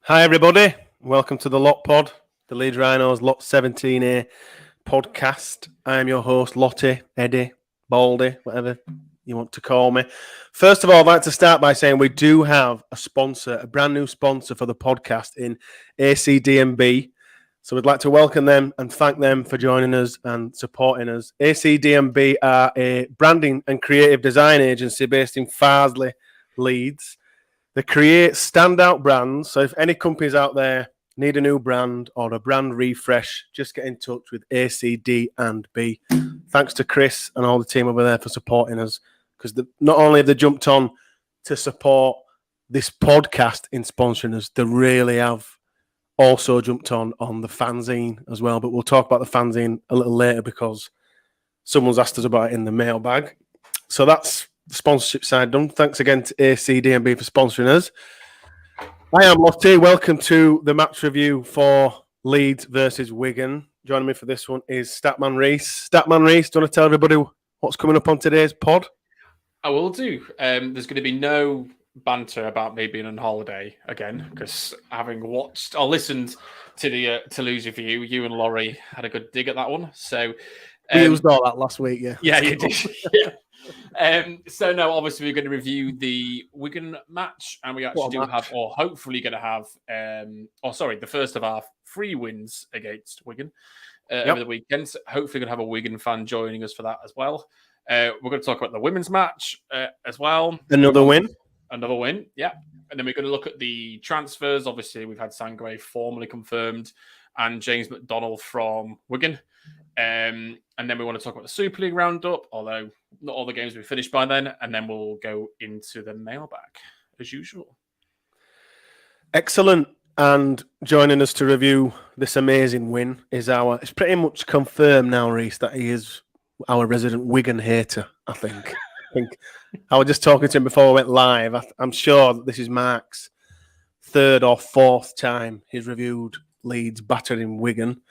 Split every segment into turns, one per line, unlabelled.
Hi everybody, welcome to the Lot Pod, the Leeds Rhinos Lot 17A podcast. I am your host, Lottie, Eddie, Baldy, whatever you want to call me. First of all, I'd like to start by saying we do have a sponsor, a brand new sponsor for the podcast in ACDMB. So we'd like to welcome them and thank them for joining us and supporting us. ACDMB are a branding and creative design agency based in Farsley, Leeds. They create standout brands. So if any companies out there need a new brand or a brand refresh, just get in touch with ACD&B. Thanks to Chris and all the team over there for supporting us, because not only have they jumped on to support this podcast in sponsoring us, they really have also jumped on the fanzine as well. But we'll talk about the fanzine a little later because someone's asked us about it in the mailbag. So that's the sponsorship side done. Thanks again to ACDMB for sponsoring us. I am Lottie. Welcome to the match review for Leeds versus Wigan. Joining me for this one is Statman Rhys. Statman Rhys, do you want to tell everybody what's coming up on today's pod?
I will do. There's going to be no banter about me being on holiday again, because having watched or listened to the Toulouse review, you and Laurie had a good dig at that one. So
we used all that last week, yeah.
Yeah, you did. Yeah. So no, obviously we're going to review the Wigan match, and we actually hopefully going to have, the first of our 3 wins against Wigan over the weekend. So hopefully going to have a Wigan fan joining us for that as well. We're going to talk about the women's match as well.
Another win,
yeah. And then we're going to look at the transfers. Obviously, we've had Sangre formally confirmed and James Mcdonald from Wigan. And then we want to talk about the Super League roundup, although not all the games will be finished by then. And then we'll go into the mailbag as usual.
Excellent. And joining us to review this amazing win is it's pretty much confirmed now, Rhys, that he is our resident Wigan hater, I think. I was just talking to him before we went live. I'm sure that this is Mark's 3rd or 4th time he's reviewed Leeds battering Wigan.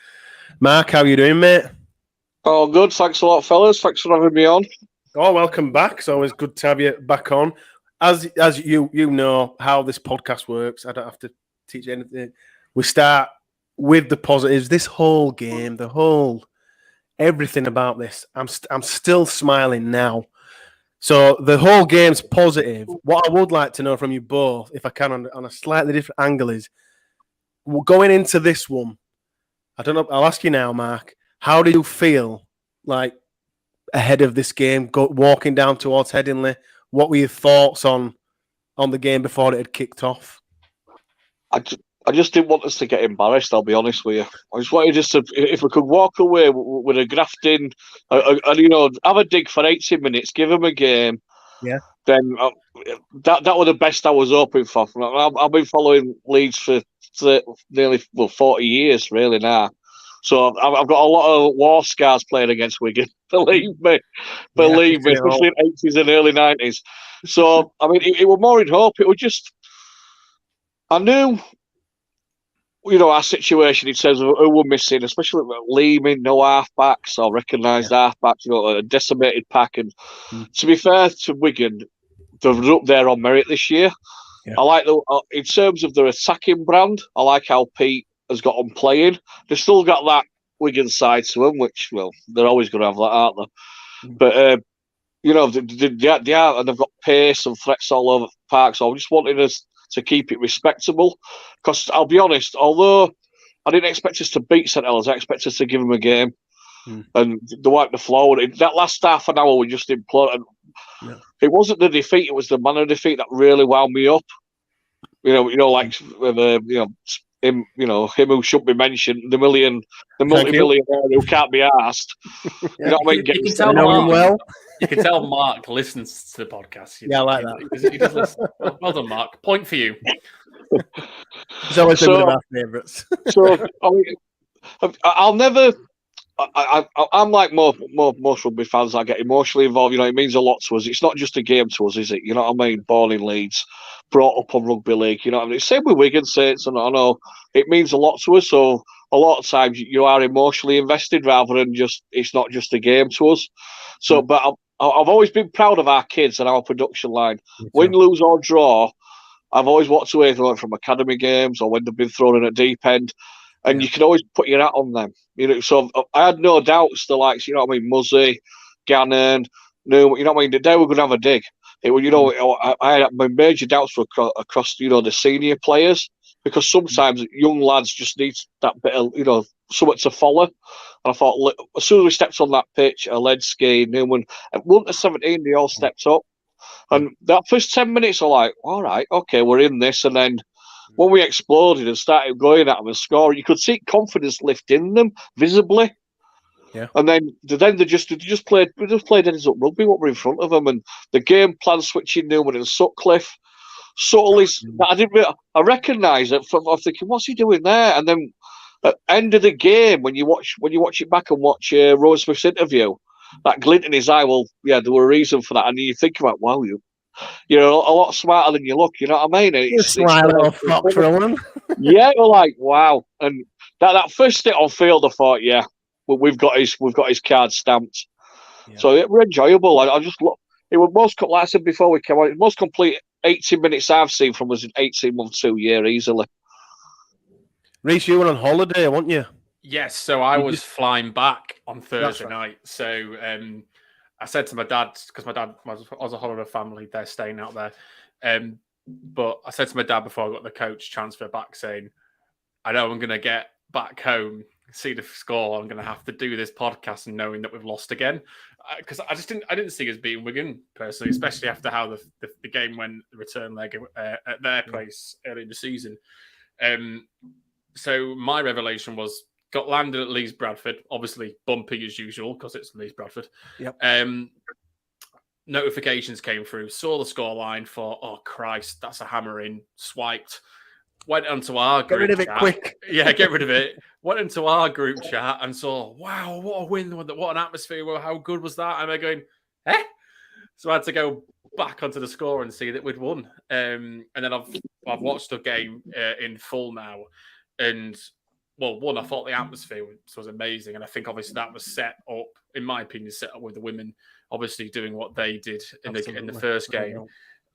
Mark, how are you doing, mate?
Oh, good. Thanks a lot, fellas. Thanks for having me on.
Oh, welcome back. It's always good to have you back on. As you know how this podcast works, I don't have to teach you anything. We start with the positives. This whole game, everything about this, I'm still smiling now. So the whole game's positive. What I would like to know from you both, if I can, on a slightly different angle, is going into this one. I don't know. I'll ask you now, Mark. How do you feel like ahead of this game, walking down towards Headingley? What were your thoughts on the game before it had kicked off?
I just didn't want us to get embarrassed, I'll be honest with you. I just wanted us to, if we could walk away with a grafting, and have a dig for 80 minutes, give them a game.
Yeah.
Then that was the best I was hoping for. I've been following Leeds for nearly 40 years, really, now. So I've got a lot of war scars playing against Wigan. Believe me, especially in 80s and early 90s. So, I mean, it was more in hope. It was just, I knew, our situation in terms of who we're missing, especially Leeming, no half-backs or recognised half-backs, a decimated pack. And to be fair to Wigan, they're up there on merit this year. Yeah. I like in terms of their attacking brand, I like how Pete has got them playing. They've still got that Wigan side to them, which, they're always going to have that, aren't they? But, they are, and they've got pace and threats all over the park. So I'm just wanting us to keep it respectable. Because I'll be honest, although I didn't expect us to beat St Helens, I expected us to give them a game. And they wiped the floor. That last half an hour, we just imploded. Yeah. It wasn't the defeat, it was the manner of defeat that really wound me up. like him who should be mentioned, the multi-millionaire who can't be asked.
Yeah.
You know what I mean?
You can tell
Mark,
well. You can tell Mark listens to the podcast.
Yeah, I like that.
He does listen. Well done, Mark. Point for you.
It's always been one of our favourites.
So I'll never. I'm like most rugby fans. I get emotionally involved. It means a lot to us. It's not just a game to us, is it? You know what I mean? Born in Leeds, brought up on rugby league. You know what I mean? Same with Wigan Saints, and I know it means a lot to us. So a lot of times you are emotionally invested rather than it's not just a game to us. So, but I've always been proud of our kids and our production line. Win, lose or draw, I've always walked away from academy games or when they've been thrown in at deep end. And you can always put your hat on them. So I had no doubts the likes, Muzzy, Gannon, Newman, the day we're going to have a dig. I had my major doubts across, the senior players, because sometimes young lads just need that bit of, something to follow. And I thought, as soon as we stepped on that pitch, Alensky, Newman, at 1 to 17, they all stepped up. And that first 10 minutes are like, all right, okay, we're in this. And then when we exploded and started going at them and scoring, you could see confidence lift in them visibly.
Yeah.
And then they just played ends up rugby what were in front of them, and the game plan switching Newman and Sutcliffe. Subtly, I recognised it. I'm thinking, what's he doing there? And then at the end of the game, when you watch it back and watch Rowan Smith's interview, that glint in his eye. Well, yeah, there were a reason for that, and you think about, wow, you're a lot smarter than you look. You know what I mean? Yeah, we're like, wow. And that first hit on field, I thought, yeah, we've got his card stamped. Yeah. So it was enjoyable. I just look. It was like I said before we came on. It was most complete 18 minutes I've seen from us in 18 months, 2 years easily.
Rhys, you were on holiday, weren't you?
Yes. So I was flying back on Thursday night. So I said to my dad, because my dad was a holiday family, they're staying out there. But I said to my dad before I got the coach transfer back, saying, I know I'm going to get back home, see the score. I'm going to have to do this podcast and knowing that we've lost again. Because I didn't see us beating Wigan personally, especially after how the game went, the return leg at their place early in the season. So my revelation was, got landed at Leeds Bradford, obviously bumpy as usual because it's Leeds Bradford.
Yep.
Notifications came through, saw the scoreline, thought, oh Christ, that's a hammer in, swiped, went onto our group chat. Get rid of it quick. Yeah, get rid of it. Went into our group chat and saw, wow, what a win, what an atmosphere, well, how good was that? And I'm going, eh? So I had to go back onto the score and see that we'd won. And then I've watched the game in full now, and well, one, I thought the atmosphere was amazing. And I think obviously that was set up, in my opinion, set up with the women obviously doing what they did in the first game.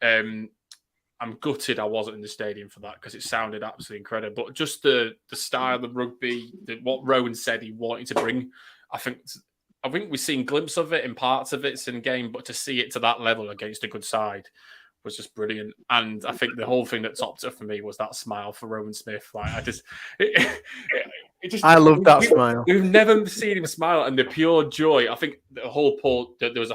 I'm gutted I wasn't in the stadium for that because it sounded absolutely incredible. But just the style of rugby, what Rowan said he wanted to bring, I think we've seen glimpses of it in parts of it in game, but to see it to that level against a good side was just brilliant. And I think the whole thing that topped it for me was that smile for Rowan Smith. Like
I love that smile.
We've never seen him smile, and the pure joy. I think the whole there was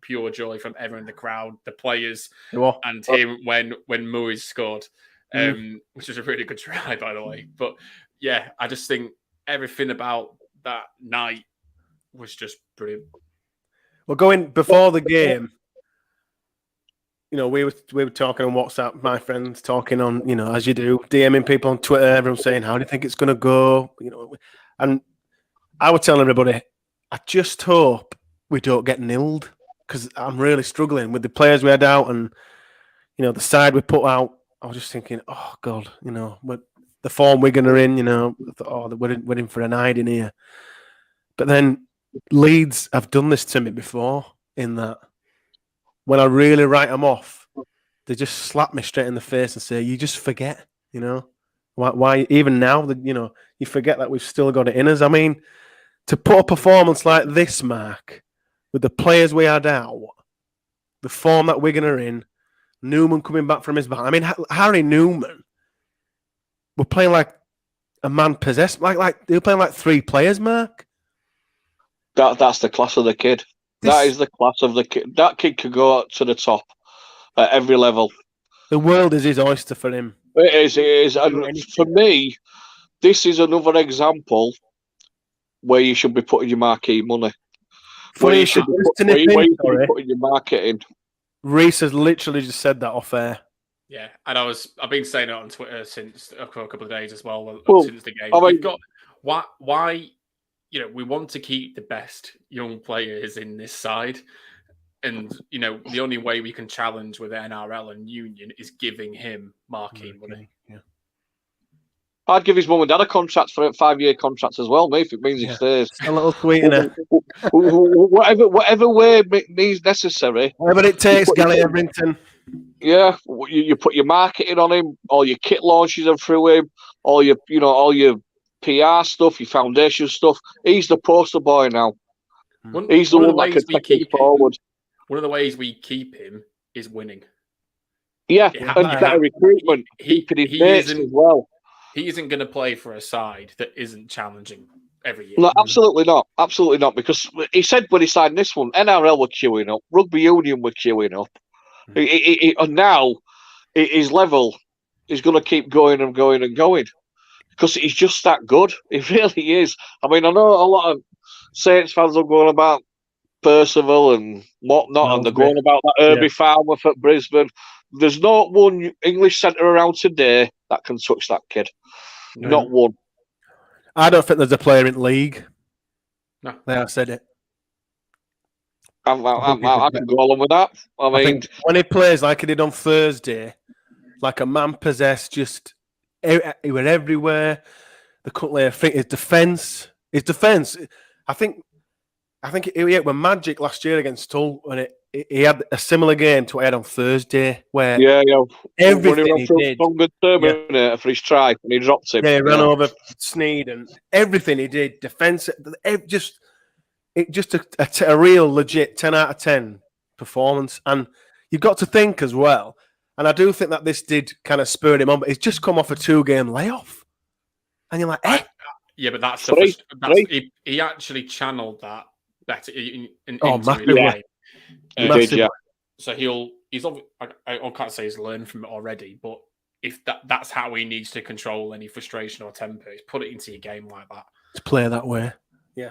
pure joy from everyone in the crowd, the players, and him when Murray scored, which was a really good try, by the way. But yeah, I just think everything about that night was just brilliant.
Well, going before the game, we were talking on WhatsApp, my friends talking on, as you do, DMing people on Twitter, everyone saying, how do you think it's going to go? And I was telling everybody, I just hope we don't get nilled because I'm really struggling with the players we had out and, the side we put out. I was just thinking, oh, God, the form Wigan are in, I thought, oh, we're in for an hiding here. But then Leeds have done this to me before in that when I really write them off, they just slap me straight in the face and say, you just forget, why even now, that you forget that we've still got it in us. I mean, to put a performance like this, Mark, with the players we had out, the form that Wigan are in, Newman coming back from his back. I mean, Harry Newman, we're playing like a man possessed, like they were playing like three players, Mark.
That's the class of the kid. That is the class of the kid. That kid could go to the top at every level.
The world is his oyster for him.
It is. And for me, this is another example where you should be putting your marquee money.
Funny
Where you should be putting your marketing.
Rhys has literally just said that off air.
Yeah, and I've been saying it on Twitter since a couple of days as well since the game.
We've
got why we want to keep the best young players in this side, and the only way we can challenge with NRL and Union is giving him marquee money.
Yeah.
I'd give his mum and dad a contract for a 5-year contract as well, mate, if it means he stays.
A little sweetener.
Whatever way means necessary.
Whatever it takes, Gary Everington.
Yeah, you put your marketing on him, all your kit launches are through him, all your PR stuff, your foundation stuff. He's the poster boy now. He's the one that can take it forward.
One of the ways we keep him is winning.
Yeah, and better recruitment, keeping his mates as well.
He isn't going to play for a side that isn't challenging every year.
No, absolutely not. Absolutely not. Because he said when he signed this one, NRL were queuing up, Rugby Union were queuing up. And now his level is going to keep going and going and going because he's just that good. He really is. I mean, I know a lot of Saints fans are going about Percival and whatnot, and they're going about that Herbie Farmer for Brisbane. There's not one English centre around today that can touch that kid. No. Not one.
I don't think there's a player in league.
No.
Yeah, I said it.
I can go along with that. I mean,
when he plays like he did on Thursday, like a man possessed, just he went everywhere. The cutlery, his defence. I think he were magic last year against Hull, and he had a similar game to what he had on Thursday, where everything he did.
Terminator for his try, and he dropped him.
Yeah, he ran over Sneed, and everything he did, defence, just a real legit 10 out of 10 performance. And you've got to think as well, and I do think that this did kind of spur him on, but he's just come off a 2-game layoff, and you're like, eh?
Yeah, but that's he actually channeled that better into
massively.
Game. Yeah. So I can't say he's learned from it already, but if that's how he needs to control any frustration or temper, is put it into your game like that.
To play that way. Yeah.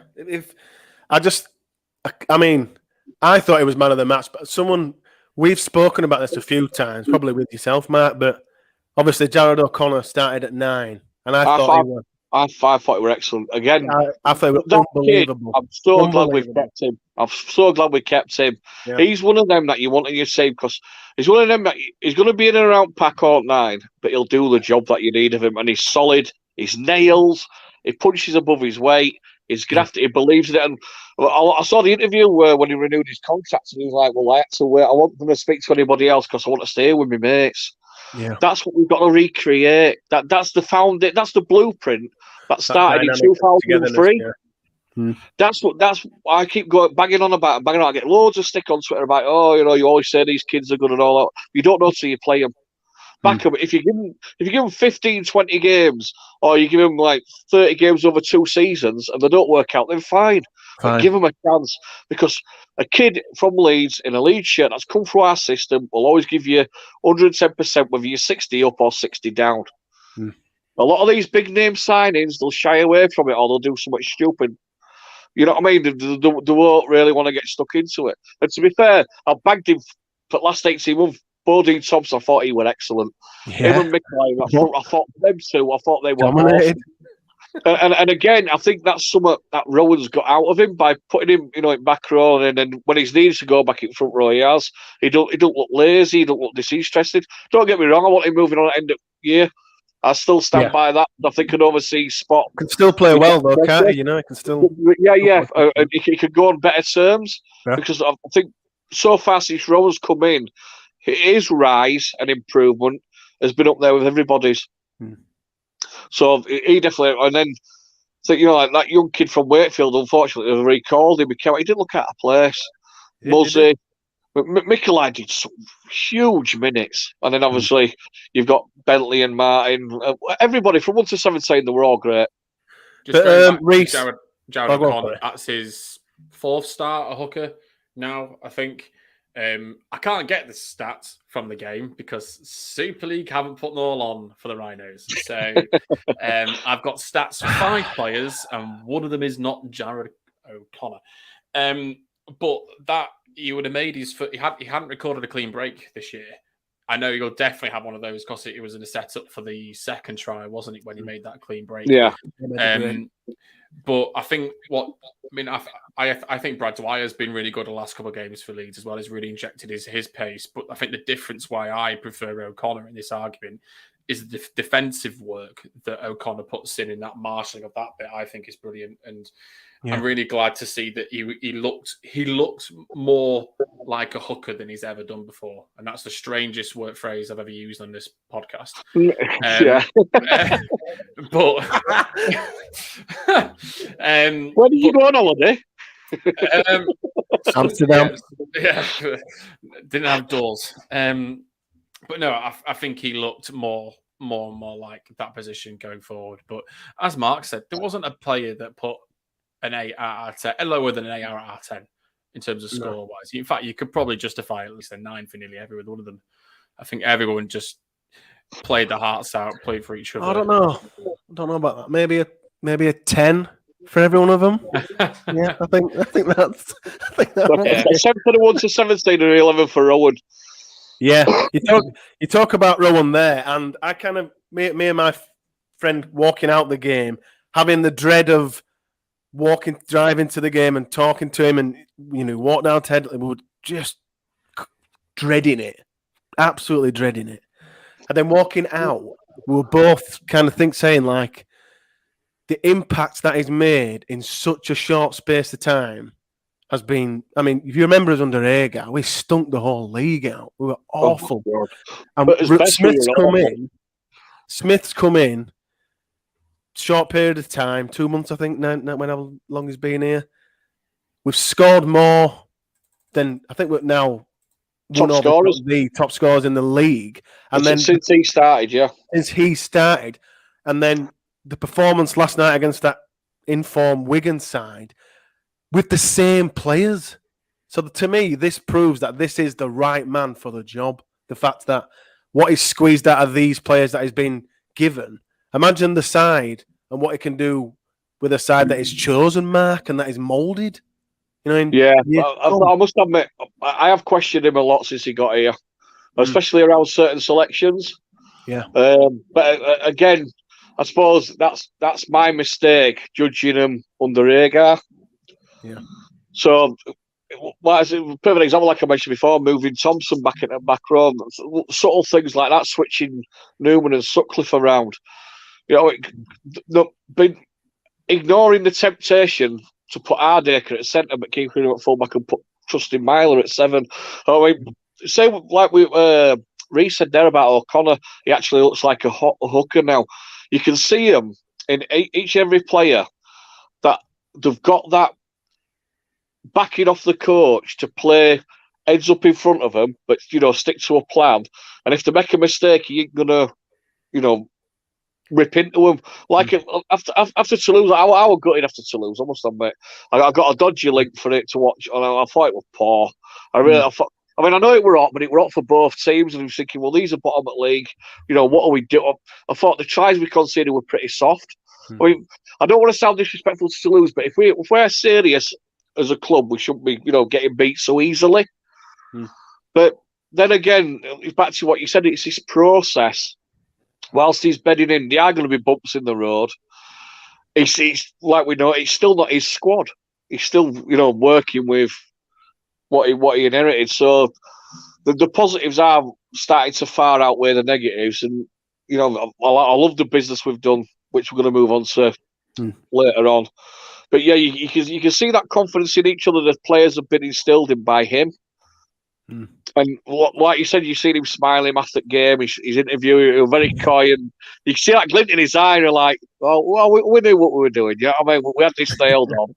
I thought it was man of the match, but we've spoken about this a few times, probably with yourself, Mark, but obviously Jared O'Connor started at 9, and I thought he was.
I thought he were excellent. Again,
I thought it was unbelievable.
I'm so glad we've kept him. I'm so glad we kept him. Yeah. He's one of them that you want in your save because he's one of them that he's going to be in and around pack or 9, but he'll do the job that you need of him. And he's solid. He's nails. He punches above his weight. He's grafted. He believes in it. And I saw the interview when he renewed his contract, and he was like, "Well, I had to wait. I want them to speak to anybody else because I want to stay with my mates."
Yeah, that's
what we've got to recreate. That's the blueprint that started in 2003. That's I keep banging on about. I get loads of stick on Twitter about, you always say these kids are good and all that. You don't know till you play them. Back up. If you give them 15, 20 games, or you give them like 30 games over 2 seasons, and they don't work out, then fine. But give them a chance, because a kid from Leeds in a Leeds shirt that's come through our system will always give you 110%, whether you're 60 up or 60 down. A lot of these big name signings, they'll shy away from it, or they'll do something stupid. You know what I mean? They won't really want to get stuck into it. And to be fair, I bagged him for the last 18 months. Bodine Thompson, I thought he were excellent.
Yeah.
Him and Mickey, I thought them two, I thought they were
dominated.
Awesome. And again, I think that's something that Rowan's got out of him by putting him, in back row, and then when he's needed to go back in front row, he has. He don't look lazy, he don't look disinterested. Don't get me wrong, I want him moving on at the end of the year. I still stand by that. I think an overseas spot.
Can still play well though, can't he? He can still.
Yeah. He could go on better terms because I think so far since Rowan's come in, his rise and improvement has been up there with everybody's. So he definitely, and then like that young kid from Wakefield, unfortunately, was recalled him. He didn't look out of place. Muzzy, Mikelai did some huge minutes, and then obviously you've got Bentley and Martin. Everybody from 1 to 17, they were all great.
Just Rhys, Jared O'Connor, that's his 4th start, a hooker now, I think. I can't get the stats from the game because Super League haven't put them all on for the Rhinos. So I've got stats for 5 players, and one of them is not Jared O'Connor. But that he would have made his foot. He hadn't recorded a clean break this year. I know you'll definitely have one of those because it was in a setup for the second try, wasn't it, when he made that clean break?
Yeah.
But I think I think Brad Dwyer's been really good the last couple of games for Leeds as well. He's really injected his pace. But I think the difference why I prefer O'Connor in this argument is the defensive work that O'Connor puts in that marshalling of that bit. I think is brilliant, and I'm really glad to see that he looked more like a hooker than he's ever done before, and that's the strangest word phrase I've ever used on this podcast. But
where did you go on holiday?
Amsterdam.
Yeah, didn't have doors. But no, I think he looked more and more like that position going forward. But as Mark said, there wasn't a player that put an 8 out of 10, lower than an 8 out of 10 in terms of score wise. In fact, you could probably justify at least a 9 for nearly every one of them. I think everyone just played the hearts out, played for each other.
I don't know about that. Maybe a 10 for every one of them. Yeah, I think that's.
Yeah. 7 for the 1 to 17 and 11 for Rowan.
Yeah, you talk about Rowan there, and I kind of me and my friend walking out the game, having the dread of driving to the game and talking to him, and walk down to Headley, we were just dreading it, absolutely dreading it. And then walking out, we were both kind of saying like the impact that he's made in such a short space of time has been. I mean, if you remember us under Agar, we stunk the whole league out. We were awful. And Smith's come in. Short period of time, 2 months, I think, when how long he's been here. We've scored more than, I think we're now
top scorers.
The top scorers in the league. And then
since he started, yeah.
Since he started. And then the performance last night against that informed Wigan side with the same players. So to me, this proves that this is the right man for the job. The fact that what he's squeezed out of these players that he's been given. Imagine the side and what he can do with a side that is chosen, Mark, and that is moulded.
Yeah, I must admit, I have questioned him a lot since he got here, especially around certain selections.
Yeah.
But again, I suppose that's my mistake, judging him under Agar.
Yeah.
So, perfect example, like I mentioned before, moving Thompson back in the back row, subtle things like that, switching Newman and Sutcliffe around. Been ignoring the temptation to put Hardaker at centre, but keeping him at fullback and trusting Myler at 7. I mean, say like Rhys said there about O'Connor, he actually looks like a hooker now. You can see him in each and every player that they've got that backing off the coach to play heads up in front of them, but stick to a plan. And if they make a mistake, he ain't gonna, rip into them. Like after Toulouse, I was gutted after Toulouse, I must admit. I got a dodgy link for it to watch, and I thought it was poor. I know it were hot, but it were hot for both teams, and I was thinking, well, these are bottom at league. What are we doing? I thought the tries we conceded were pretty soft. I mean, I don't want to sound disrespectful to Toulouse, but if we're serious as a club, we shouldn't be, getting beat so easily. But then again, it's back to what you said. It's this process. Whilst he's bedding in, there are going to be bumps in the road. It's like we know, it's still not his squad. He's still, working with what he inherited. So the positives are starting to far outweigh the negatives. And I love the business we've done, which we're going to move on to later on. But yeah, you can see that confidence in each other. The players have been instilled in by him. And like you said, you've seen him smiling after the game. His interview, he was very coy, and you can see that glint in his eye. You're like, well, we knew what we were doing. Yeah, I mean, we had this nailed on,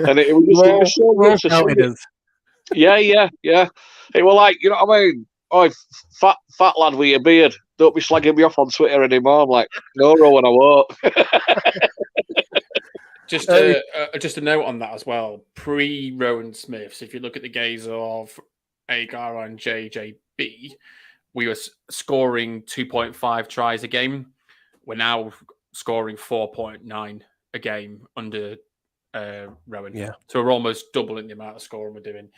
and it was so good to see. Yeah. It was like, I mean, oh, fat lad with your beard, don't be slagging me off on Twitter anymore. I'm like, no, Rowan, I won't.
Just a note on that as well. Pre-Rowan Smiths, if you look at the gaze of Agar and JJB, we were scoring 2.5 tries a game. We're now scoring 4.9 a game under Rowan.
Yeah.
So we're almost doubling the amount of scoring we're doing.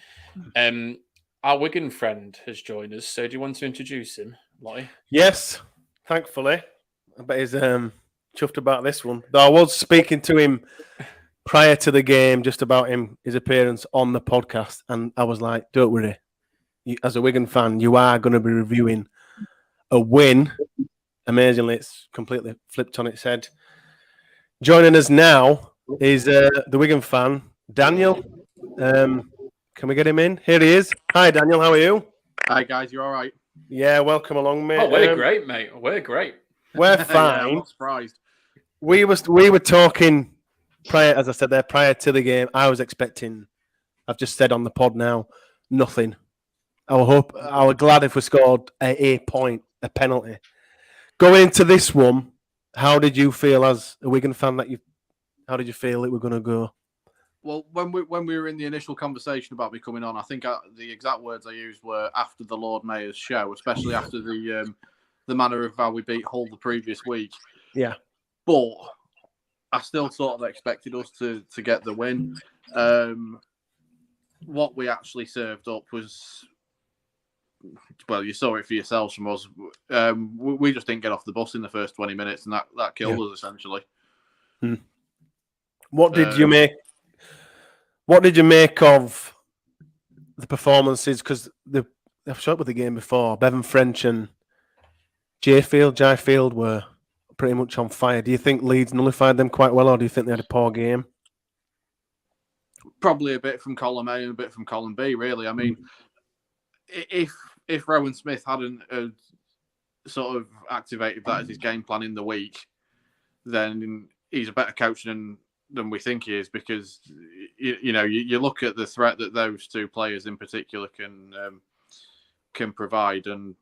Our Wigan friend has joined us. So do you want to introduce him, Lottie?
Yes, thankfully. I bet he's chuffed about this one. Though I was speaking to him prior to the game just about his appearance on the podcast, and I was like, don't worry. As a Wigan fan, you are going to be reviewing a win. Amazingly, it's completely flipped on its head. Joining us now is the Wigan fan, Daniel. Can we get him in? Here he is. Hi, Daniel. How are you?
Hi, guys. You all right?
Yeah, welcome along, mate.
Oh, we're great, mate. We're great.
We're fine.
Yeah, I'm not surprised.
We were talking prior, as I said there, prior to the game. I was expecting, I've just said on the pod now, nothing. I was glad if we scored a point, a penalty. Going into this one, how did you feel as a Wigan fan how did you feel it were going to go?
Well, when we were in the initial conversation about me coming on, I think the exact words I used were after the Lord Mayor's show, especially after the manner of how we beat Hull the previous week.
Yeah.
But I still sort of expected us to get the win. What we actually served up was, well, you saw it for yourselves from us. We just didn't get off the bus in the first 20 minutes, and that killed us, essentially.
What did you make? What did you make of the performances? Because I've shot with the game before. Bevan French and Jai Field were pretty much on fire. Do you think Leeds nullified them quite well, or do you think they had a poor game?
Probably a bit from column A and a bit from column B, really. I mean, if Rowan Smith hadn't sort of activated that as his game plan in the week, then he's a better coach than we think he is, because you look at the threat that those two players in particular can provide, and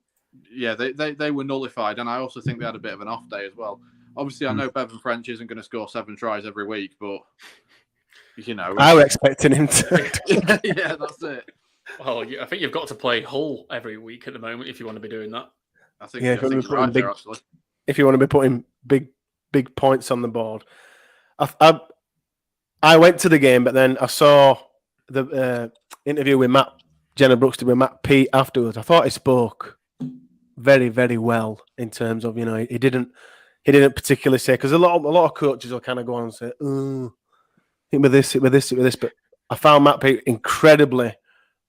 yeah, they were nullified, and I also think they had a bit of an off day as well. Obviously, I know Bevan French isn't going to score 7 tries every week, but
I was expecting him to.
Yeah, that's it.
Well, I think you've got to play Hull every week at the moment if you want to be doing that.
I think
if
you're right there, actually.
If you want to be putting big points on the board. I went to the game, but then I saw the interview with Jenna Brooks with Matt Pete afterwards. I thought he spoke very, very well in terms of, he didn't particularly say, because a lot of coaches will kind of go on and say, oh, hit with this, but I found Matt Pete incredibly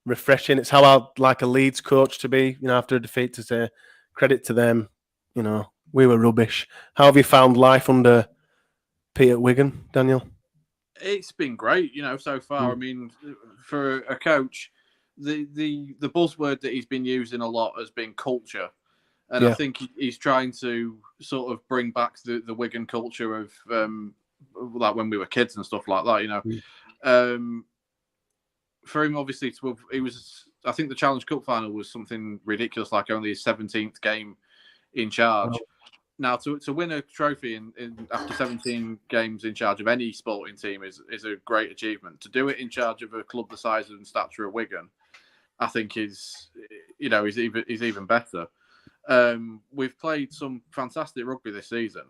refreshing. It's how I'd like a Leeds coach to be, after a defeat, to say credit to them. We were rubbish. How have you found life under Pete at Wigan, Daniel?
It's been great, so far. I mean, for a coach, the buzzword that he's been using a lot has been culture. And I think he's trying to sort of bring back the Wigan culture of like when we were kids and stuff like that, For him, obviously, I think the Challenge Cup final was something ridiculous, like only his 17th game in charge. Oh. Now, to win a trophy in after 17 games in charge of any sporting team is a great achievement. To do it in charge of a club the size and stature of Wigan, I think is even better. We've played some fantastic rugby this season.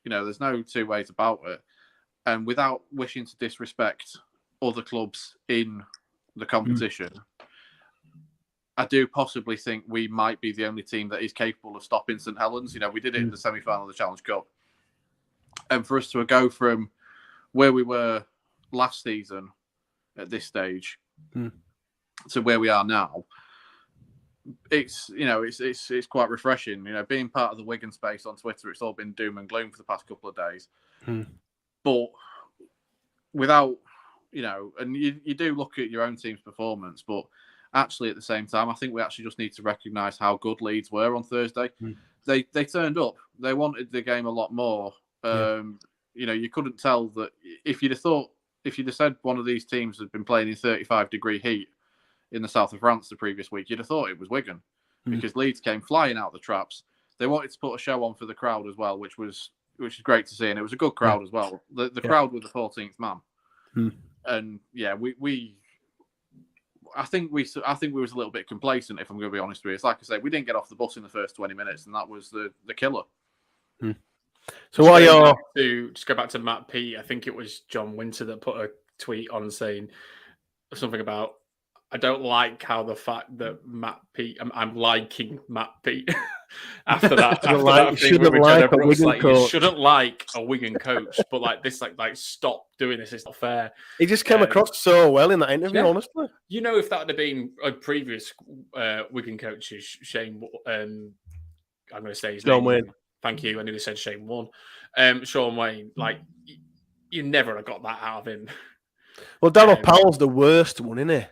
There's no two ways about it. And without wishing to disrespect other clubs in the competition, I do possibly think we might be the only team that is capable of stopping St Helens. We did it in the semi-final of the Challenge Cup. And for us to go from where we were last season at this stage to where we are now, it's quite refreshing. Being part of the Wigan space on Twitter, it's all been doom and gloom for the past couple of days. But without, and you do look at your own team's performance, but actually, at the same time, I think we actually just need to recognise how good Leeds were on Thursday. They turned up. They wanted the game a lot more. You couldn't tell that if you'd have said one of these teams had been playing in 35-degree heat in the south of France the previous week, you'd have thought it was Wigan, because Leeds came flying out the traps. They wanted to put a show on for the crowd as well, which is great to see, and it was a good crowd as well. The crowd were the 14th man, and I think we was a little bit complacent, if I'm going to be honest with you. It's like I say, we didn't get off the bus in the first 20 minutes, and that was the killer.
So what are your...
Just go back to Matt P. I think it was John Winter that put a tweet on saying something about, I don't like how the fact that Matt P. I'm liking Matt P. after that.
You
shouldn't like a Wigan coach, but like this, like stop doing this. It's not fair.
He just came across so well in that interview, honestly.
You know, if that had been a previous Wigan coach's Shane, I'm going to say his name.
Wayne.
Thank you. I nearly said Shane Warne. Sean Wayne, like you never have got that out of him.
Well, Donald Powell's the worst one, isn't he?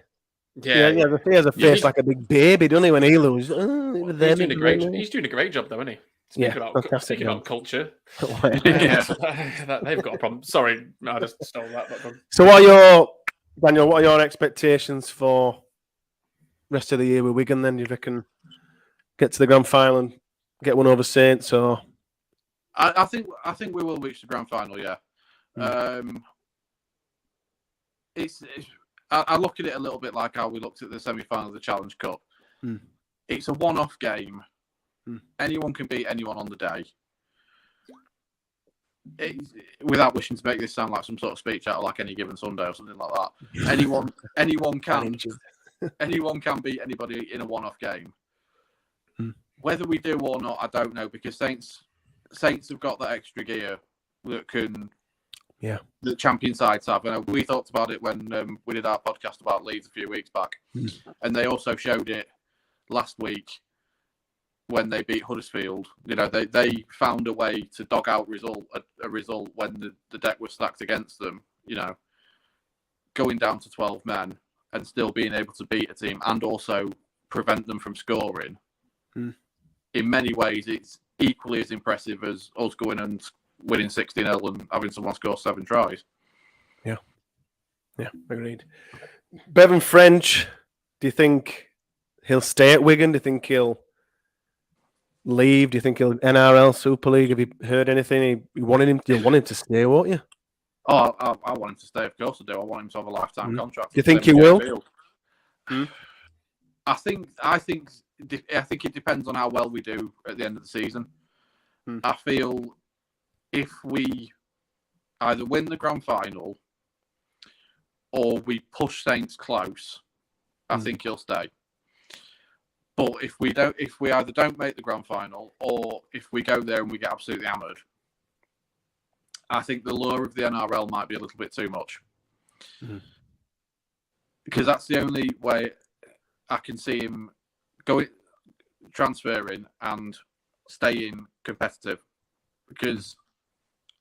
Yeah,
he has a face like a big baby, doesn't he? When he loses,
he's doing a great job, though, isn't he? Speaking about culture, they've got a problem. Sorry, I just stole that.
So, Daniel? What are your expectations for rest of the year with Wigan? Then, do you reckon get to the grand final and get one over Saints? Or
I think we will reach the grand final. Yeah. I look at it a little bit like how we looked at the semi-final of the Challenge Cup. It's a one-off game. Anyone can beat anyone on the day. Without wishing to make this sound like some sort of speech out of like Any Given Sunday or something like that. Anyone can beat anybody in a one-off game. Whether we do or not, I don't know, because Saints have got that extra gear that can.
Yeah,
the champion sides have. And we talked about it when we did our podcast about Leeds a few weeks back, and they also showed it last week when they beat Huddersfield. You know, they found a way to dog out a result when the deck was stacked against them. You know, going down to 12 men and still being able to beat a team and also prevent them from scoring. In many ways, it's equally as impressive as us going and winning 16-0 and having someone score 7 tries.
Yeah, agreed. Bevan French, do you think he'll stay at Wigan? Do you think he'll leave? Do you think he'll NRL Super League? Have you heard anything? You want him to stay, won't you?
Oh, I want him to stay. Of course I do. I want him to have a lifetime contract.
Do you think he will?
I think it depends on how well we do at the end of the season. I feel if we either win the grand final or we push Saints close, I think he'll stay. But if we either don't make the grand final or if we go there and we get absolutely hammered, I think the lure of the NRL might be a little bit too much. Because that's the only way I can see him transferring and staying competitive. Because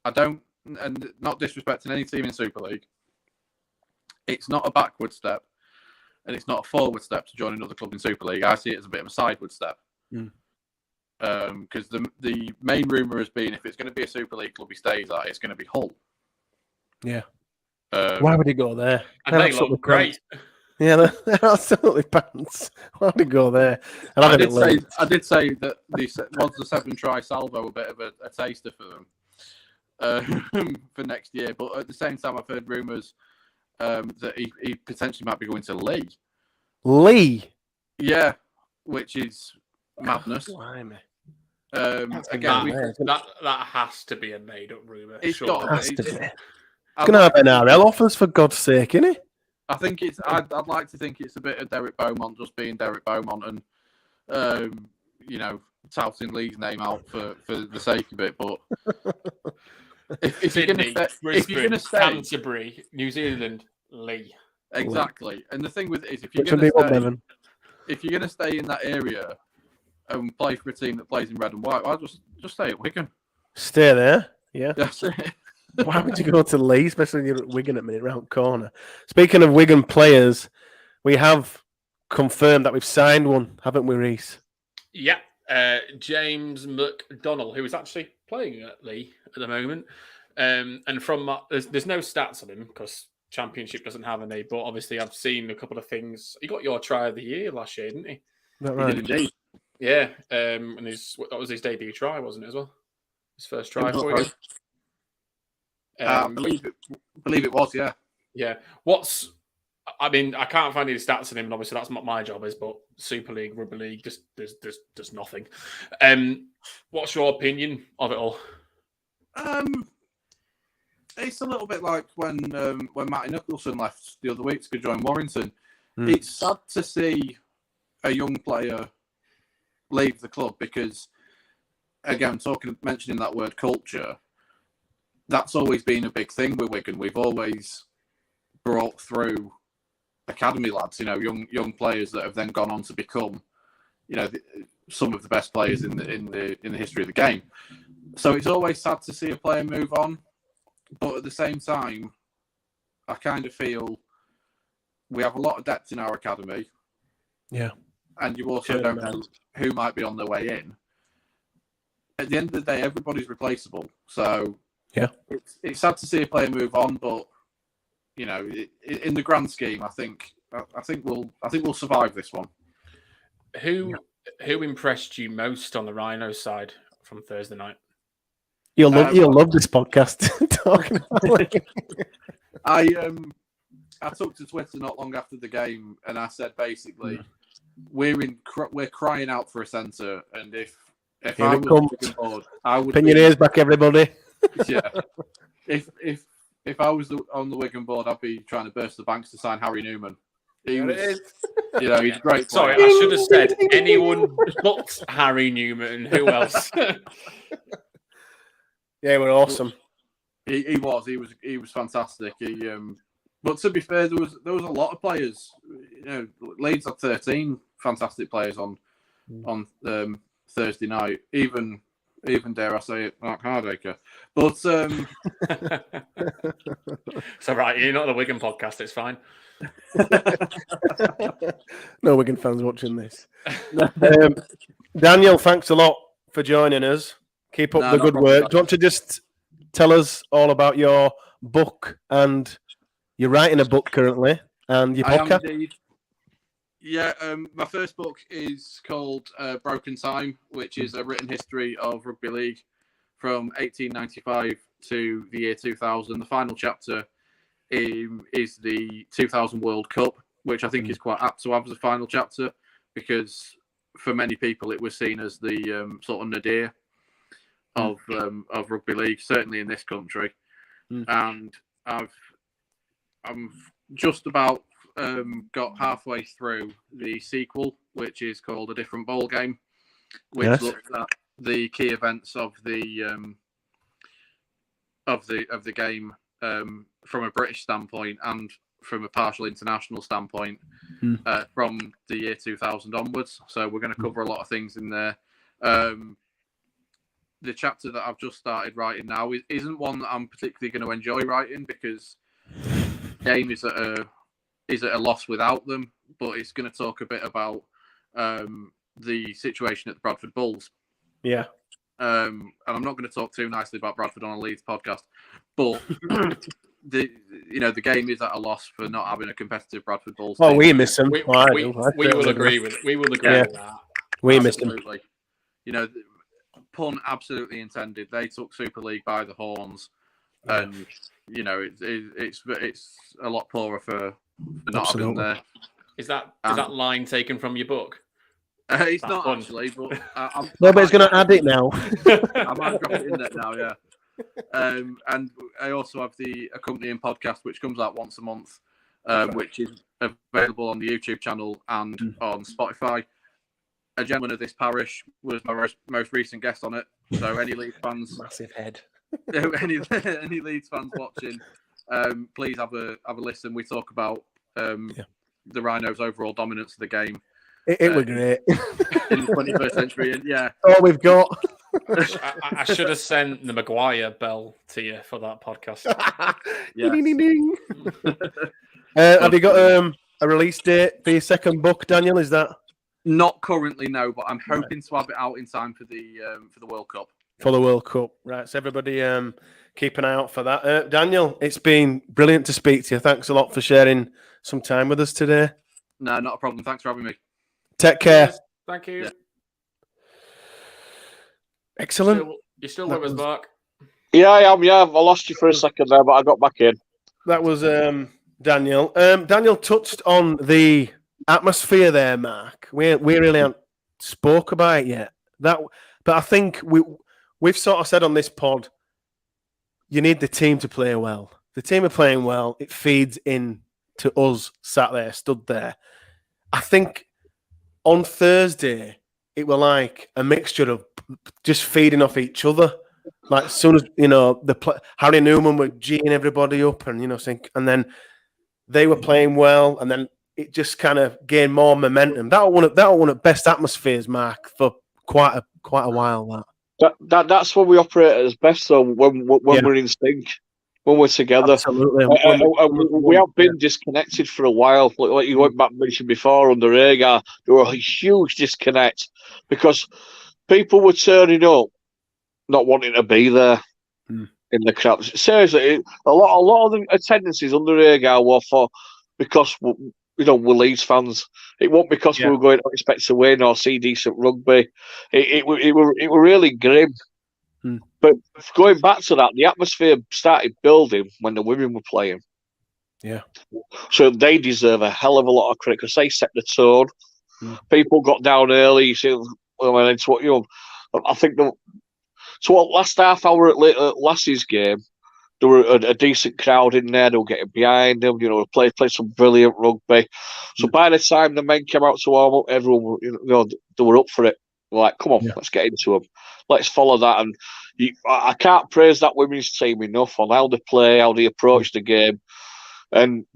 I don't, and not disrespecting any team in Super League, it's not a backward step and it's not a forward step to join another club in Super League. I see it as a bit of a sideward step. Because the main rumour has been if it's going to be a Super League club he stays at, it's going to be Hull.
Yeah. Why would he go there?
And they look great.
Yeah, they're absolutely pants. Why would he go there?
I did say that was the 7-try salvo a bit of a taster for them. For next year, but at the same time, I've heard rumours that he potentially might be going to Lee.
Yeah,
which is madness.
Again, that has to be a made-up rumour.
It's got to be. He's going to have NRL offers, for God's sake, isn't he?
I think it's. I'd like to think it's a bit of Derek Beaumont just being Derek Beaumont and touting Lee's name out for the sake of it. But if you're going to stay,
Canterbury, New Zealand, Lee,
exactly. And the thing with it is, if you're going to stay in that area and play for a team that plays in red and white, well, just stay at Wigan.
Stay there, yeah.
That's it.
Why would you go to Lee, especially when you're at Wigan at minute round corner? Speaking of Wigan players, we have confirmed that we've signed one, haven't we, Rhys?
Yeah, James Mcdonald, who is actually playing at Lee at the moment. And from there's no stats on him because Championship doesn't have any, but obviously I've seen a couple of things. He got your try of the year last year, didn't he?
That right?
He did indeed.
Yeah, and that was his debut try, wasn't it, as well? His first try for you.
I believe it was, yeah.
Yeah. What's I mean, I can't find any stats on him, and obviously that's what my job is. But Super League, Rugby League, just there's nothing. What's your opinion of it all?
It's a little bit like when Matty Nicholson left the other week to join Warrington. It's sad to see a young player leave the club because, again, mentioning that word culture, that's always been a big thing with Wigan. We've always brought through academy lads, young players that have then gone on to become, some of the best players in the history of the game. So it's always sad to see a player move on, but at the same time, I kind of feel we have a lot of depth in our academy.
Yeah,
and you also don't know who might be on their way in. At the end of the day, everybody's replaceable. So
yeah,
it's sad to see a player move on, but in the grand scheme, I think we'll survive this one.
Who impressed you most on the Rhino side from Thursday night?
You'll love this podcast talking about it.
I took to Twitter not long after the game, and I said basically, we're crying out for a centre, and if I was board, I would
pin your ears back, everybody.
Yeah, if I was on the Wigan board, I'd be trying to burst the banks to sign Harry Newman. He's a great player.
Sorry, I should have said anyone but Harry Newman. Who else?
Yeah, we're awesome.
He was fantastic. But to be fair, there was a lot of players. Leeds had 13 fantastic players on Thursday night. Even dare I say it, Mark Hardacre. But
it's all right. You're not the Wigan podcast. It's fine.
No Wigan fans watching this. Daniel, thanks a lot for joining us. Keep up the good work. Do you want to just tell us all about your book? And you're writing a book currently, and your podcast?
I am indeed. Yeah, my first book is called Broken Time, which is a written history of rugby league from 1895 to the year 2000. The final chapter is the 2000 World Cup, which I think is quite apt to have as a final chapter because for many people it was seen as the sort of nadir of rugby league, certainly in this country. And I'm just about got halfway through the sequel, which is called A Different Ball Game, which looks at the key events of the game from a British standpoint and from a partial international standpoint from the year 2000 onwards. So we're going to cover a lot of things in there. The chapter that I've just started writing now isn't one that I'm particularly going to enjoy writing because the game is at a loss without them, but it's going to talk a bit about the situation at the Bradford Bulls.
Yeah.
And I'm not going to talk too nicely about Bradford on a Leeds podcast, but the game is at a loss for not having a competitive Bradford Bulls.
Oh, we miss them.
We will agree with that.
We miss them.
Pun absolutely intended. They took Super League by the horns, and it's a lot poorer for not having there.
Is that line taken from your book?
It's not fun. Actually, but
nobody's going to add it now.
I might drop it in there now, yeah. And I also have the accompanying podcast, which comes out once a month, which is available on the YouTube channel and on Spotify. A gentleman of this parish was my most recent guest on it. So any Leeds fans,
massive head.
any Leeds fans watching, please have a listen. We talk about the Rhinos' overall dominance of the game.
It was great
in the 21st century, and
all we've got.
I should have sent the Maguire bell to you for that podcast.
Ding, ding, ding. Have you got a release date for your second book, Daniel? Is that?
Not currently, no, but I'm hoping to have it out in time for the World Cup.
For the World Cup, right? So everybody, keep an eye out for that. Daniel, it's been brilliant to speak to you. Thanks a lot for sharing some time with us today.
No, not a problem. Thanks for having me.
Take care.
Yes, thank you.
Yeah.
Excellent.
You're still with us, Mark?
Yeah, I am. Yeah, I lost you for a second there, but I got back in.
That was Daniel. Daniel touched on the atmosphere there, Mark. We really haven't spoke about it yet. But I think we've sort of said on this pod, you need the team to play well. The team are playing well. It feeds in to us sat there, stood there. I think on Thursday it were like a mixture of just feeding off each other. Like as soon as Harry Newman were geeing everybody up, and and then they were playing well, and then it just kind of gained more momentum. That one of the best atmospheres, Mark, for quite a while.
That's when we operate at its best. So when we're in sync, when we're together,
absolutely.
We have been disconnected for a while. Like you went back and mentioned before under Agar, there were a huge disconnect because people were turning up, not wanting to be there in the crowd. Seriously, a lot of the attendances under Agar were because we're Leeds fans. It wasn't because we were going to expect to win or see decent rugby. It were really grim. But going back to that, the atmosphere started building when the women were playing.
Yeah. So
they deserve a hell of a lot of credit because they set the tone. People got down early. You see, I think last half hour at Lassie's game, there were a decent crowd in there. They were getting behind them. Played some brilliant rugby. So by the time the men came out to warm up, everyone, they were up for it. Like, come on, let's get into them. Let's follow that. And I can't praise that women's team enough on how they play, how they approach the game. And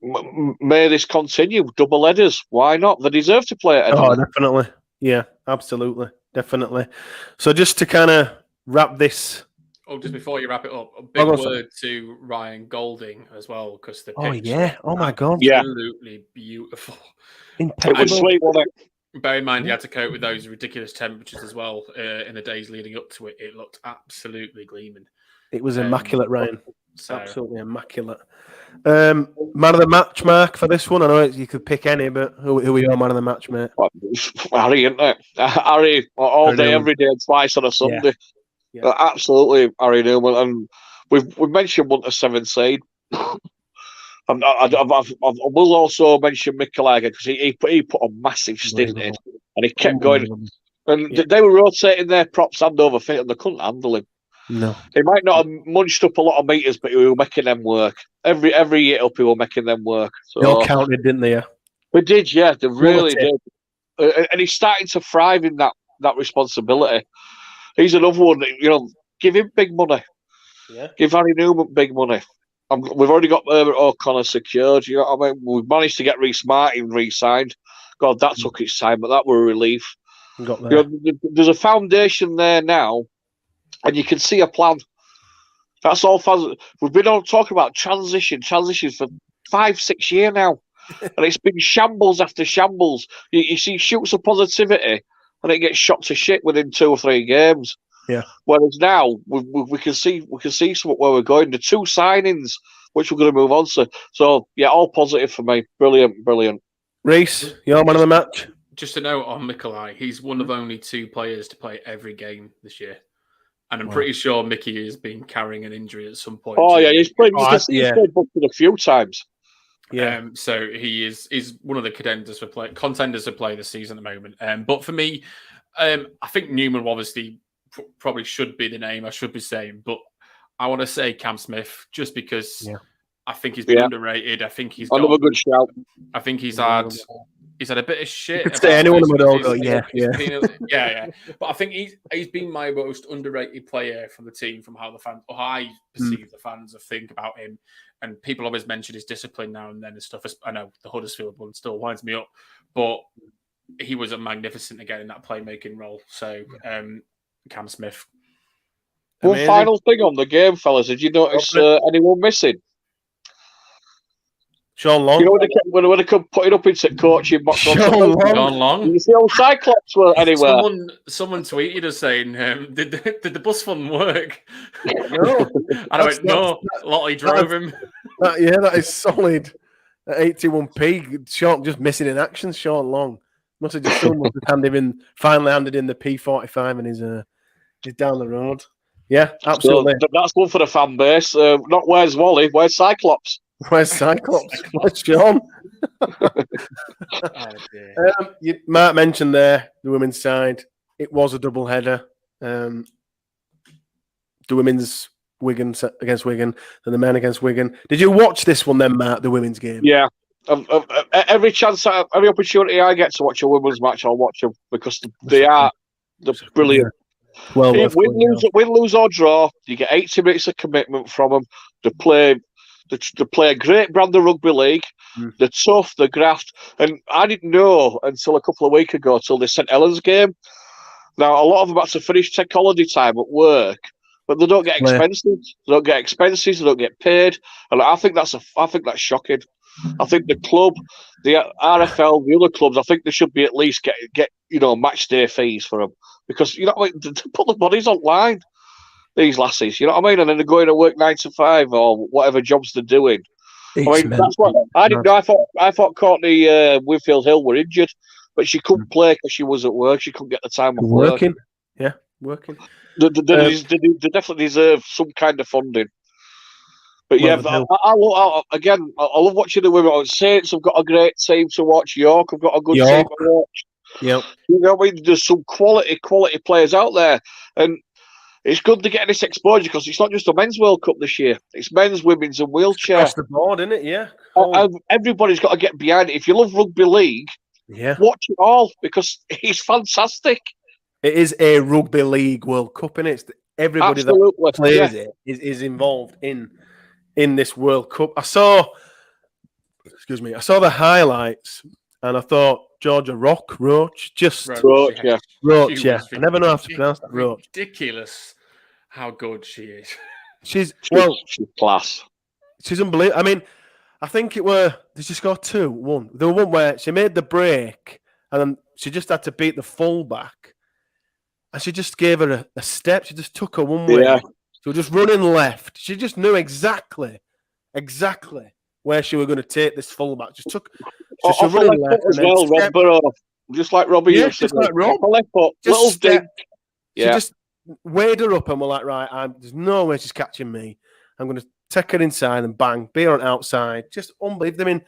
may this continue. Double headers. Why not? They deserve to play it.
Oh, definitely. Yeah, absolutely. Definitely. So just to kind of wrap this.
Oh, just before you wrap it up, a big word to Ryan Golding as well, because the picture
my God.
Absolutely beautiful.
It was sweet, wasn't it?
Bear in mind, you had to cope with those ridiculous temperatures as well in the days leading up to it. It looked absolutely gleaming.
It was immaculate, Ryan. Absolutely immaculate. Man of the match, Mark, for this one. I know you could pick any, but who are your man of the match, mate?
Harry, isn't it? Harry, all day, every day, and twice on a Sunday. Yeah. Absolutely, Harry Newman. And we've mentioned 1 to 17. I will also mention Mikel because he put a massive stint in, and he kept going. And they were rotating their props hand over feet, and they couldn't handle him.
No,
he might not have munched up a lot of meters, but he was making them work. Every hit up, he was making them work. So,
they all counted, didn't they? Yeah,
they did. Yeah, they really did. And he's starting to thrive in that responsibility. He's another one. Give him big money.
Yeah,
give Harry Newman big money. We've already got O'Connor secured. You know what I mean? We've managed to get Rhys Martin re-signed. God, that took its time, but that were a relief.
Got there.
There's a foundation there now, and you can see a plan. That's all fans. We've been on talking about transitions for 5-6 years now, and it's been shambles after shambles. You see shoots of positivity, and it gets shot to shit within 2 or 3 games.
Yeah.
Whereas now we can see somewhat where we're going. The 2 signings, which we're going to move on to. So yeah, all positive for me. Brilliant.
Rhys, your man of the match.
Just a note on Mikolai. He's one of only 2 players to play every game this year, and I'm pretty sure Mickey has been carrying an injury at some point.
Oh yeah, he's played busted a few times.
Yeah. So he's one of the contenders for play this season at the moment. But for me, I think Newman obviously probably should be the name I should be saying, but I want to say Cam Smith just because I think he's been underrated. I think he's
another good shout.
I think he's had a bit of shit.
You could say anyone would all go,
yeah. But I think he's been my most underrated player from the team, from how the fans, or I perceive the fans think about him. And people always mention his discipline now and then and stuff. I know the Huddersfield one still winds me up, but he was magnificent again in that playmaking role. So Cam Smith.
One final thing on the game, fellas. Did you notice anyone missing?
Sean Long.
You know when they kept putting up into coaching box.
Sean Long.
You see how Cyclops were anywhere.
Someone tweeted us saying, "Did the bus fund work?"
No.
I went, "No." Lottie drove him.
That is solid. At 81p, Sean just missing in action. Sean Long must have just finally handed in the P45, and he's down the road. Yeah, absolutely.
So that's one for the fan base. Not where's Wally, where's Cyclops?
Where's Cyclops? Where's Sean?
Oh, dear.
Mark mentioned there the women's side. It was a double header. The women's Wigan against Wigan and the men against Wigan. Did you watch this one then, Mark? The women's game?
Yeah. Every opportunity I get to watch a women's they're brilliant.
Well,
win, lose or draw, you get 80 minutes of commitment from them. They play a great brand of rugby league. They're tough, they're graft. And I didn't know until a couple of weeks ago, till the St Helens game. Now, a lot of them had to finish tech holiday time at work, but they don't get expenses. They don't get paid. And I think that's shocking. I think the club, the RFL, the other clubs, I think they should be at least get match day fees for them, because they put the bodies online. These lassies, you know what I mean, and then they're going to work 9 to 5 or whatever jobs they're doing. That's what I didn't know. I thought Courtney Winfield Hill were injured, but she couldn't play because she was at work. She couldn't get the time off
working.
Work.
Yeah, working.
They definitely deserve some kind of funding. But I love watching the women. Saints have got a great team to watch. York have got a good team to watch.
Yep.
You know what I mean? There's some quality players out there, and it's good to get this exposure, because it's not just a men's World Cup this year. It's men's, women's, and wheelchair.
Across the board, isn't it? Yeah.
Everybody's got to get behind it. If you love rugby league, watch it all, because it's fantastic.
It is a rugby league World Cup, and it's everybody that plays it is involved in this World Cup. I saw the highlights, and I thought Georgia Roach. I never know how to pronounce that. Roach.
Ridiculous how good she is.
She's
class.
She's unbelievable. I mean, I think did she score 2-1? There was one where she made the break, and then she just had to beat the fullback, and she just gave her a step. She just took her one way.
Yeah.
She was just running left. She just knew exactly where she was going to take this fullback. Just took. So she running left
as well, just like Robbie.
Yeah, just like Rob.
Little step.
She just weighed her up and we're like, right, there's no way she's catching me. I'm going to take her inside and bang, be her on outside. Just unbelievable. I mean,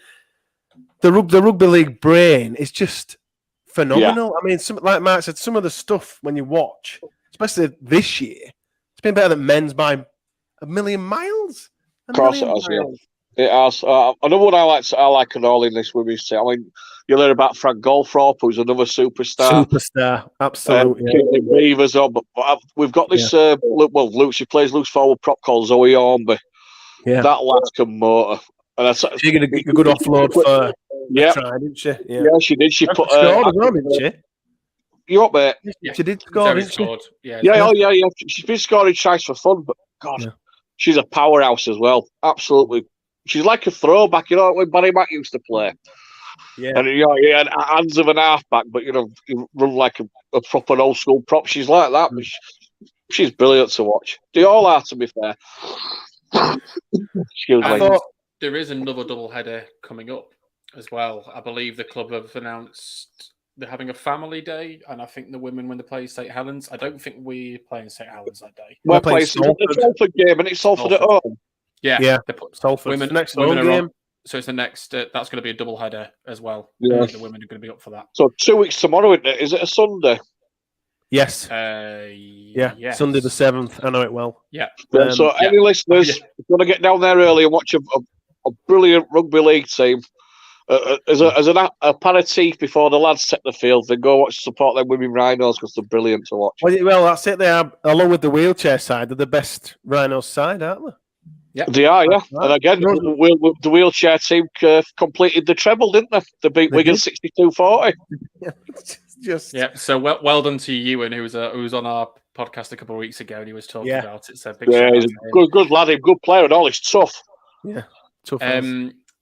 the rugby league brain is just phenomenal. I mean, like Mark said, some of the stuff when you watch, especially this year, it's been better than men's by a million miles.
Of course it has, yeah. It has. Another one I like and all in this women's team. I mean, you learn about Frank Goldthorpe, who's another superstar.
Absolutely.
Beavers on, but we've got this. Luke, she plays loose forward prop called Zoe Ormby. Yeah, that lad can motor. And
she did a good offload for. Try, didn't she?
Yeah, she did. She put.
Didn't she?
You up, mate?
Yeah. She did score, didn't she?
Yeah. She's been scoring tries for fun, but God, she's a powerhouse as well. Absolutely. She's like a throwback, when Barry Mack used to play.
Yeah.
And he had hands of an halfback, but you run like a proper old school prop. She's like that, but she's brilliant to watch. They all are, to be fair. Excuse me.
There is another double header coming up as well. I believe the club have announced they're having a family day, and I think the women, when they play St Helens, I don't think we're playing St Helens that day.
We're playing the Salford game, and it's Salford at home.
Yeah.
Salford.
Women
next home game.
So it's the next. That's going to be a double header as well. Yeah. The women are going to be up for that.
So 2 weeks tomorrow, isn't it? Is it a Sunday?
Yes.
Yes.
Sunday the 7th. I know it well.
Yeah.
So any listeners, if you want to get down there early and watch a brilliant rugby league team, as an aperitif before the lads set the field, then go support them women Rhinos, because they're brilliant to watch.
Well, that's it. They are, along with the wheelchair side, they're the best Rhinos side, aren't they?
Yeah, they are. Yeah, and again, the wheelchair team completed the treble, didn't they? They beat Wigan 62-40.
So well done to Ewan, who was on our podcast a couple of weeks ago, and he was talking about it. So
he's a good lad, a good player, and all. He's tough.
Yeah, tough.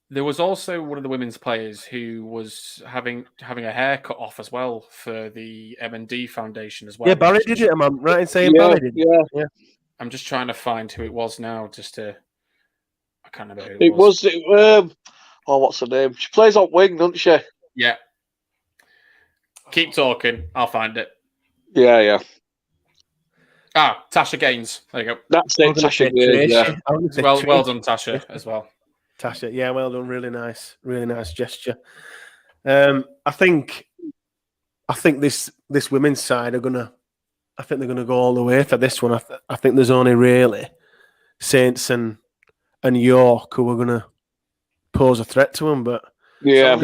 There was also one of the women's players who was having a hair cut off as well for the M&D Foundation as well.
Yeah, Barry did it. Am I right in saying Barry did?
Yeah.
I'm just trying to find who it was now. I can't remember who
it was. What's her name? She plays on wing, doesn't she?
Yeah. Keep talking. I'll find it.
Yeah.
Tasha Gaines. There you go.
That's it, Tasha Gaines. Yeah.
Well done, Tasha, as well.
Tasha. Yeah, well done. Really nice gesture. I think this women's side they're gonna go all the way for this one. I think there's only really Saints and York who are gonna pose a threat to them. But
I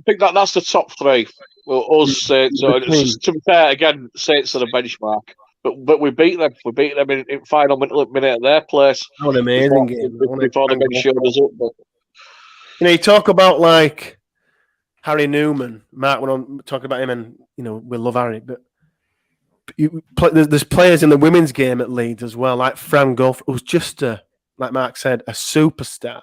think that's the top three. Well, us Saints. So to be fair, again, Saints are the benchmark. But we beat them. We beat them in final minute at their place.
What an amazing game!
Before they showed us up. But
you talk about like Harry Newman. Mark went on talking about him, and we love Harry. But there's players in the women's game at Leeds as well, like Fran Goff, who's just like Mark said, a superstar.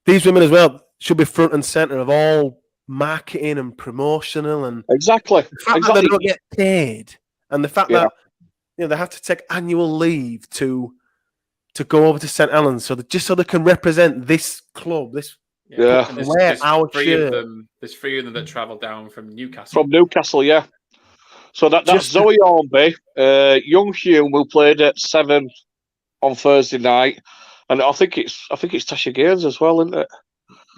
These women as well should be front and centre of all marketing and promotional and
exactly.
The fact that they don't get paid. And the fact that they have to take annual leave to go over to St Helens so they can represent this club, this
there's three of them that travel down from Newcastle.
From Newcastle, yeah. So that's Zoe Ormby, Young Hume, who played at 7 on Thursday night, and I think it's Tasha Gaines as well, isn't it?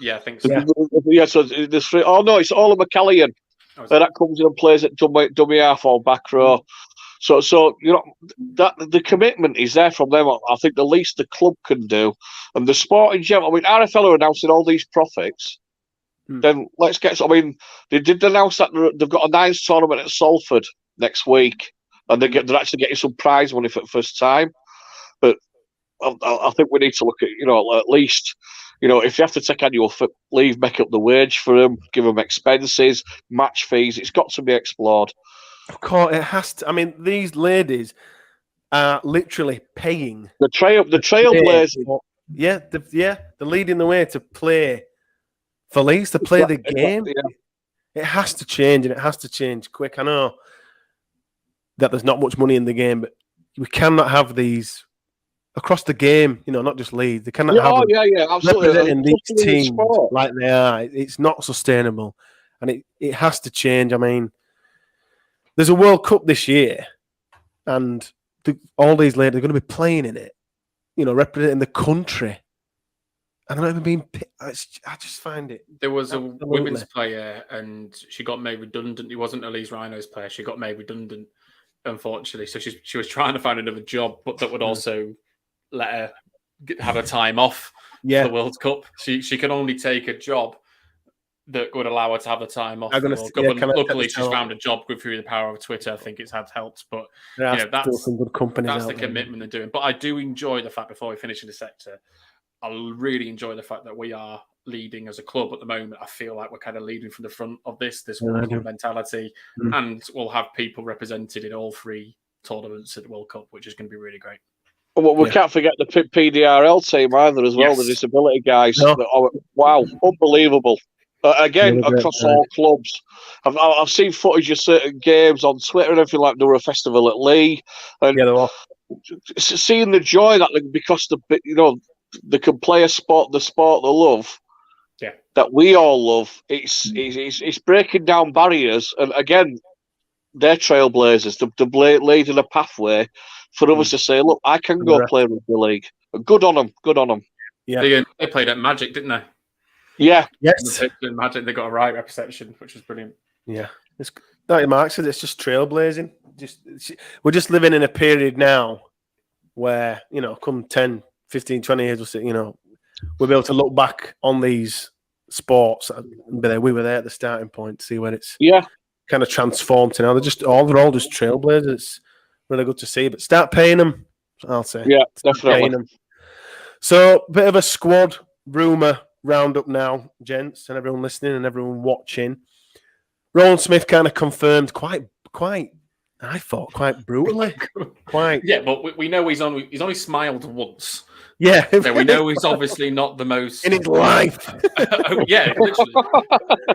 Yeah, I think so.
Yeah, so there's three. Oh no, it's Ola McCallion. That comes in and plays at dummy half or back row. So that the commitment is there from them. I think the least the club can do, and the sport in general. I mean, RFL are announcing all these profits. Then let's get. I mean, they did announce that they've got a 9s tournament at Salford next week, and they're actually getting some prize money for the first time. But I think we need to look at at least. If you have to take annual leave, make up the wage for them, give them expenses, match fees, it's got to be explored.
Of course, it has to. I mean, these ladies are literally paying.
The trailblazers.
Yeah, they're leading the way to play for Leeds, to play the game. It has to change, and it has to change quick. I know that there's not much money in the game, but we cannot have these across the game, not just Leeds. They cannot have
absolutely
representing these teams like they are. It's not sustainable, and it has to change. I mean, there's a World Cup this year, and all these ladies are going to be playing in it, representing the country. And they're not even being picked. I just find it.
There was a women's player, and she got made redundant. It wasn't a Leeds Rhinos player. She got made redundant, unfortunately. So she was trying to find another job, but that would also let her have a time off for the World Cup. She can only take a job that would allow her to have the time off. Luckily, she's found a job through the power of Twitter. I think it's had helped, but that's
some good companies.
That's the commitment they're doing. But I do enjoy the fact, before we finish in the sector, I really enjoy the fact that we are leading as a club at the moment. I feel like we're kind of leading from the front of this World Cup mentality, and we'll have people represented in all 3 tournaments at the World Cup, which is going to be really great.
Well, we can't forget the PDRL team either as well, the disability guys. No. Wow, unbelievable. Again, across all clubs. I've seen footage of certain games on Twitter and everything, like there were a festival at Lee. And seeing the joy that, because they can play the sport they love, that we all love, it's breaking down barriers. And again, they're trailblazers. They're leading a pathway for others to say, look, I can go play rugby league. Good on them.
Yeah, they played at Magic, didn't they?
Yeah.
Yes.
Magic, they got a right reception, which was brilliant.
Yeah. Like Mark said, it's just trailblazing. We're just living in a period now where, come 10, 15, 20 years, we'll be able to look back on these sports. We were there at the starting point to see where it's kind of transformed to now. They're all just trailblazers. It's really good to see. But start paying them, I'll say.
Yeah, definitely.
So, bit of a squad rumour roundup now, gents, and everyone listening and everyone watching. Roland Smith kind of confirmed quite, I thought, quite brutally.
Yeah, but we know he's only smiled once.
Yeah.
So we know he's obviously not the most...
in his life.
Yeah, literally.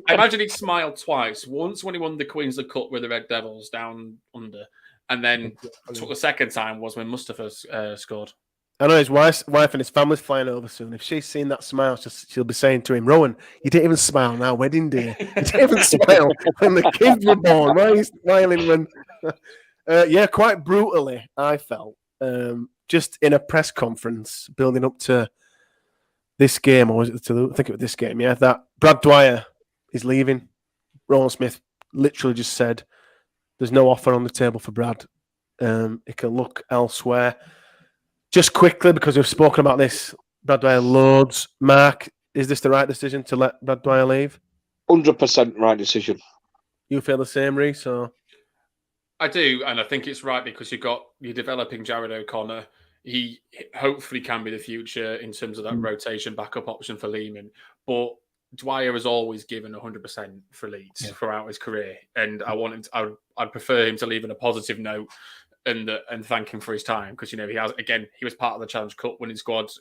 I imagine he smiled twice. Once when he won the Queens of the Cup with the Red Devils down under, and then the second time was when Mustafa scored.
I know his wife and his family's flying over soon. If she's seen that smile, she'll be saying to him, Rowan, you didn't even smile on our wedding day. You didn't even smile when the kids were born. Why are you smiling when... quite brutally, I felt. Just in a press conference, building up to this game, or was it Toulouse? I think it was this game, yeah, that Brad Dwyer is leaving. Roland Smith literally just said there's no offer on the table for Brad. He can look elsewhere. Just quickly, because we've spoken about this, Brad Dwyer loads. Mark, is this the right decision to let Brad Dwyer leave?
100% right decision.
You feel the same, Rhys? Or?
I do, and I think it's right because you're developing Jared O'Connor. He hopefully can be the future in terms of that rotation backup option for Lehman. But Dwyer has always given 100% for Leeds throughout his career, and I'd prefer him to leave on a positive note and thank him for his time because he was part of the Challenge Cup winning squad.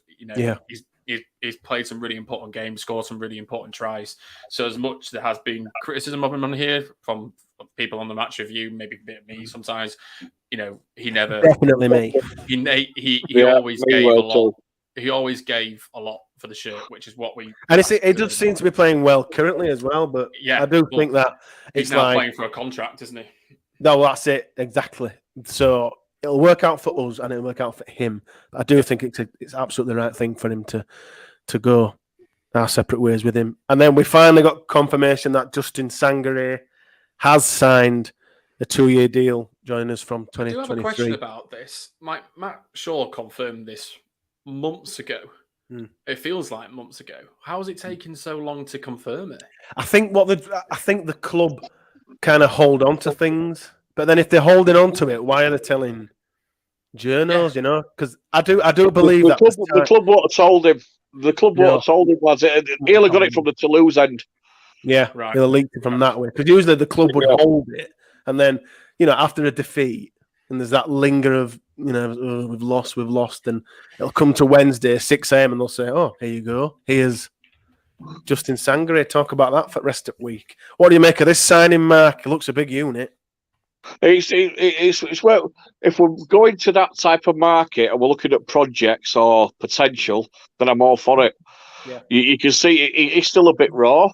He's played some really important games, scored some really important tries. So as much there has been criticism of him on here from people on the match review, maybe a bit of me sometimes, he never
definitely me.
He always gave a lot. He always gave a lot for the shirt, which is what we.
And it does seem to be playing well currently as well. But I do think that
he's now playing for a contract, isn't he?
No, that's it exactly. So it'll work out for us, and it'll work out for him. I do think it's absolutely the right thing for him to go our separate ways with him. And then we finally got confirmation that Justin Sangare has signed a 2-year deal joining us from 2023. I do have a question
about this. Matt Shaw confirmed this months ago. It feels like months ago. How is it taking so long to confirm it?
I think the club kind of hold on to things, but then if they're holding on to it, why are they telling journals? Because I do believe that
the club won't have told him. The club won't have told him, lads. He'll have got it from the Toulouse end.
Yeah, right. He'll have leaked it from that way because usually the club would hold it, and then after a defeat, and there's that linger of we've lost, and it'll come to Wednesday 6 a.m. and they'll say, "Oh, here you go. Here's Justin Sangare." Talk about that for rest of week. What do you make of this signing, Mark? It looks a big unit.
It's where if we're going to that type of market and we're looking at projects or potential, then I'm all for it.
Yeah.
You can see he's still a bit raw,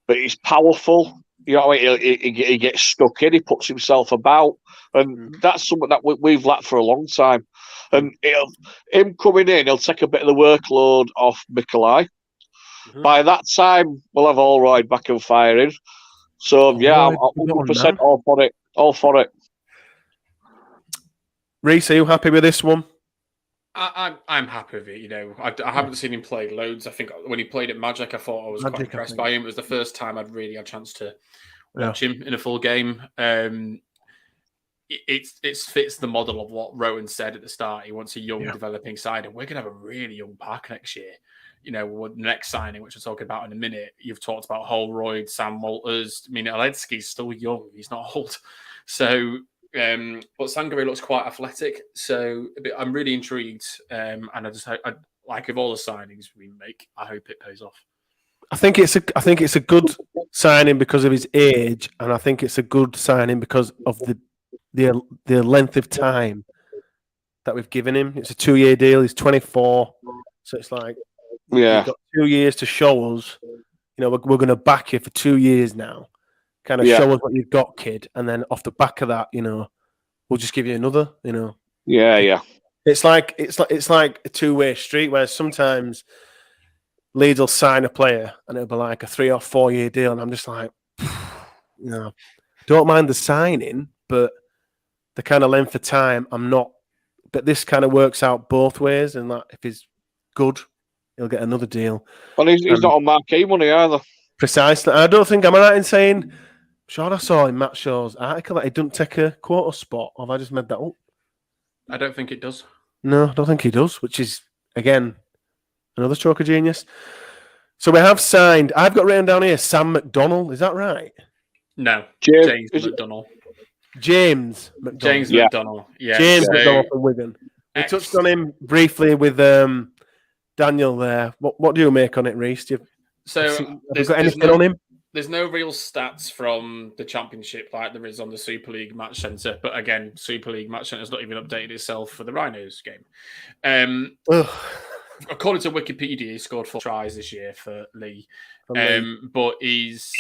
but he's powerful. He gets stuck in. He puts himself about, and that's something that we've lacked for a long time. And him coming in, he'll take a bit of the workload off Mikolai. By that time, we'll have Allroyd back and firing. So I'm 100% all for it. All for it.
Rhys, are you happy with this one?
I'm happy with it. I haven't seen him play loads. I think when he played at Magic, I thought I was quite impressed by him. It was the first time I'd really had a chance to watch him in a full game. It fits the model of what Rowan said at the start. He wants a young, developing side, and we're going to have a really young pack next year. The next signing, which we'll talk about in a minute, you've talked about Holroyd, Sam Walters. I mean, Aledski's still young. He's not old. So, but Sangare looks quite athletic. So I'm really intrigued. And I like with all the signings we make, I hope it pays off.
I think it's a good signing because of his age, and I think it's a good signing because of the length of time that we've given him. It's a 2-year deal. He's 24, so it's like you've got 2 years to show us. We're going to back you for 2 years now. Kind of show us what you've got, kid, and then off the back of that, we'll just give you another.
Yeah.
It's like a two-way street where sometimes Leeds will sign a player and it'll be like a 3 or 4 year deal, and I'm just like, don't mind the signing, but the kind of length of time, I'm not. But this kind of works out both ways, and that if he's good, he'll get another deal.
Well, he's not on marquee money either.
Precisely. I don't think, am I right in saying, sure I saw in Matt Shaw's article that he didn't take a quota spot, or have I just made that up?
I don't think it does.
No, I don't think he does, which is, again, another stroke of genius. So we have signed, I've got written down here, Sam Mcdonald. Is that right?
No, James McDonald.
James McDonald.
James McDonald. Yeah.
James McDonald from Wigan. We touched on him briefly with Daniel there. What do you make on it, Rhys? Have you got anything on him?
There's no real stats from the Championship like there is on the Super League Match Centre. But again, Super League Match Centre's not even updated itself for the Rhinos game. According to Wikipedia, he scored 4 tries this year for Lee. But he's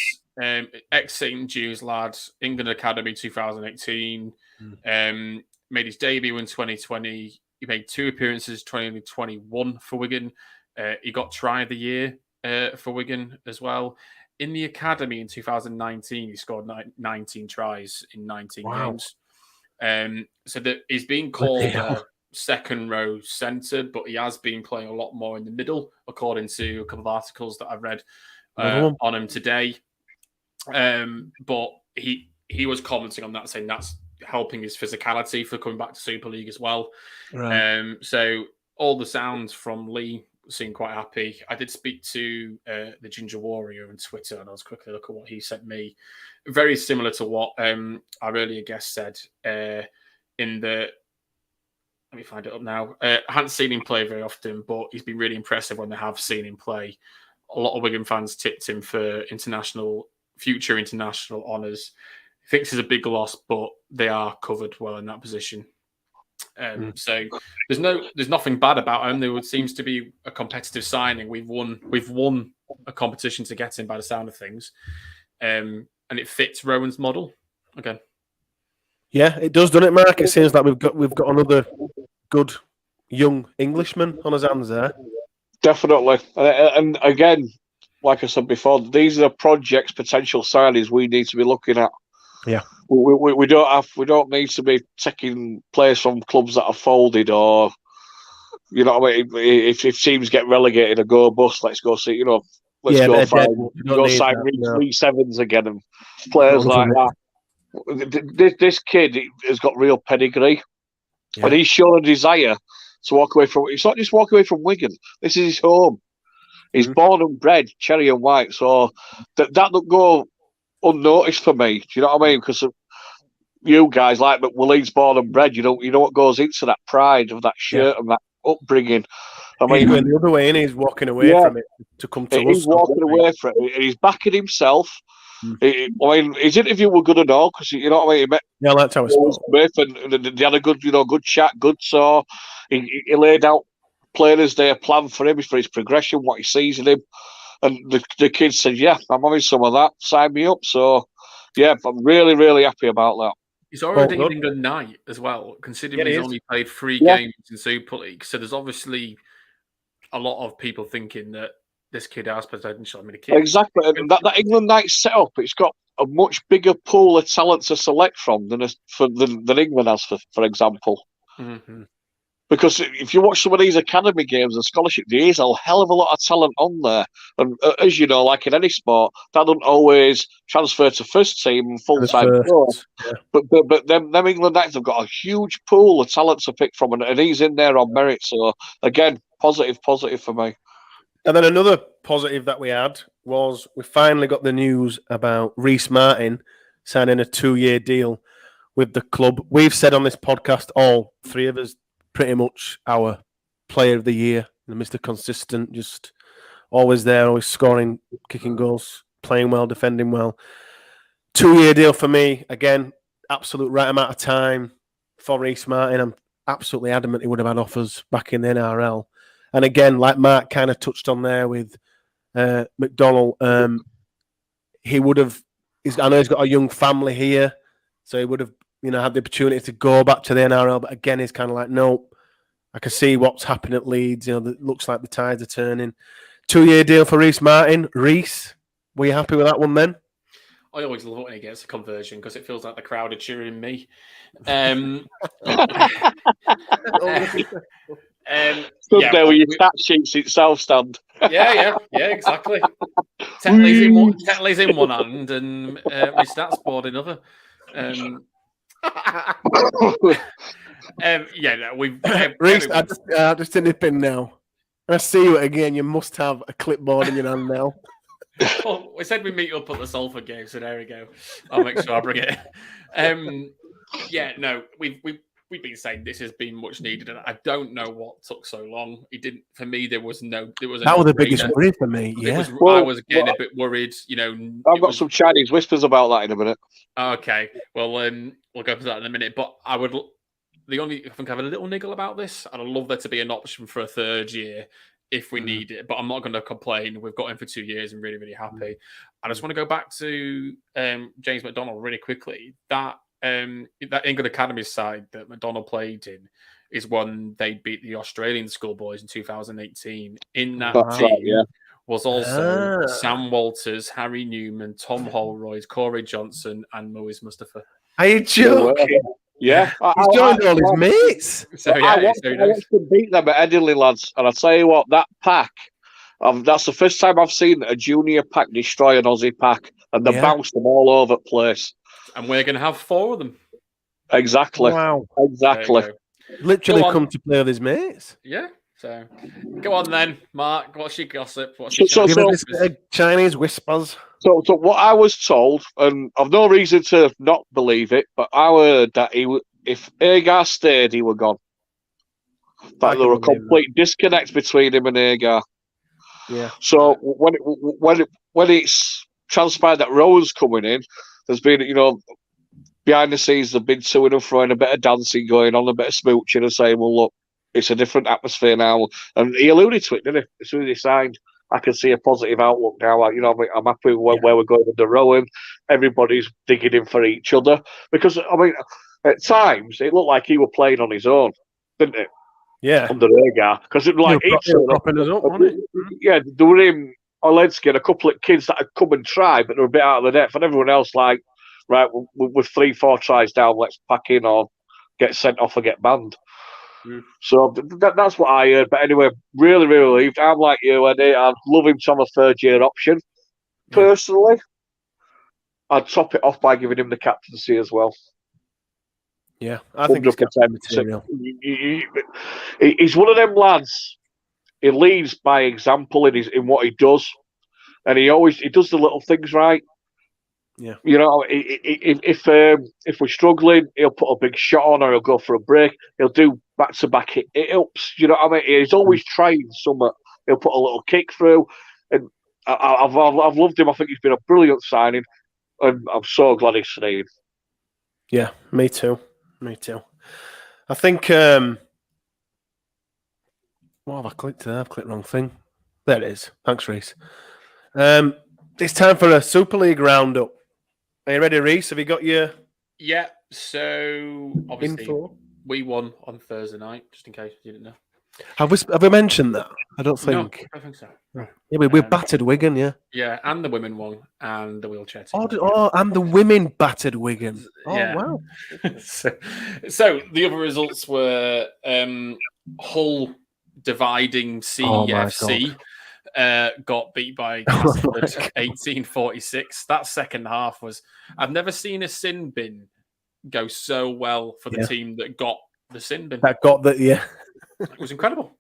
ex-St. Jude's lad, England Academy 2018. Made his debut in 2020. He made 2 appearances 2021 for Wigan. He got try of the year for Wigan as well. In the academy in 2019, he scored 19 tries in 19 games. So that he's being called second row centre, but he has been playing a lot more in the middle, according to a couple of articles that I've read on him today. But he was commenting on that, saying that's helping his physicality for coming back to Super League as well. Right. So all the sounds from Lee seem quite happy. I did speak to the Ginger Warrior on Twitter, and I was quickly looking at what he sent me. Very similar to what our earlier guest said in the... Let me find it up now. I hadn't seen him play very often, but he's been really impressive when they have seen him play. A lot of Wigan fans tipped him for future international honours. He thinks it's a big loss, but they are covered well in that position. So there's nothing bad about him. There seems to be a competitive signing. We've won a competition to get him by the sound of things, and it fits Rowan's model again.
Yeah, it does, doesn't it, Mark? It seems like we've got another good young Englishman on his hands there.
Definitely, and again, like I said before, these are the projects, potential signings we need to be looking at.
Yeah,
we don't need to be taking players from clubs that are folded, or you know what I mean. If teams get relegated or go bust, let's go see. Let's go sign Rhys Evans again and players like that. This kid has got real pedigree, and he's shown a desire to walk away from. It's not just walk away from Wigan. This is his home. He's born and bred Cherry and White, so that don't go unnoticed for me. Do you know what I mean? Because you guys like Waleed's born and bred. You know what goes into that pride of that shirt and that upbringing. I mean,
he's going the other way, and he's walking away from it to come to us.
He's walking away from it, and he's backing himself. I mean, his interview was good and all, because you know what I mean.
Yeah, that's how it's
Smith, and they had a good chat, good saw. He laid out players their plan for him, for his progression, what he sees in him, and the kid said, "Yeah, I'm having some of that. Sign me up." So, yeah, I'm really, really happy about that.
He's already in England night as well, considering he's only played 3 games in Super League. So there's obviously a lot of people thinking that this kid has potential. I mean,
exactly. And that England night setup, it's got a much bigger pool of talent to select from than England has, for example.
Mm-hmm.
Because if you watch some of these academy games and scholarship, there is a hell of a lot of talent on there. And as you know, like in any sport, that doesn't always transfer to first team and full-time.
Yeah.
But them England Knights have got a huge pool of talent to pick from, and he's in there on merit. So, again, positive for me.
And then another positive that we had was we finally got the news about Rhys Martin signing a 2-year deal with the club. We've said on this podcast, all 3 of us, pretty much our player of the year, Mr. Consistent, just always there, always scoring, kicking goals, playing well, defending well. 2-year deal for me, again, absolute right amount of time for Rhys Martin. I'm absolutely adamant he would have had offers back in the NRL. And again, like Mark kind of touched on there with Mcdonald, he would have. I know he's got a young family here, so he would have, had the opportunity to go back to the NRL. But again, he's kind of like, nope. I can see what's happening at Leeds. It looks like the tides are turning. 2-year deal for Rhys Martin. Rhys, were you happy with that one then?
I always love it when he gets a conversion because it feels like the crowd are cheering me.
There with your stat sheets itself stand.
Yeah, exactly. Tetley's in one hand and my stats board in other.
Rhys, I just in nip in now. I see you again. You must have a clipboard in your hand now.
Well, we said we meet up at the Salford game, so there we go. I'll make sure I bring it. We've been saying this has been much needed, and I don't know what took so long. It didn't. For me, that was the
biggest worry for me. Yeah,
I was getting a bit worried.
I've got some Chinese whispers about that in a minute.
Okay, well, we'll go for that in a minute. But I think I have a little niggle about this, and I'd love there to be an option for a 3rd year if we need it. But I'm not going to complain. We've got him for 2 years and really, really happy. I just want to go back to James Mcdonald really quickly. That that England Academy side that Mcdonald played in is one they beat the Australian schoolboys in 2018. In that
That's
team
right, yeah.
was also
Ah.
Sam Walters, Harry Newman, Tom Holroyd, Corey Johnson, and Moise Mustafa.
Are you joking?
Yeah.
He's joined all his mates.
So yeah,
I watched them beat them at Headingley, lads. And I tell you what, that pack, that's the first time I've seen a junior pack destroy an Aussie pack. And they bounced them all over the place.
And we're going to have 4 of them.
Exactly.
Wow.
Exactly.
Literally come to play with his mates.
Yeah. So go on then, Mark. What's your gossip? What's
Give us this bit of Chinese whispers.
So what I was told, and I've no reason to not believe it, but I heard that if Agar stayed, he were gone. That there were a complete disconnect between him and Agar.
Yeah.
So when it's transpired that Rowan's coming in, there's been, behind the scenes, they've been to and fro, a bit of dancing going on, a bit of smooching, and saying, well, look, it's a different atmosphere now. And he alluded to it, didn't he? As soon as he signed, I can see a positive outlook now. I'm happy with where we're going with the Rowan. Everybody's digging in for each other. Because, at times, it looked like he was playing on his own, didn't it?
Yeah.
Under Agar. Because it was like
propping us up, wasn't it?
Yeah, there were him, Olensky, and a couple of kids that had come and tried, but they were a bit out of the depth. And everyone else, like, right, with 3-4 tries down, let's pack in or get sent off or get banned. So that's what I heard. But anyway, really, really relieved. I'm like you, Eddie. I'd love him to have a third-year option. Personally, I'd top it off by giving him the captaincy as well.
Yeah, I think he's got material.
He's one of them lads. He leads by example in what he does, and he does the little things right.
Yeah,
if we're struggling, he'll put a big shot on, or he'll go for a break. He'll do back-to-back hit-ups. You know what I mean? He's always trying something. He'll put a little kick through, and I've loved him. I think he's been a brilliant signing, and I'm so glad he's staying.
Yeah, me too. I think. What have I clicked there? I've clicked the wrong thing. There it is. Thanks, Rhys. It's time for a Super League roundup. Are you ready, Rhys? Have you got your...
Yeah, so obviously
info?
We won on Thursday night, just in case you didn't know.
Have we mentioned that? I don't think.
No, I don't think so.
Yeah, we battered Wigan, yeah.
Yeah, and the women won, and the wheelchair team.
And the women battered Wigan. Oh,
yeah.
Wow.
so the other results were Hull dividing CFC. Got beat by Castleford 1846. That second half was... I've never seen a sin bin go so well for the team that got the sin bin.
It
was incredible.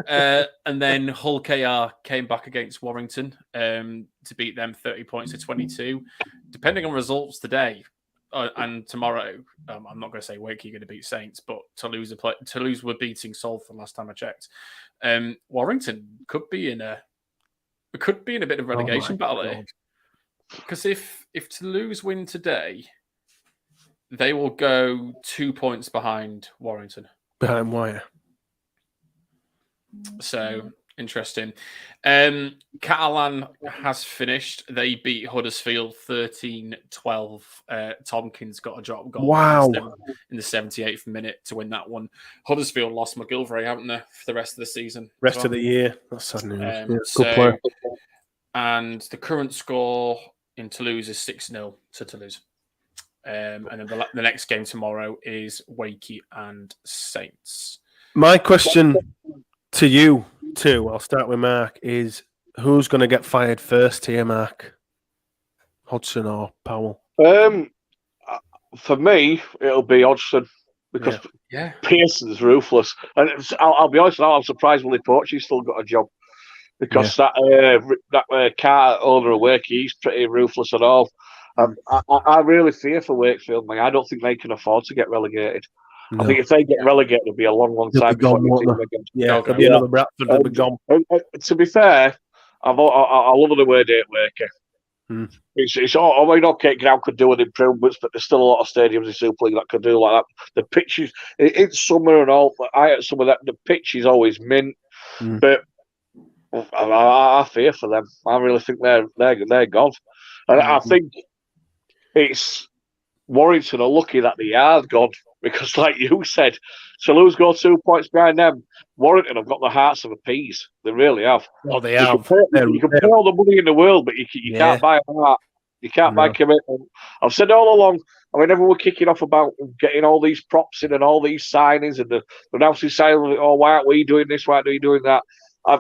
And then Hull KR came back against Warrington to beat them 30 points to 22. Depending on results today and tomorrow, I'm not going to say Wakey are going to beat Saints, but Toulouse were beating Salford last time I checked. Warrington could be in a bit of relegation battle here. Because if Toulouse win today, they will go 2 points behind Warrington.
Behind wire.
So interesting. Catalan has finished. They beat Huddersfield 13-12. Tompkins got a drop goal in the 78th minute to win that one. Huddersfield lost McGilvray, haven't they, for the rest of the season?
Rest of the year. That's sad news.
Good player. And the current score in Toulouse is 6-0 to Toulouse. And then the next game tomorrow is Wakey and Saints.
My question to you, too, I'll start with Mark, is who's going to get fired first here, Mark? Hodgson or Powell?
For me, it'll be Hodgson because Pearson's ruthless. And I'll be honest, I'm surprised Willie Porchy's still got a job because that Carter owner of Wakey, he's pretty ruthless and all. I really fear for Wakefield, man. I don't think they can afford to get relegated. No. I think if they get relegated, it'll be a long time before they
there'll be another Bradford. They'll be gone.
To be fair, I love the way they work. It's okay, ground could do with improvements, but there's still a lot of stadiums in Super League that could do like that. The pitches, it's summer and all. I had some of that. The pitch is always mint, but I fear for them. I really think they're gone, and I think it's Warrington are lucky that they are gone because, like you said, Toulouse go 2 points behind them. Warrington have got the hearts of a peas. They really have.
Oh, they
You
have.
can pay all the money in the world, but you can't buy a heart. You can't buy commitment. I've said all along. I mean, everyone kicking off about getting all these props in and all these signings, and the announcing silently, "Oh, why aren't we doing this? Why aren't we doing that?"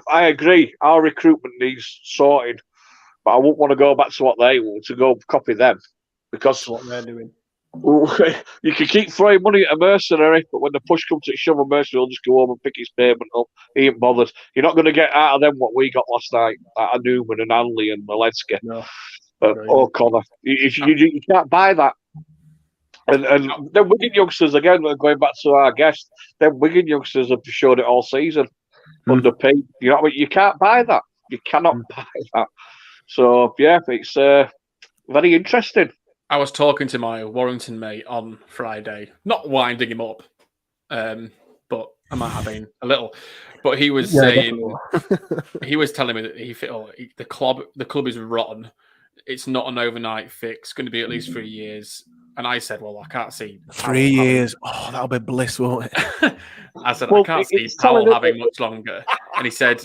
I agree. Our recruitment needs sorting, but I wouldn't want to go back to what they want to go copy them because
what they're doing.
You can keep throwing money at a mercenary, but when the push comes to shove, a mercenary will just go home and pick his payment up. He ain't bothered. You're not going to get out of them what we got last night out of Newman and Hanley and Malenska.
No.
O'Connor. You can't buy that. And then Wigan youngsters, again, going back to our guest, then Wigan youngsters have showed it all season. Underpaid. You know what I mean? You can't buy that. You cannot buy that. So, yeah, it's very interesting.
I was talking to my Warrington mate on Friday, not winding him up, but I might have been a little. But he was saying, he was telling me that the club is rotten. It's not an overnight fix. It's going to be at least 3 years. And I said, well, I can't see
3 years. Oh, that'll be bliss, won't it?
I said, I can't see Powell having much longer. And he said,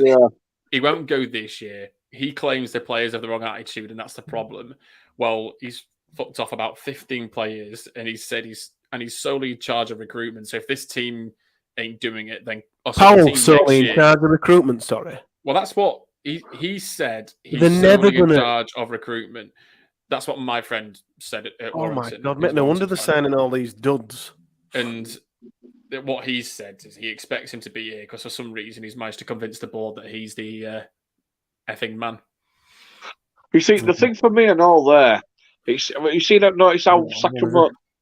he won't go this year. He claims the players have the wrong attitude, and that's the problem. Well, he's fucked off about 15 players, and he said he's solely in charge of recruitment. So if this team ain't doing it, then
Powell's solely in charge of recruitment. Sorry.
Well, that's what he said. He's
solely
in charge of recruitment. That's what my friend said at Warrington.
Oh my God, mate, no wonder they're signing all these duds.
And what he said is he expects him to be here because for some reason he's managed to convince the board that he's the effing man.
You see, the thing for me and all there, you see that notice how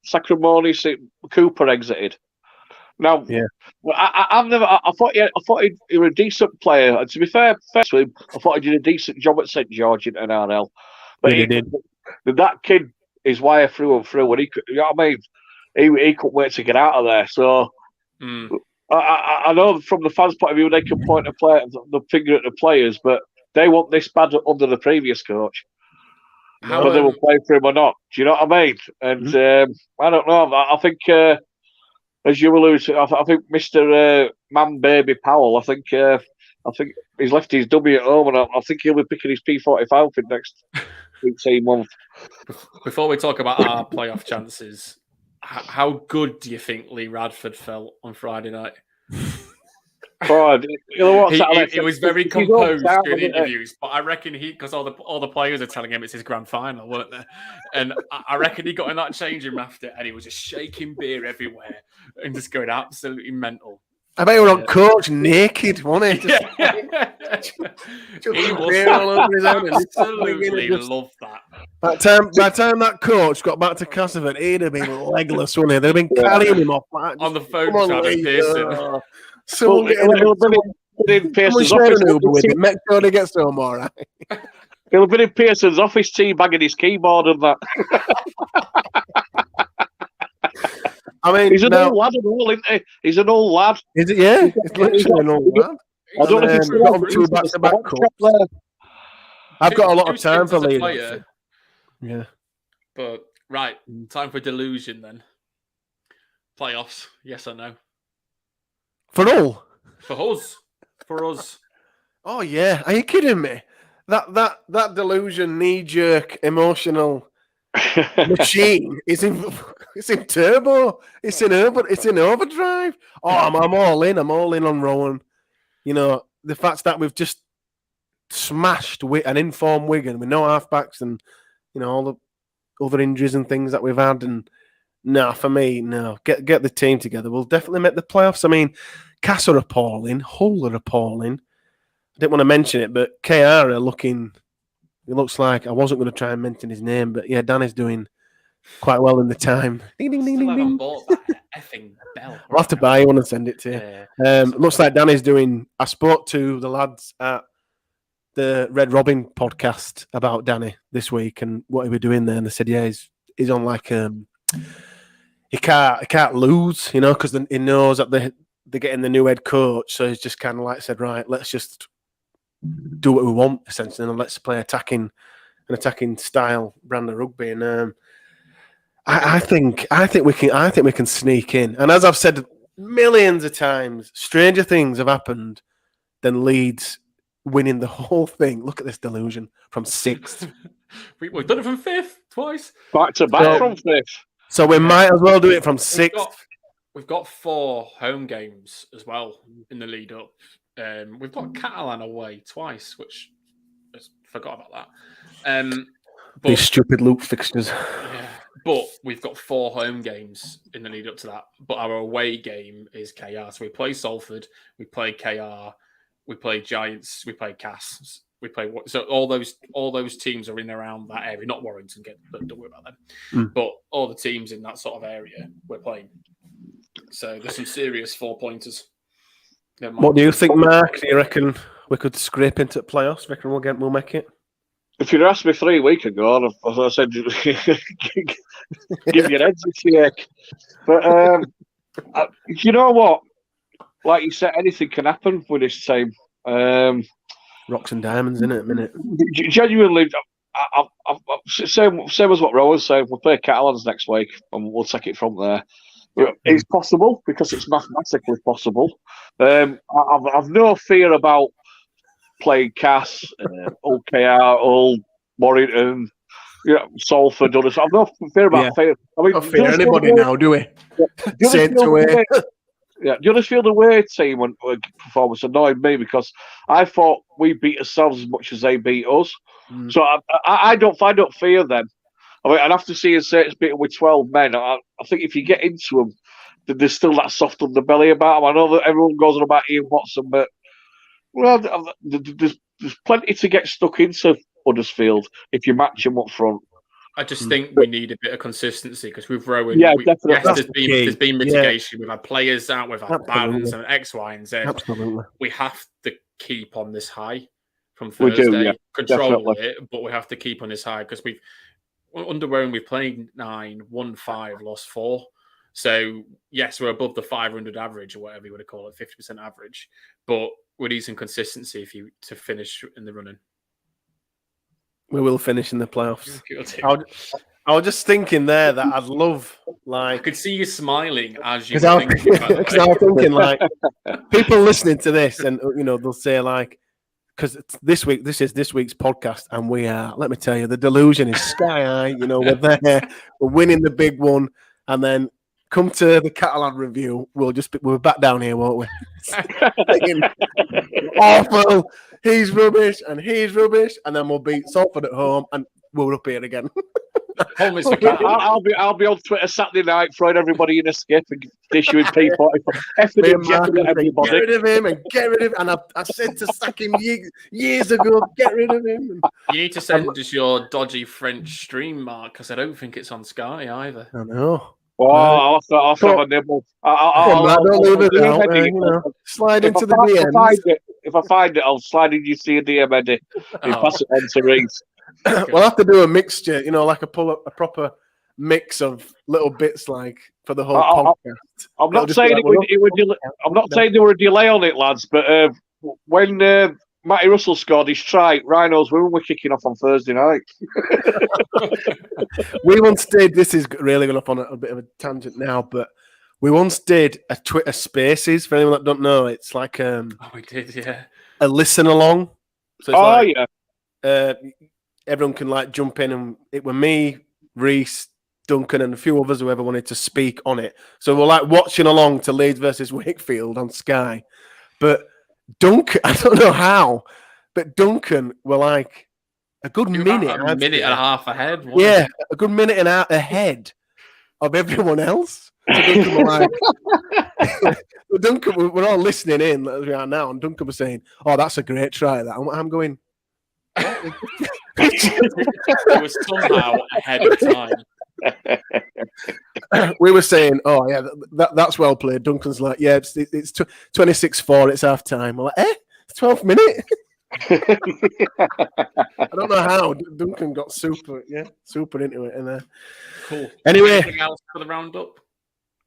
Sacramone Cooper exited. Now, I thought he was a decent player, and to be fair to him, I thought he did a decent job at St George in NRL. But he did. That kid is wire through and through, and he could, you know what I mean? He couldn't wait to get out of there. So I know from the fans' point of view, they can point the finger at the players, but they want this bad under the previous coach. Whether they will play for him or not. Do you know what I mean? And I don't know. I think, as you alluded to, I think Mr. Man Baby Powell, I think he's left his dummy at home, and I think he'll be picking his P45 for next 18 months.
Before we talk about our playoff chances, how good do you think Lee Radford felt on Friday night?
God, you know what?
He was very composed during interviews, but I reckon because all the players are telling him it's his grand final, weren't they? And I reckon he got in that changing room after, and he was just shaking beer everywhere and just going absolutely mental.
I bet he was on coach naked, wasn't he?
He was all over his own. Absolutely loved that.
By the time that coach got back to Castleford, he'd have been legless, wouldn't he? They'd have been carrying him off
on the phone trying to pierce him.
Someone share an Uber with him. Make sure he gets home all right.
He'll have been in Pearson's office tea bagging his keyboard and that.
I mean,
he's an old lad and all, isn't he? He's an old lad.
Is it? Yeah, he's literally an old lad.
I don't know if he's
got two back-to-back cups. I've got a lot of time for Lee. Yeah.
But, right, time for delusion then. Playoffs, yes or no?
For all?
For us. For us.
Oh, yeah. Are you kidding me? That delusion, knee-jerk, emotional machine is in turbo. It's in overdrive. Oh, I'm all in. I'm all in on Rowan. You know, the fact that we've just smashed an informed Wigan with no halfbacks and, you know, all the other injuries and things that we've had. And no, for me, no. Get the team together. We'll definitely make the playoffs. I mean, Cass are appalling. Hull are appalling. I didn't want to mention it, but KR are looking... It looks like I wasn't going to try and mention his name, but yeah, Danny's doing quite well in the time. Ding, ding, ding, ding, ding.
Bought that effing bell.
I'll have to buy one and send it to you.
Yeah.
Looks like Danny's doing... I spoke to the lads at the Red Robin podcast about Danny this week and what he was doing there, and they said, yeah, he's on like... he can't lose, you know, because he knows that they're getting the new head coach, so he's just kind of like said, right, let's just do what we want, essentially, and let's play attacking style brand of rugby. And I think we can sneak in. And as I've said millions of times, stranger things have happened than Leeds winning the whole thing. Look at this delusion from 6th.
We've done it from 5th twice.
Back to back from 5th.
So we might as well do it from 6th.
We've got 4 home games as well in the lead up. We've got Catalan away twice, which I forgot about that.
These stupid loop fixtures.
Yeah, but we've got 4 home games in the lead up to that. But our away game is KR. So we play Salford, we play KR, we play Giants, we play Cass, we play. So all those teams are in around that area. Not Warrington, don't worry about them. But all the teams in that sort of area we're playing. So there's some serious 4-pointers.
What do you think, Mark? Do you reckon we could scrape into the playoffs? Reckon we'll make it?
If you'd asked me 3 weeks ago, as I said, give your heads a shake. But you know what? Like you said, anything can happen with this team.
Rocks and diamonds, innit, a minute.
Genuinely, same as what Rowan's saying. We'll play Catalans next week, and we'll take it from there. It's possible because it's mathematically possible. I've no fear about playing Cass, OKR, Hull, Warrington, Salford. I've no fear about fear. I mean,
not fear anybody now, do we? Saints away.
Yeah, do you just feel the way team performance annoyed me because I thought we beat ourselves as much as they beat us. So I don't fear them. I mean, I'd have to see Saints beaten with 12 men. I think if you get into them, there's still that soft underbelly about them. I know that everyone goes on about Ian Watson, but there's plenty to get stuck into Huddersfield if you match them up front.
I just think we need a bit of consistency because we've Rowan.
Definitely.
Yes, there's been mitigation. We've had players out, we've had bans and X, Y, and Z.
Absolutely.
We have to keep on this high from Thursday. We do, control it, but we have to keep on this high because under Rowan we've played 9, won 5, lost 4. So yes, we're above the 500 average or whatever you want to call it, 50% average. But we need some consistency to finish in the running.
We will finish in the playoffs. I was just thinking there that I'd love,
I could see you smiling as you
were thinking. Because I was thinking, people listening to this, and they'll say because this is this week's podcast, and we are. Let me tell you, the delusion is sky high. We're there, we're winning the big one, and then come to the Catalan review, we're back down here, won't we? Awful. He's rubbish, and then we'll beat Salford at home, and we're up here again.
I'll be on Twitter Saturday night throwing everybody in a skip and issuing P45.
Get rid of him and get rid of him. And I said to sack him years ago, get rid of him.
You need to send us your dodgy French stream, Mark, because I don't think it's on Sky either.
I know.
Oh, I'll have a nibble.
Don't leave it out. Slide into the DMs.
If I find it, I'll slide in you see a DM, Eddie. And pass it on to Rhys.
We'll have to do a mixture, like a proper mix of little bits, for the whole podcast.
I'm not saying I'm not saying there were a delay on it, lads. But when Matty Russell scored his try, Rhinos women were kicking off on Thursday night.
We once did. This is really going off on a bit of a tangent now, but we once did a Twitter Spaces. For anyone that don't know, it's like
we did, yeah,
a listen along.
So
it's everyone can jump in, and it were me, Rhys, Duncan, and a few others whoever wanted to speak on it. So we're watching along to Leeds versus Wakefield on Sky. But Duncan, I don't know how, but Duncan were a good minute and
a half ahead.
Yeah, a good minute and a half ahead of everyone else. So Duncan we're all listening in as we are now, and Duncan was saying, "Oh, that's a great try." That I'm going.
It was somehow ahead of time.
We were saying, "Oh yeah, that's well played." Duncan's like, "Yeah, it's 26-4. It's half time." I'm like, it's 12 minutes. I don't know how Duncan got super into it in there.
Cool.
Anyway,
anything else for the roundup?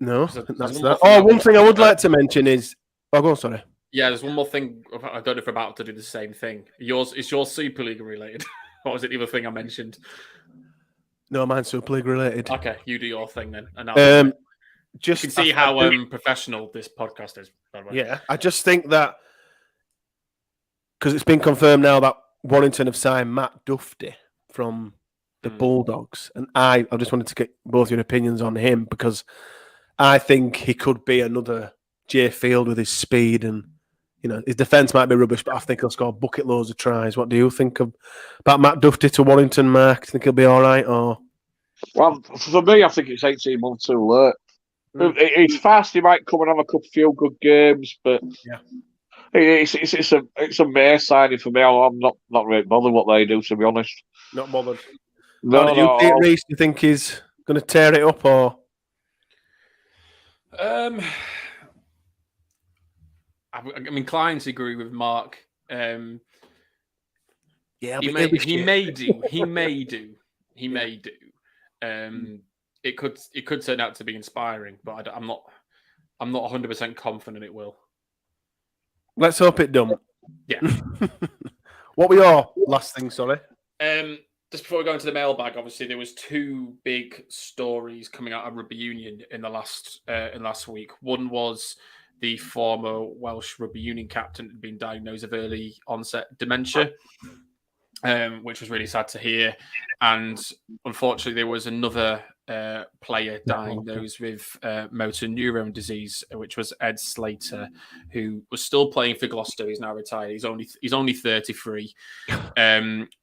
No, that's that. Oh, one thing I would like to mention is, go on, sorry.
Yeah, there's one more thing. I don't know if we're about to do the same thing. Is yours Super League related? What was it? The other thing I mentioned.
No, mine's Super League related.
Okay, you do your thing then. And
just
you can see how professional this podcast is, by the way.
Yeah, I just think that because it's been confirmed now that Warrington have signed Matt Duffy from the Bulldogs, and I just wanted to get both your opinions on him because I think he could be another Jay Field with his speed and his defence might be rubbish, but I think he'll score bucket loads of tries. What do you think about Matt Duffy to Warrington, Mark? Do you think he'll be all right? Or
Well, for me, I think it's 18 months too late. He's fast. He might come and have a few good games, but it's a May signing for me. I'm not really bothered what they do, to be honest.
Not bothered.
No,
do you think, Rhys? Do you think he's going to tear it up, or?
I'm inclined to agree with Mark.
Yeah,
he may do. It could turn out to be inspiring, but I'm not 100% confident it will.
Let's hope it don't.
Yeah.
What were your last thing? Sorry.
Just before we go into the mailbag, obviously there was two big stories coming out of rugby union in the last week. One was the former Welsh rugby union captain had been diagnosed with early onset dementia, which was really sad to hear. And unfortunately, there was another player diagnosed with motor neurone disease, which was Ed Slater, who was still playing for Gloucester. He's now retired. He's only 33.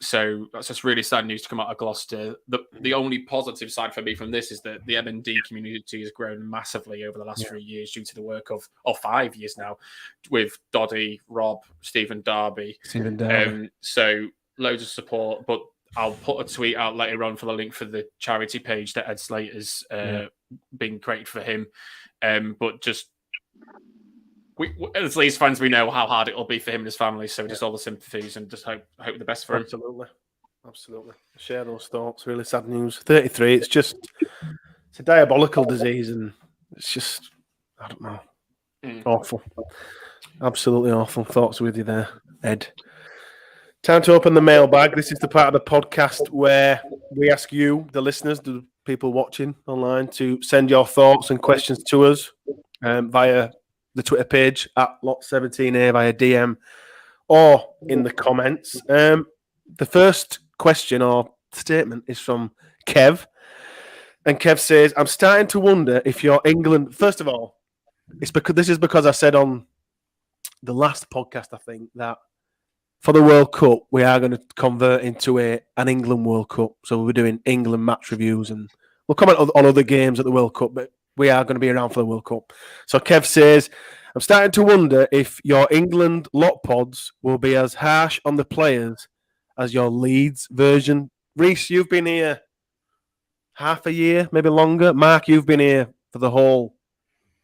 So that's just really sad news to come out of Gloucester. The only positive side for me from this is that the MND community has grown massively over the last 3 years due to the work of 5 years now with Doddy, Rob, Stephen Darby. So loads of support, but I'll put a tweet out later on for the link for the charity page that Ed Slater's been created for him. But just we as Leeds fans, we know how hard it'll be for him and his family. So just all the sympathies and just hope the best for him.
Absolutely. Share those thoughts. Really sad news. 33. It's a diabolical disease, and it's just I don't know. Awful. Absolutely awful. Thoughts with you there, Ed. Time to open the mailbag. This is the part of the podcast where we ask you, the listeners, the people watching online, to send your thoughts and questions to us via the Twitter page at Lot17A, via DM or in the comments. The first question or statement is from Kev. And Kev says, I'm starting to wonder if you're England... First of all, this is because I said on the last podcast, I think, that for the World Cup, we are going to convert into an England World Cup. So we'll be doing England match reviews and we'll comment on other games at the World Cup, but we are going to be around for the World Cup. So Kev says, I'm starting to wonder if your England lot pods will be as harsh on the players as your Leeds version. Rhys, you've been here half a year, maybe longer. Mark, you've been here for the whole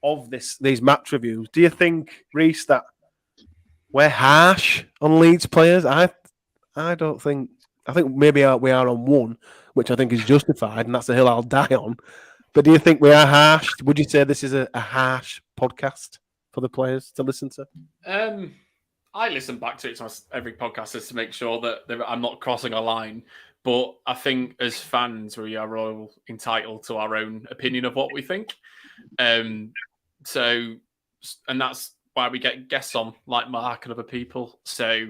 of these match reviews. Do you think, Rhys, that we're harsh on Leeds players? I don't think. I think maybe we are on one, which I think is justified, and that's the hill I'll die on. But do you think we are harsh? Would you say this is a harsh podcast for the players to listen to?
I listen back to it every podcast just to make sure that I'm not crossing a line. But I think as fans, we are all entitled to our own opinion of what we think. And that's why we get guests on like Mark and other people. So,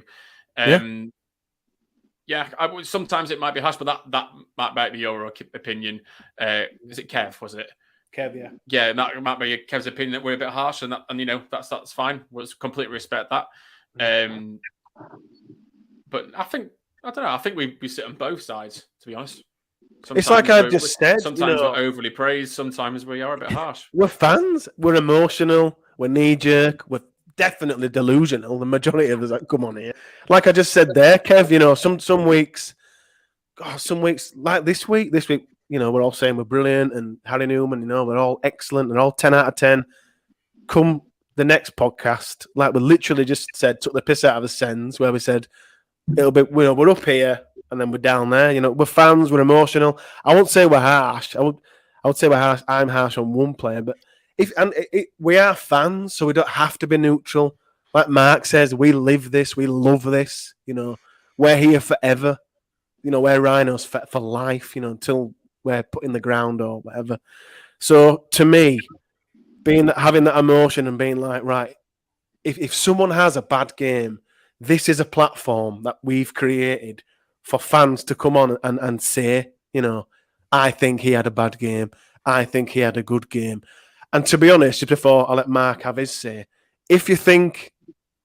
sometimes it might be harsh, but that might be your opinion. Is it Kev? Was it
Kev? Yeah.
Yeah, that might be Kev's opinion that we're a bit harsh, and that's fine. We'll completely respect that. But I don't know. I think we sit on both sides, to be honest. Sometimes
it's like I just said.
Sometimes we're overly praised. Sometimes we are a bit harsh.
We're fans. We're emotional. We're knee-jerk. We're definitely delusional. The majority of us that come on here. Like I just said there, Kev, some weeks, like this week, we're all saying we're brilliant and Harry Newman, we're all excellent and all 10 out of 10. Come the next podcast, like we literally just said, took the piss out of the Sens, where we said, it'll be, we're up here and then we're down there. We're fans, we're emotional. I won't say we're harsh. I would say we're harsh. I'm harsh on one player, but we are fans, so we don't have to be neutral. Like Mark says, we live this, we love this. We're here forever. We're Rhinos for life. Until we're put in the ground or whatever. So to me, having that emotion and being like, right, if someone has a bad game, this is a platform that we've created for fans to come on and say, I think he had a bad game. I think he had a good game. And to be honest, just before I let Mark have his say, if you think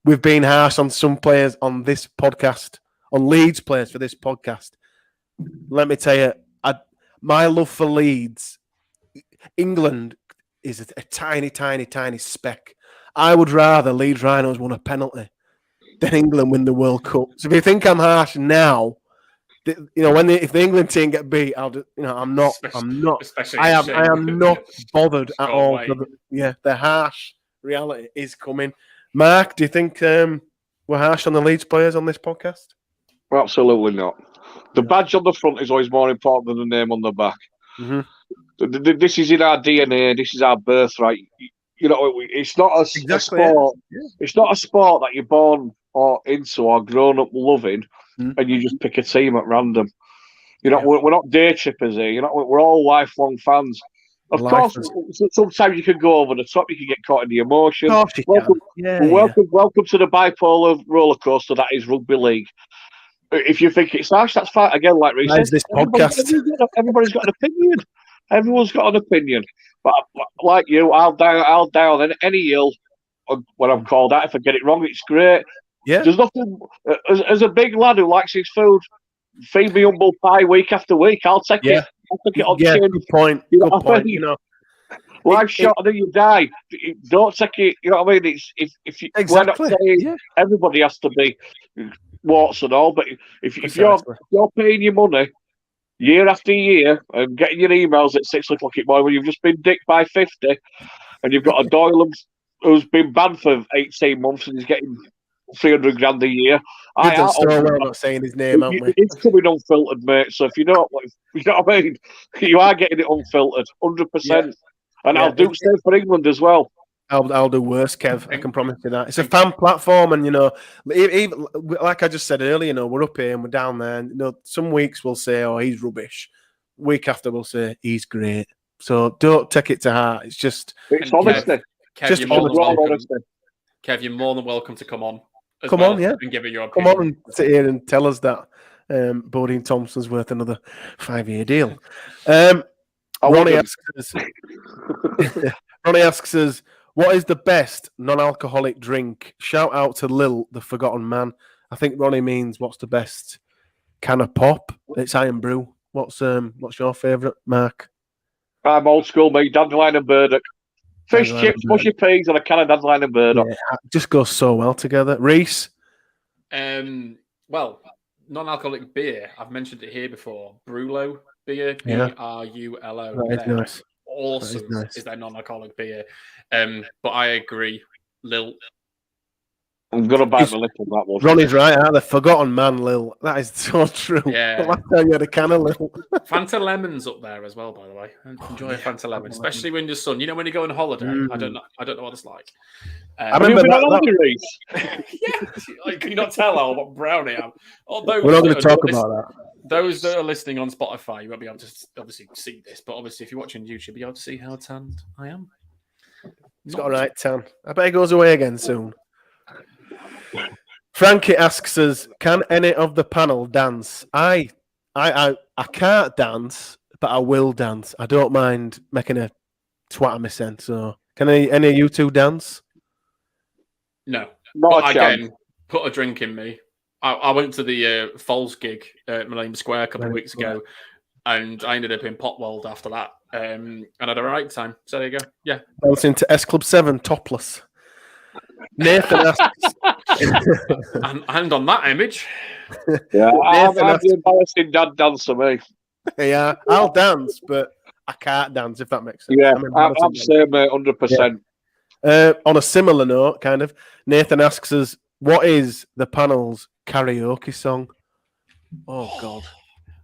we've been harsh on some players on this podcast, on Leeds players for this podcast, let me tell you, my love for Leeds, England is a tiny, tiny, tiny speck. I would rather Leeds Rhinos won a penalty than England win the World Cup. So if you think I'm harsh now, if the England team get beat, I'm not. I am not bothered at all. The harsh reality is coming. Mark, do you think we're harsh on the Leeds players on this podcast?
Absolutely not. The badge on the front is always more important than the name on the back.
Mm-hmm.
This is in our DNA. This is our birthright. It's not a sport. Yeah. It's not a sport that you're born or into or grown up loving, and you just pick a team at random. We're not day trippers here. We're all lifelong fans. Of course, sometimes you can go over the top. You can get caught in the emotion.
Of course you can.
Welcome to the bipolar roller coaster that is rugby league. If you think it's harsh, that's fine. Again, like Rhys said,
this podcast.
Everybody's got an opinion. Everyone's got an opinion. But like you, I'll down on any hill when I'm called out. If I get it wrong, it's great.
Yeah.
There's nothing. As a big lad who likes his food, feed me humble pie week after week. I'll take it. I'll take it on chin.
Good point. Good point.
Life's short and then you die. Don't take it. You know what I mean? If you, we're not saying everybody has to be warts and all, but if you're paying your money year after year and getting your emails at 6 o'clock in the morning when you've just been dicked by 50 and you've got a Doyle who's been banned for 18 months and he's getting 300 grand a year.
We're not saying his name, aren't we?
It's coming unfiltered, mate. So if you know what I mean, you are getting it unfiltered, 100%. And I'll do same for England as well.
I'll do worse, Kev. I can promise you that. It's a fan platform, and even like I just said earlier, we're up here and we're down there. And, some weeks we'll say, "Oh, he's rubbish." Week after we'll say, "He's great." So don't take it to heart. It's
honesty.
Kev, you're more than welcome to come on. And give it your opinion.
Come on and sit here and tell us that Bodine Thompson's worth another 5-year deal. Ronnie asks us, what is the best non-alcoholic drink? Shout out to Lil, the forgotten man. I think Ronnie means what's the best can of pop? It's Iron Brew. What's your favourite, Mark?
I'm old school, mate. Dandelion and burdock. Fish chips, mushy peas, and a can of dandelion and burdock.
Yeah, it just goes so well together. Rhys?
Well, non-alcoholic beer. I've mentioned it here before. Brulo beer. Brulo.
That is nice.
Awesome is their non-alcoholic beer. But I agree, Lil.
I'm gonna bite my lip on that one.
Ronnie's right, the forgotten man, Lil. That is so true.
Yeah.
The last time you had a can of Lil.
Fanta Lemon's up there as well, by the way. Enjoy a Fanta Lemon, especially when you're son. When you go on holiday. I don't know what it's like.
I remember that.
Yeah. Can you not tell how brown I am?
We're not going to talk about that.
Those that are listening on Spotify, you won't be able to obviously see this, but obviously if you're watching YouTube, you'll be able to see how tanned I am.
He's got a right tan. I bet he goes away again soon. Frankie asks us, can any of the panel dance? I can't dance, but I will dance. I don't mind making a twat of my sense. So can any of you two dance?
No. But again, put a drink in me. I went to the Falls gig at Millennium Square a couple of weeks ago, and I ended up in Potwald after that, and had a right time. So there you go. Yeah.
Dancing to S Club 7 topless. Nathan asks...
and on that image.
Yeah, I'm the embarrassing dad dancer, me.
Yeah, I'll dance, but I can't dance, if that makes sense.
Yeah, I'm same, mate, 100%.
Yeah. On a similar note, kind of, Nathan asks us, what is the panel's karaoke song? Oh, God.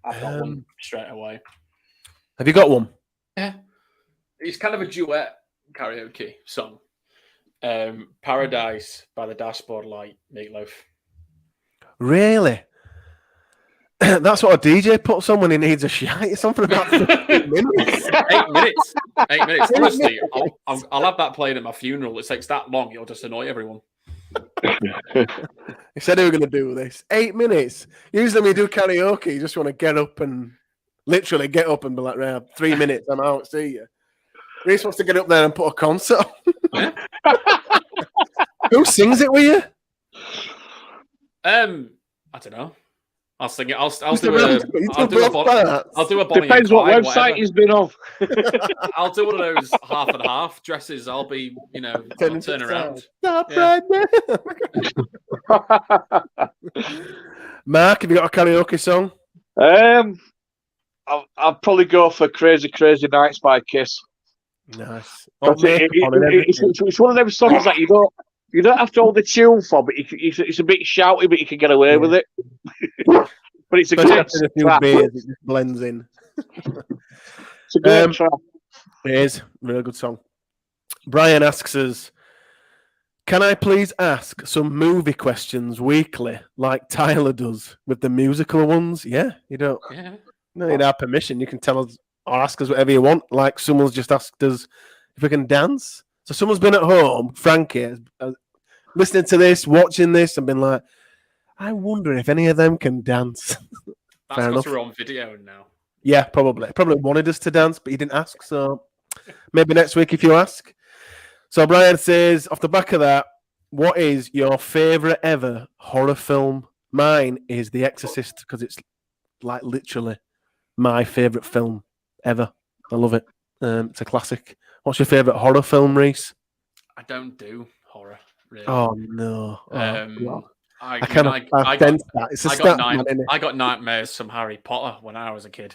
I've got one straight away.
Have you got one?
Yeah. It's kind of a duet karaoke song. Paradise by the Dashboard Light, Meatloaf.
Really? That's what a DJ puts on when he needs a shite. It's something about 15 minutes.
8 minutes. 8 minutes. Honestly, I'll have that playing at my funeral. It takes that long. It'll just annoy everyone.
He said they were going to do this. 8 minutes. Usually when you do karaoke, you just want to get up and literally get up and be like, right, 3 minutes, I'm out, see you. Rhys wants to get up there and put a concert on. Who sings it with you?
I don't know. I'll sing it. I'll do a Bonnie.
Depends what website he's been on.
I'll do one of those half and half dresses. I'll be, I'll turn around.
Stop right now. Mark, have you got a karaoke song?
I'll probably go for Crazy Crazy Nights by Kiss.
Nice.
It's one of them songs that you don't have to hold the tune for, but it's a bit shouty, but you can get away with it. But it's a great track.
Beers, it just blends in.
It's a great track.
It is. Really good song. Brian asks us, can I please ask some movie questions weekly like Tyler does with the musical ones? Yeah, you don't.
Yeah.
No, need our permission. You can tell us or ask us whatever you want. Like someone's just asked us if we can dance. So someone's been at home, Frankie, listening to this, watching this, and been like, I wonder if any of them can dance.
That's because we're on video now.
Yeah, probably. Probably wanted us to dance, but you didn't ask. So maybe next week if you ask. So Brian says, off the back of that, what is your favourite ever horror film? Mine is The Exorcist because it's like literally my favourite film ever. I love it. It's a classic. What's your favourite horror film, Rhys?
I don't do horror, really.
Oh, no.
I got nightmares from Harry Potter when I was a kid.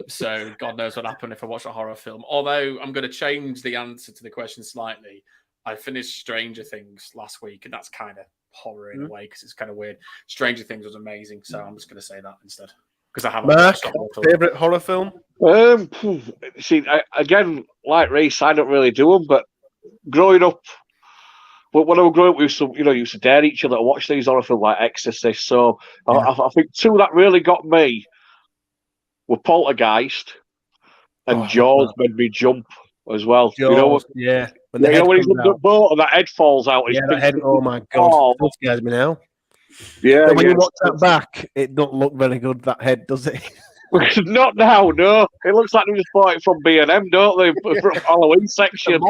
So God knows what happened if I watched a horror film. Although I'm going to change the answer to the question slightly. I finished Stranger Things last week, and that's kind of horror in a way because it's kind of weird. Stranger Things was amazing, so I'm just going to say that instead. Because I haven't.
Mark, favourite horror film?
See, again, like Rhys, I don't really do them, but growing up, when I was growing up, we used to dare each other to watch these horror films like Exorcist. So yeah. I think two that really got me were Poltergeist and Jaws made me jump as well.
Jaws, yeah.
When he's on the boat and that head falls out.
Yeah, that head, oh my God. That scares me now.
Yeah.
When you watch that back, it don't look very good, that head, does it?
Not now, no. It looks like they just bought it from B&M, don't they? From Halloween section.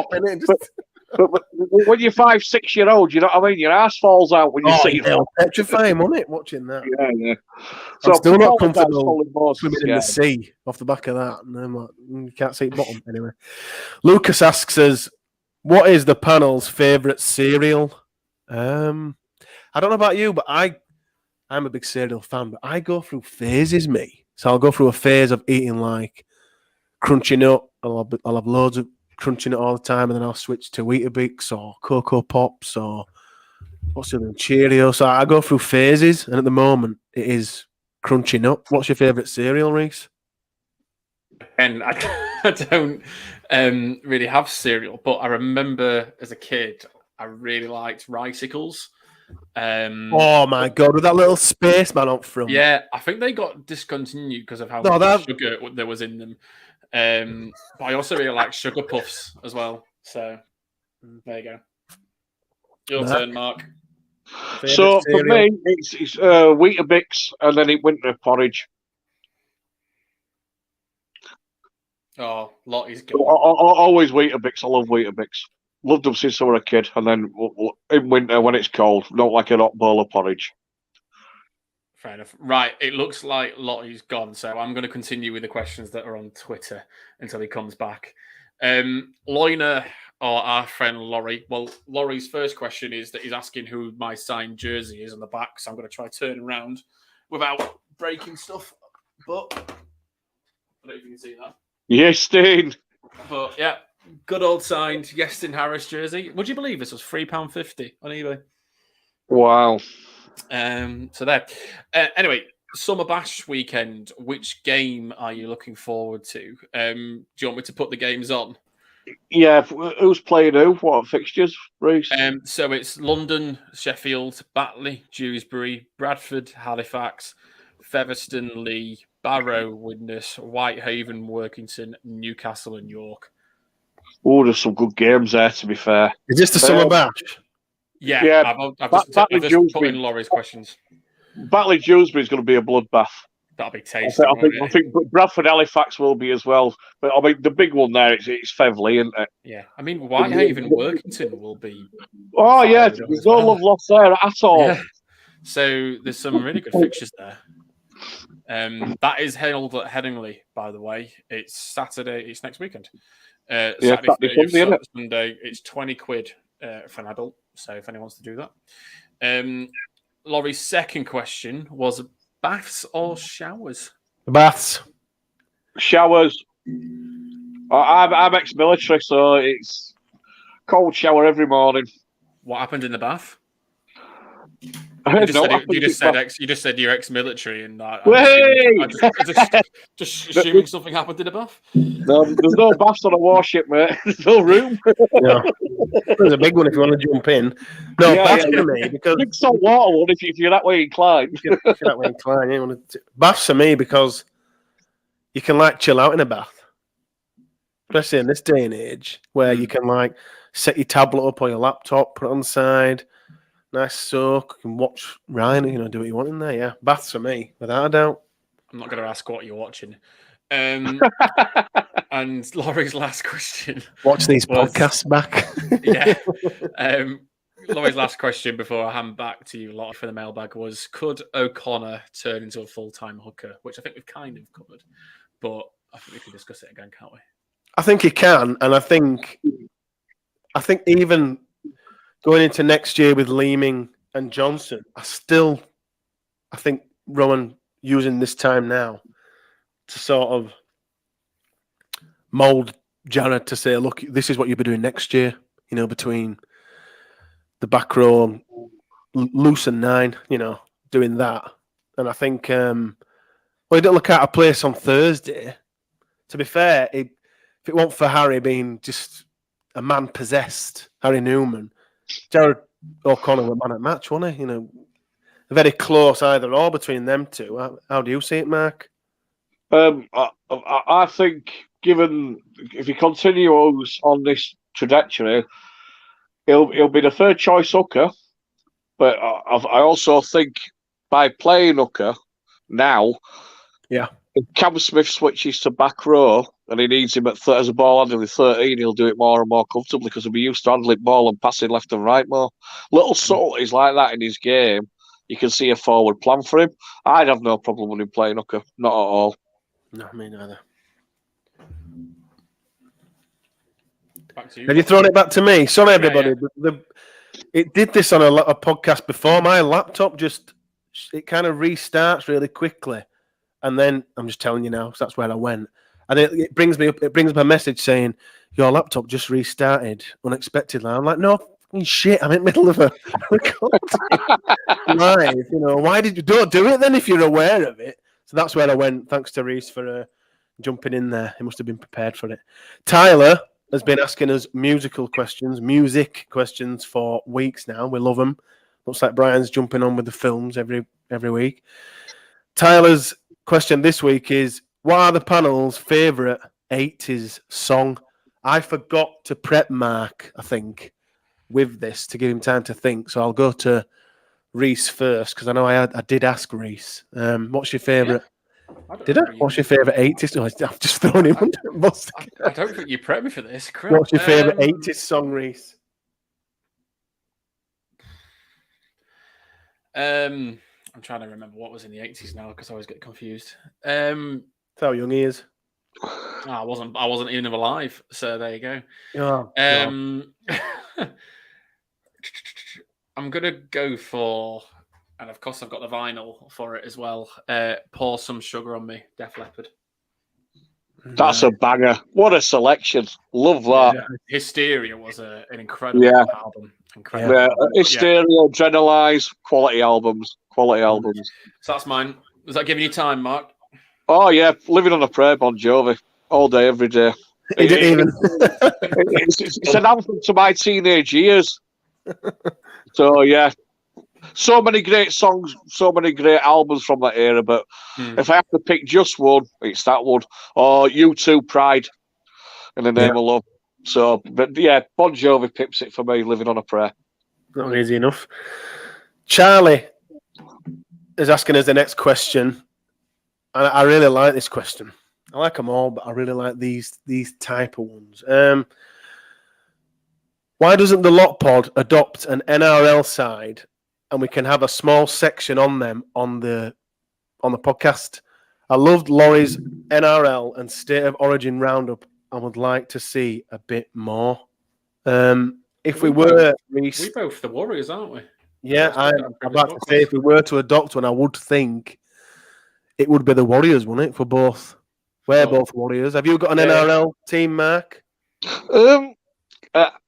But when you're 5, 6 year old, you know what I mean? Your ass falls out when you see it.
It'll petrify him, won't it, watching that?
Yeah.
So I'm still not comfortable swimming in the sea off the back of that. And I'm like, you can't see bottom anyway. Lucas asks us, what is the panel's favourite cereal? I don't know about you, but I'm a big cereal fan, but I go through phases, me. So I'll go through a phase of eating like Crunchy Nut. I'll have loads of Crunchy Nut all the time, and then I'll switch to Weetabix or Cocoa Pops or what's the other one? Cheerios. So I go through phases, and at the moment it is Crunchy Nut. What's your favourite cereal, Rhys?
And I don't really have cereal, but I remember as a kid I really liked Ricicles.
Oh my God, with that little spaceman up front.
Yeah, I think they got discontinued because of how much sugar there was in them. But I also really like Sugar Puffs as well. So there you go. Your turn, Mark.
So for me, it's Weetabix and then winter porridge.
Oh, Lottie's good.
Always Weetabix. I love Weetabix. Loved them since I was a kid, and then in winter when it's cold, don't like a hot bowl of porridge.
Fair enough. Right, it looks like Lottie's gone, so I'm going to continue with the questions that are on Twitter until he comes back. Loina, or our friend Laurie. Well, Laurie's first question is that he's asking who my signed jersey is on the back, so I'm going to try to turn around without breaking stuff. But I don't know if you can see that.
Yes, Dean.
But yeah. Good old signed Yestin Harris jersey. Would you believe this was £3.50 on eBay?
Wow.
So there. Anyway, Summer Bash weekend. Which game are you looking forward to? Do you want me to put the games on?
Yeah. Who's playing who? What fixtures, Rhys?
So it's London, Sheffield, Batley, Dewsbury, Bradford, Halifax, Featherstone, Lee, Barrow, Widnes, Whitehaven, Workington, Newcastle, and York.
Oh, there's some good games there, to be fair.
Is this the summer bash?
Yeah, I've just put in Laurie's questions.
Batley Dewsbury is going to be a bloodbath.
That'll be tasty.
I think Bradford Halifax will be as well. But I mean, the big one there is Fevley, isn't it?
Yeah, I mean, Whitehaven, Workington will be.
Oh yeah, there's no love lost there at all. Yeah.
So there's some really good fixtures there. That is held at Headingley, by the way. It's Saturday. It's next weekend. Saturday, Sunday. It's £20 for an adult. So if anyone wants to do that. Laurie's second question was baths or showers?
Baths.
Showers. I'm ex-military, so it's cold shower every morning.
What happened in the bath?
You
just said you're ex-military, and just assuming something happened in the bath.
No, there's no baths on a warship, mate. There's no room.
Yeah. There's a big one if you want to jump in. No, baths for me because
big salt water one if you're that way inclined.
If you're that way inclined, you want to baths for me because you can like chill out in a bath, especially in this day and age where you can like set your tablet up or your laptop, put it on the side. Nice soak, you can watch Ryan, do what you want in there. Yeah, baths for me, without a doubt.
I'm not going to ask what you're watching. And Laurie's last question.
Watch these podcasts back.
Yeah. Laurie's last question before I hand back to you, Lottie, for the mailbag was: could O'Connor turn into a full-time hooker? Which I think we've kind of covered, but I think we can discuss it again, can't we?
I think he can, and I think even going into next year with Leeming and Johnson, I think Rowan using this time now to sort of mould Jared to say, look, this is what you'll be doing next year, between the back row, loose and 9, doing that. And I think, he didn't look out of place on Thursday. To be fair, if it weren't for Harry being just a man possessed, Harry Newman, Jared O'Connor were man at match, wasn't he? Very close either or between them two. How do you see it, Mark?
I think, given if he continues on this trajectory, he'll be the third choice hooker. But I also think by playing hooker now,
if
Cam Smith switches to back row and he needs him as a ball handler with 13, he'll do it more and more comfortably because he'll be used to handling ball and passing left and right more. Little subtleties like that in his game, you can see a forward plan for him. I'd have no problem with him playing hooker, not at all.
No, me neither.
Back to you.
Have you thrown it back to me? Sorry, everybody. Yeah. It did this on a podcast before. My laptop it kind of restarts really quickly. And then I'm just telling you now, so that's where I went. And it brings me up. It brings up a message saying your laptop just restarted unexpectedly. I'm like, no, shit! I'm in the middle of a recording live. Why did you don't do it then if you're aware of it? So that's where I went. Thanks to Rhys for jumping in there. He must have been prepared for it. Tyler has been asking us music questions for weeks now. We love them. Looks like Brian's jumping on with the films every week. Tyler's question this week is: what are the panel's favourite 80s song? I forgot to prep Mark, I think, with this to give him time to think. So I'll go to Rhys first because I know I did ask Rhys. What's your favourite? Yeah. What's your favourite 80s? No, I've just thrown him under the bus.
I don't think you prepped me for this. Crap.
What's your favourite 80s song, Rhys?
I'm trying to remember what was in the 80s now because I always get confused.
That's how young he is.
I wasn't even alive, so there you go.
Oh,
I'm gonna go for, and of course I've got the vinyl for it as well. Pour Some Sugar on Me, Def Leppard.
That's a banger. What a selection. Love that.
Yeah. Hysteria was an incredible album. Incredible.
Yeah. Hysteria, Adrenalize, quality albums. So
that's mine. Was that giving you time, Mark?
Oh, yeah. Living on a Prayer, Bon Jovi. All day, every day. It's an anthem to my teenage years. So, yeah. so many great songs, so many great albums from that era. But if I have to pick just one, it's that one. Or U2 Pride, in the name of love. So, but yeah, Bon Jovi pips it for me, Living on a Prayer.
Not easy enough. Charlie is asking us the next question. And I really like this question. I like them all, but I really like these type of ones. Why doesn't the Lot Pod adopt an NRL side and we can have a small section on them on the podcast? I loved Laurie's NRL and State of Origin Roundup. I would like to see a bit more. If we were, Rhys,
we both the Warriors, aren't we?
Yeah, I'm about to say if we were to adopt one, I would think it would be the Warriors, wouldn't it? For both, we're both Warriors. Have you got an NRL team, Mark?
I'm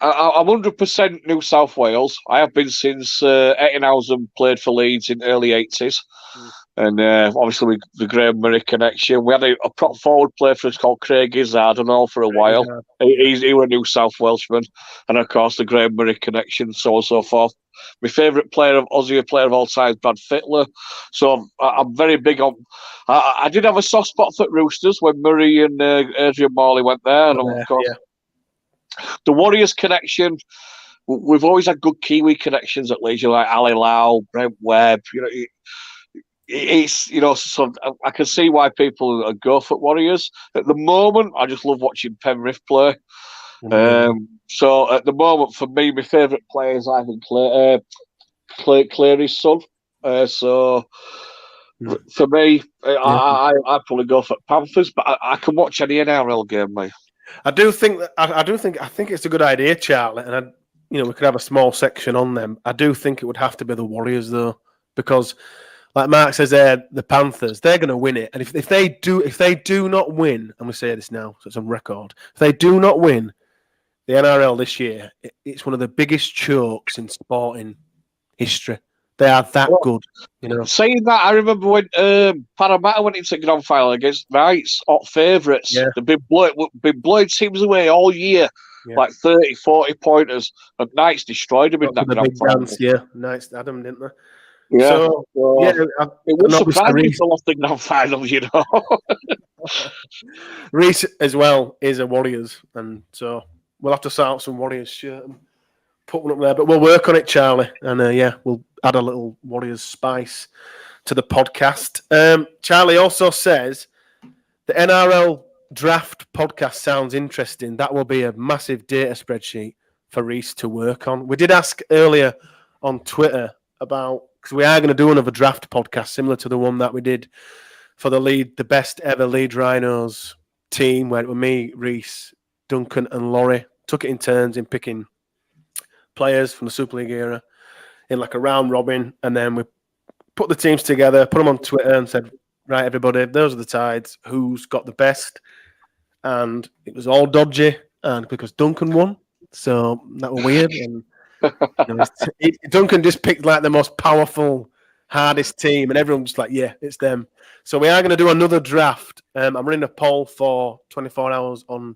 100% New South Wales. I have been since Ettinghausen played for Leeds in early 80s. And obviously with the Graham Murray connection. We had a prop forward player for us called Craig Izzard and all for a while. He was a New South Welshman. And of course the Graham Murray connection, so on and so forth. My favourite Aussie player of all time is Brad Fittler. So I'm very big on... I did have a soft spot for Roosters when Murray and Adrian Morley went there. And of course, the Warriors connection, we've always had good Kiwi connections at Leeds, like Ali Lau, Brent Webb, it's, so I can see why people go for Warriors. At the moment, I just love watching Penrith play. So at the moment, for me, my favourite player is Ivan Cleary's son. So for me, I probably go for Panthers, but I can watch any NRL game, mate.
I think it's a good idea, Charlie, and we could have a small section on them. I do think it would have to be the Warriors though, because like Mark says, the Panthers, they're going to win it, and if they do not win, and we say this now, so it's on record, if they do not win the NRL this year, it's one of the biggest chokes in sporting history. They are that good,
Saying that, I remember when Parramatta went into grand final against Knights, hot favourites.
Yeah.
They've been blowing teams away all year, like 30, 40 pointers, and Knights destroyed them in that grand final.
Knights had them, didn't they?
Yeah,
so,
it would surprise me if they lost the grand final,
Rhys as well is a Warriors, and so we'll have to sort out some Warriors shirt and put one up there. But we'll work on it, Charlie, and we'll add a little Warriors spice to the podcast. Charlie also says the NRL draft podcast sounds interesting. That will be a massive data spreadsheet for Rhys to work on. We did ask earlier on Twitter about, because we are going to do another draft podcast similar to the one that we did for the best ever Leeds Rhinos team, where it was me, Rhys, Duncan and Laurie. Took it in turns in picking players from the Super League era in like a round robin, and then we put the teams together, put them on Twitter and said, right, everybody, those are the tides, who's got the best? And it was all dodgy, and because Duncan won, so that was weird. And Duncan just picked like the most powerful, hardest team, and everyone just like, yeah, it's them. So we are going to do another draft. I'm running a poll for 24 hours on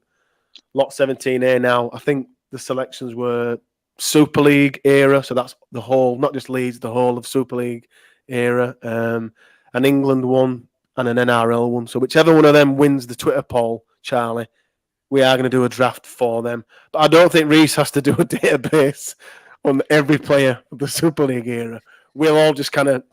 Lot 17A now. I think the selections were Super League era, so that's the whole, not just Leeds, the whole of Super League era. An England one and an NRL one. So whichever one of them wins the Twitter poll, Charlie, we are going to do a draft for them. But I don't think Rhys has to do a database on every player of the Super League era. We'll all just kind of,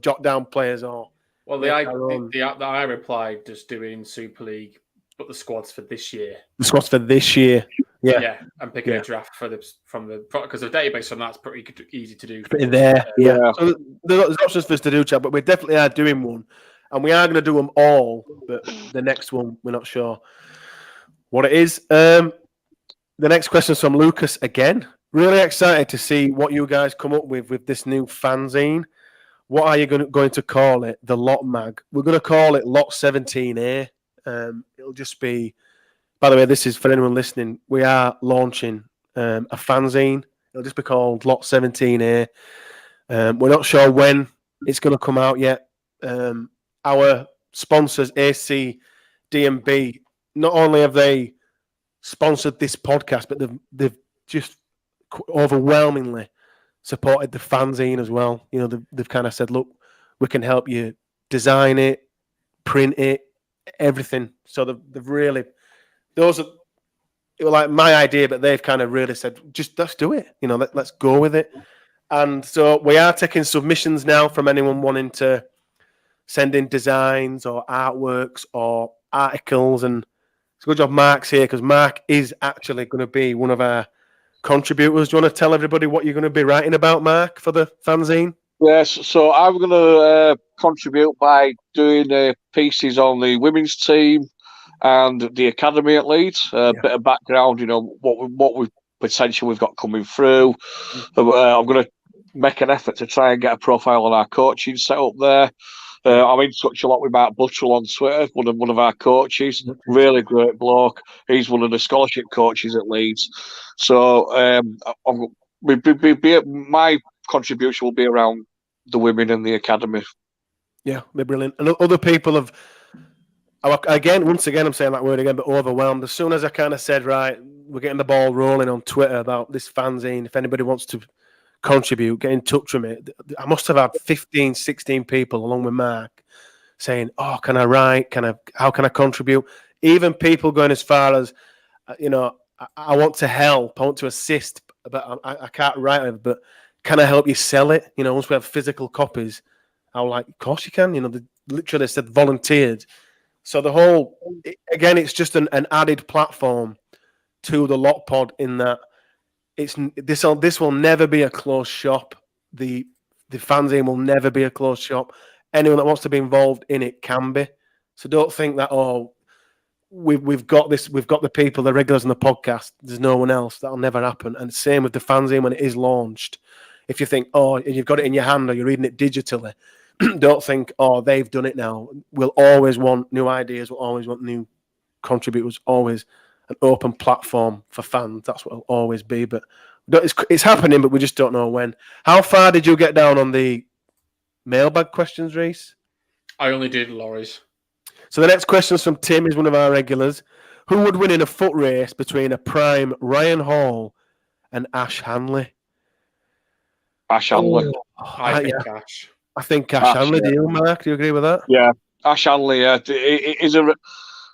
jot down players or.
Well, I replied just doing Super League, but the squads for this year.
The squads for this year. Yeah,
and picking a draft because the database on that's pretty easy to do.
Pretty there, So there's options for us to do, Chad, but we definitely are doing one, and we are going to do them all. But the next one, we're not sure what it is. The next question is from Lucas again. Really excited to see what you guys come up with this new fanzine. What are you going to call it? The Lot Mag. We're going to call it Lot 17A. It'll just be. By the way, this is for anyone listening. We are launching a fanzine. It'll just be called Lot 17A. We're not sure when it's going to come out yet. Our sponsors, AC, D&B, not only have they sponsored this podcast, but they've just overwhelmingly supported the fanzine as well. You know, they've kind of said, look, we can help you design it, print it, everything. So they've really, it were like my idea, but they've kind of really said, just let's do it. You know, let's go with it. And so we are taking submissions now from anyone wanting to send in designs or artworks or articles. And it's a good job Mark's here, because Mark is actually going to be one of our contributors. Do you want to tell everybody what you're going to be writing about, Mark, for the fanzine?
Yes, so I'm going to contribute by doing pieces on the women's team and the academy at Leeds. Bit of background, you know, what we potential we've got coming through. I'm going to make an effort to try and get a profile on our coaching set up there. I'm in touch a lot with Mark Buttrell on Twitter, one of our coaches. Really great bloke. He's one of the scholarship coaches at Leeds. So my contribution will be around the women and the academy.
Yeah, they're brilliant. And other people have, once again, I'm saying that word again, but overwhelmed. As soon as I kind of said, right, we're getting the ball rolling on Twitter about this fanzine, if anybody wants to contribute, get in touch with me. I must have had 15, 16 people along with Mark saying, oh, can I write? How can I contribute? Even people going as far as, you know, I want to help, I want to assist, but I can't write it, but can I help you sell it? You know, once we have physical copies, I was like, of course you can. You know, they literally said volunteered. So the whole, again, it's just an added platform to the Lot Pod in that this will never be a closed shop. The fanzine will never be a closed shop. Anyone that wants to be involved in it can be. So don't think that, oh, we've got the people, the regulars on the podcast, there's no one else. That'll never happen. And same with the fanzine when it is launched. If you think, oh, you've got it in your hand or you're reading it digitally, don't think, oh, they've done it now. We'll always want new ideas. We'll always want new contributors. Always an open platform for fans. That's what it'll always be. But it's happening, but we just don't know when. How far did you get down on the mailbag questions, Rhys?
I only did lorries.
So the next question is from Tim, is one of our regulars. Who would win in a foot race between a prime Ryan Hall and Ash Hanley?
Ash Hanley.
I think Ash.
I think Ash Hanley. Do you, Mark? Do you agree with that?
Yeah, Ash Hanley.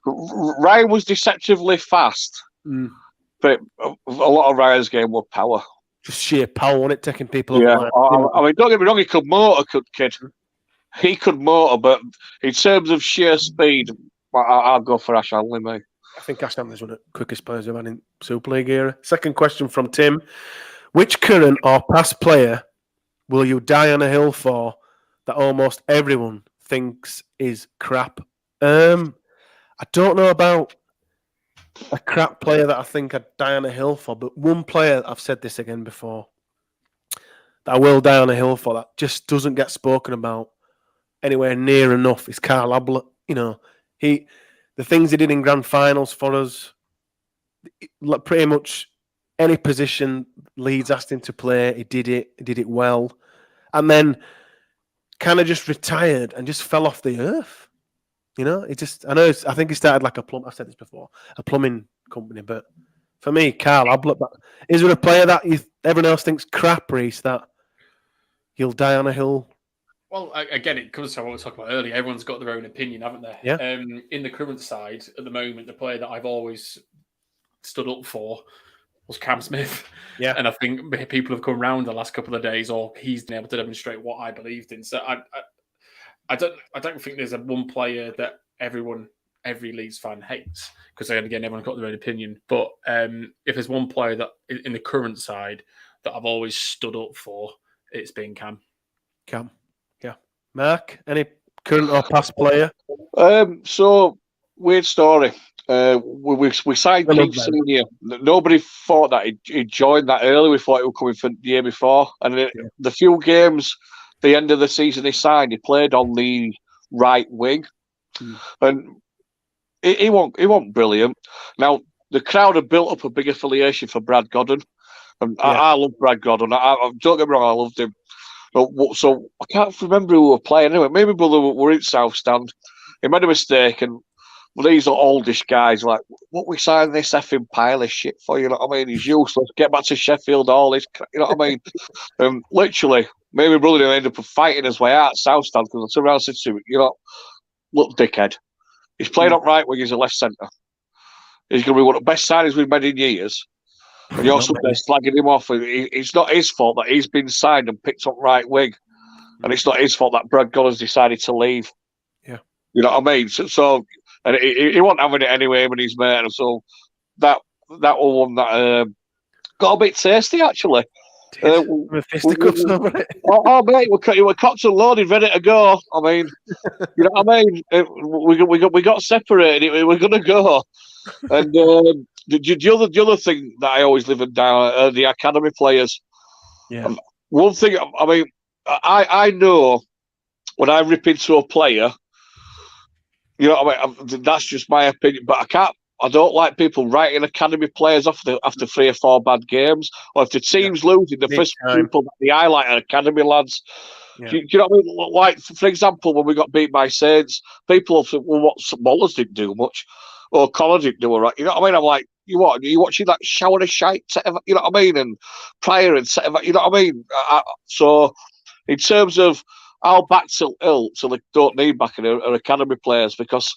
Ryan was deceptively fast, but a lot of Ryan's game was power.
Just sheer power, wasn't it? Taking people over.
Yeah, I mean, don't get me wrong. He could motor, kid. He could motor, but in terms of sheer speed, I'll go for Ash Hanley, mate.
I think Ash Hanley's one of the quickest players we've had in Super League era. Second question from Tim. Which current or past player will you die on a hill for that almost everyone thinks is crap? I don't know about a crap player that I think I'd die on a hill for, but one player, I've said this again before, that I will die on a hill for that just doesn't get spoken about anywhere near enough is Carl Ablett. You know, the things he did in grand finals for us, pretty much any position Leeds asked him to play, he did it well. And then kind of just retired and just fell off the earth. You know, I think he started like I've said this before, a plumbing company. But for me, Carl Ablett, is there a player that everyone else thinks crap, Rhys, that you'll die on a hill?
Well, again, it comes to what we were talking about earlier. Everyone's got their own opinion, haven't they?
Yeah.
In the current side, at the moment, the player that I've always stood up for was Cam Smith.
Yeah.
And I think people have come round the last couple of days, or he's been able to demonstrate what I believed in. So I don't think there's one player that every Leeds fan hates, because again, everyone's got their own opinion. But if there's one player that in the current side that I've always stood up for, it's been Cam.
Cam. Yeah. Mark, any current or past player?
So weird story. We signed Keith Senior. Nobody thought that he'd joined that early. We thought he was coming for the year before. And the few games, the end of the season he signed, he played on the right wing. And he wasn't brilliant. Now, the crowd had built up a big affiliation for Brad Godden. And I love Brad Godden. Don't get me wrong, I loved him. So I can't remember who we were playing. Anyway, maybe brother were in South Stand. He made a mistake and these are oldish guys like, what we signed this effing pile of shit for? You know what I mean? He's useless. Get back to Sheffield. All this, you know what I mean? Literally, me and my brother ended up fighting his way out at Southstand because I turned around and said to him, you know, look, dickhead. He's playing up right wing. He's a left centre. He's going to be one of the best signings we've made in years. And you're also slagging him off. It's not his fault that he's been signed and picked up right wing. And it's not his fault that Brad Gunners decided to leave.
Yeah.
You know what I mean? So and he wasn't having it anyway when he's mate. So that was one that got a bit tasty, actually.
With fisticuffs over it.
Mate, we were cocked and loaded, ready to go. I mean, you know what I mean? We got separated. We were going to go. And the other thing that I always live in down are the academy players.
Yeah.
One thing, I mean, I know when I rip into a player, you know what I mean? That's just my opinion, but I don't like people writing academy players off after 3 or 4 bad games, or if the team's losing, the first people that they highlight are academy lads. Yeah. Do you know what I mean? Like, for example, when we got beat by Saints, people have said, well, what, Mullers didn't do much, or Connor didn't do all right. You know what I mean? I'm like, you watching that shower of shite, you know what I mean? And Pryor and you know what I mean? So, in terms of, I'll back till they don't need back in are academy players, because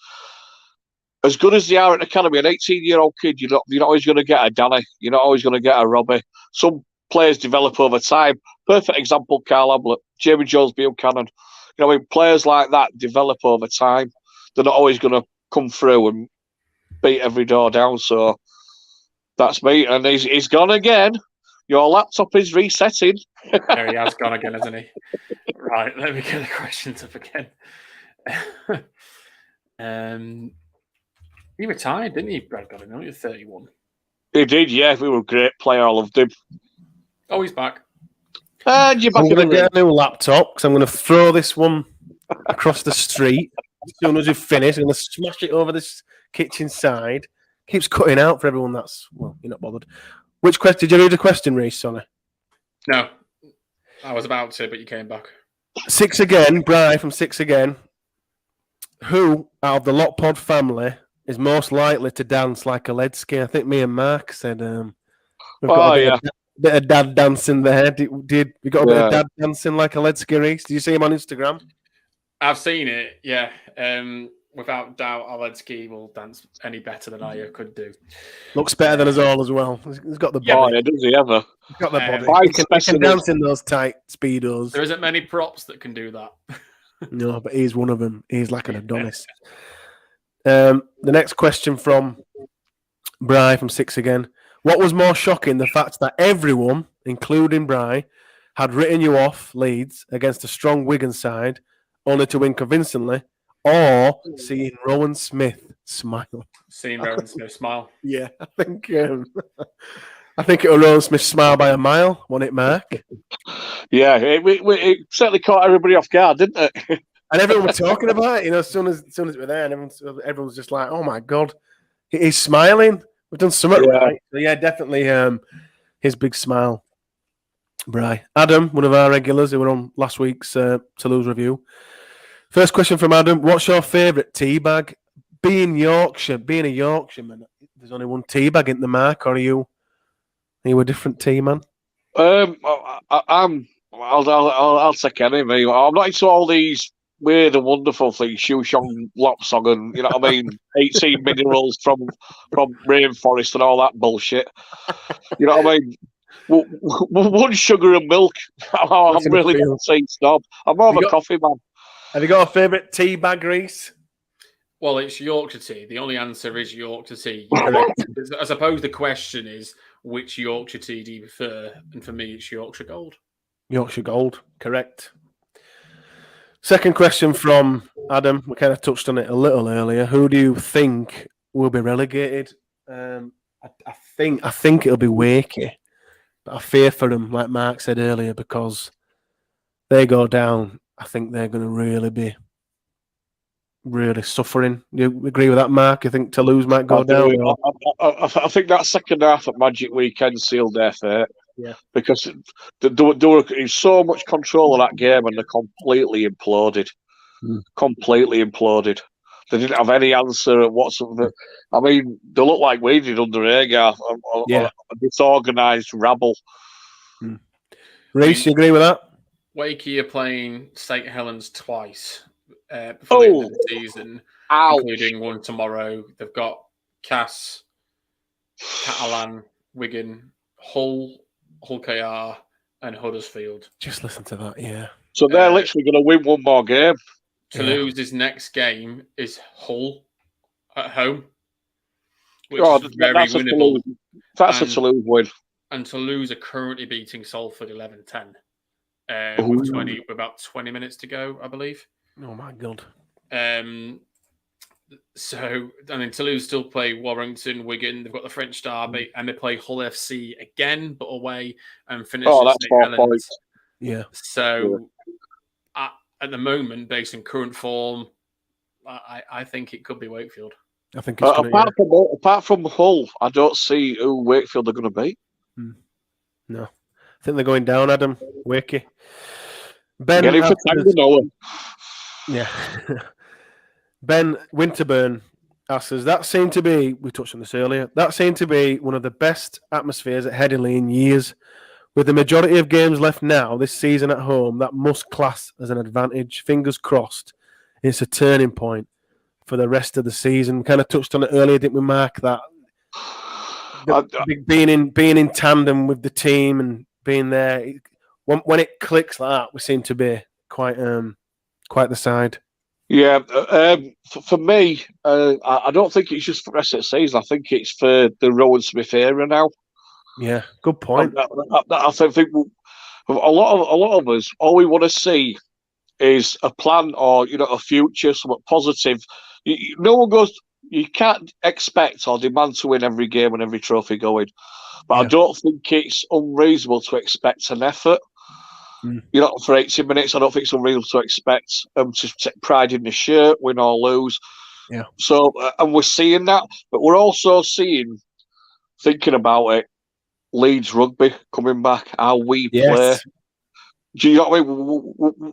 as good as they are at the academy, an 18-year-old kid, you're not always going to get a Danny. You're not always going to get a Robbie. Some players develop over time. Perfect example, Carl Ablett, Jamie Jones, Buchanan. You know, when players like that develop over time, they're not always going to come through and beat every door down. So that's me. And he's gone again. Your laptop is resetting.
There he has gone again, hasn't he? Right, let me get the questions up again. He retired, didn't he, Brad Goddard? He was 31.
He did, yeah. He was a great player. I loved him.
Oh, he's back.
And you're back.
I'm going to get a new laptop because I'm going to throw this one across the street. As soon as we finish, I'm going to smash it over this kitchen side. Keeps cutting out for everyone that's, well, you're not bothered. Which question? Did you read a question, Rhys? Sorry.
No. I was about to, but you came back.
6 again, Bri from 6 again. Who out of the Lot Pod family is most likely to dance like a Ledsky? I think me and Mark said we've got a bit of dad dancing there. Did we got a bit of dad dancing like a Ledsky, Rhys? Did you see him on Instagram?
I've seen it, yeah. Without doubt, Ledsky will dance any better than I could do.
Looks better than us all as well. He's got the body.
Oh, yeah, does he ever?
He's got the body. He can dance in those tight Speedos.
There isn't many props that can do that.
No, but he's one of them. He's like an Adonis. The next question from Bri from 6 again. What was more shocking, the fact that everyone, including Bri, had written you off Leeds against a strong Wigan side, only to win convincingly, or seeing Rowan Smith smile?
Seeing Rowan Smith smile?
Yeah, I think it was Rowan Smith smile by a mile, wasn't it, Mark?
Yeah, it certainly caught everybody off guard, didn't it?
And everyone was talking about it, you know, as soon as we were there, and everyone was just like, "Oh my god, he's smiling. We've done something right." So yeah, definitely, his big smile. Bri. Adam, one of our regulars who were on last week's Toulouse review. First question from Adam: what's your favourite tea bag? Being a Yorkshireman, there's only one tea bag in the Mark, or are you a different tea man?
I'll take any. I'm not into all these weird and wonderful things, Shoeshong Lopsong and, you know what I mean, 18 minerals from rainforest and all that bullshit. You know what I mean? One sugar and milk. I'm really not saying stop. I'm more of a coffee man.
Have you got a favourite tea bag, Rhys?
Well, it's Yorkshire tea. The only answer is Yorkshire tea. I suppose the question is, which Yorkshire tea do you prefer? And for me, it's Yorkshire Gold. Yorkshire Gold, correct. Second question from Adam. We kind of touched on it a little earlier. Who do you think will be relegated? I think it'll be Wakey, but I fear for them, like Mark said earlier, because they go down. I think they're going to really be suffering. Do you agree with that, Mark? You think Toulouse might go down?
I think that second half at Magic Weekend sealed their fate.
Yeah,
because there was so much control of that game and they completely imploded. Completely imploded. They didn't have any answer whatsoever. I mean, they look like we did under Agar, a disorganised rabble.
Rhys, you agree with that?
Wakey are playing St. Helens twice before the end of the season, including one tomorrow. They've got Cass, Catalan, Wigan, Hull KR, and Huddersfield.
Just listen to that, yeah.
So they're literally going to win one more game.
Toulouse's next game is Hull at home, which is very winnable.
That's a Toulouse win.
And Toulouse are currently beating Salford 11-10 with about 20 minutes to go, I believe.
Oh, my God.
So, I mean, Toulouse still play Warrington, Wigan. They've got the French derby, and they play Hull FC again, but away, and finish at St. Helens.
Yeah.
So, at the moment, based on current form, I think it could be Wakefield.
I think it's
apart from Hull, I don't see who Wakefield are going to beat.
No. I think they're going down, Adam. Wakey. Ben. Yeah. Ben Winterburn asks us, that seemed to be, we touched on this earlier, that seemed to be one of the best atmospheres at Headingley in years. With the majority of games left now this season at home, that must class as an advantage. Fingers crossed, it's a turning point for the rest of the season. We kind of touched on it earlier, didn't we, Mark? That being in tandem with the team and being there, when it clicks like that, we seem to be quite the side.
Yeah, for me, I don't think it's just for the rest of the season. I think it's for the Rowan Smith era now.
Yeah, good point.
I think a lot of us, all we want to see is a plan or a future, something positive. No one goes. You can't expect or demand to win every game and every trophy going, but I don't think it's unreasonable to expect an effort. For 80 minutes, I don't think it's unreasonable to expect to take pride in the shirt, win or lose.
Yeah. So,
and we're seeing that, but we're also thinking about it, Leeds rugby coming back, how we play. Do you know what I mean?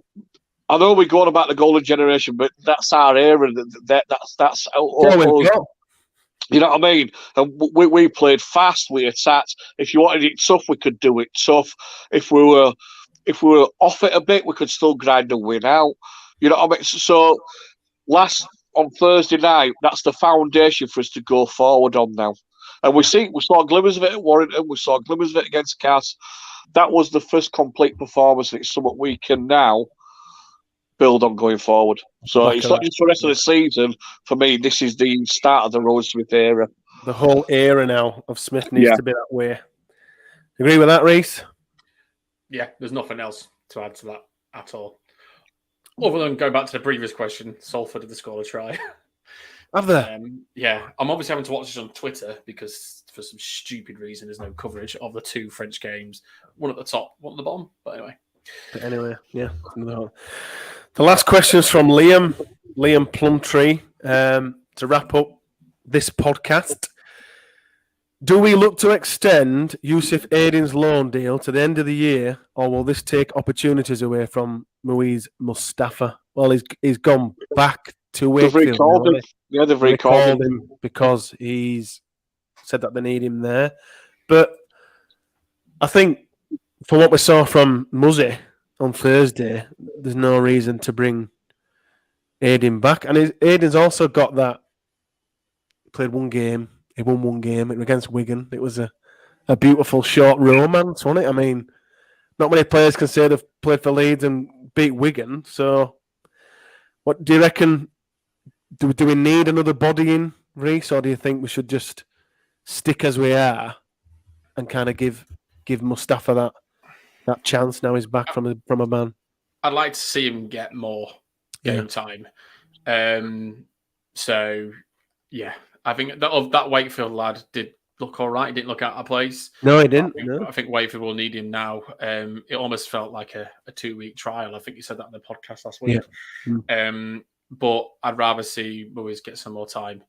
I know we're going about the golden generation, but that's our era. That's you know what I mean? And we played fast, we attacked. If you wanted it tough, we could do it tough. If we were off it a bit, we could still grind and win out. You know what I mean? So on Thursday night, that's the foundation for us to go forward on now. And we saw glimmers of it at Warrington. We saw glimmers of it against Cass. That was the first complete performance. And it's something we can now build on going forward. So it's not just for the rest of the season. For me, this is the start of the Rowan Smith era.
The whole era now of Smith needs to be that way. Agree with that, Rhys?
Yeah, there's nothing else to add to that at all. Other than go back to the previous question, Salford did the score a try.
Have they?
Yeah, I'm obviously having to watch this on Twitter because for some stupid reason there's no coverage of the two French games. One at the top, one at the bottom. But anyway.
Yeah. The last question is from Liam Plumtree. To wrap up this podcast, do we look to extend Yusuf Aidin's loan deal to the end of the year, or will this take opportunities away from Moise Mustafa? Well, he's gone back to Wakefield.
They've recalled
him because he's said that they need him there. But I think from what we saw from Muzzy on Thursday, there's no reason to bring Aidin back. And Aidin's also got that. He played one game. He won one game against Wigan. It was a beautiful short romance, wasn't it? I mean, not many players can say they've played for Leeds and beat Wigan. So, what do you reckon? Do we need another body in, Rhys, or do you think we should just stick as we are and kind of give Mustafa that chance now he's back from a ban?
I'd like to see him get more game time. So, yeah. I think that Wakefield lad did look all right. He didn't look out of place.
No, he didn't.
I think Wakefield will need him now. It almost felt like a 2-week trial. I think you said that in the podcast last week. Yeah. But I'd rather see Moise get some more time.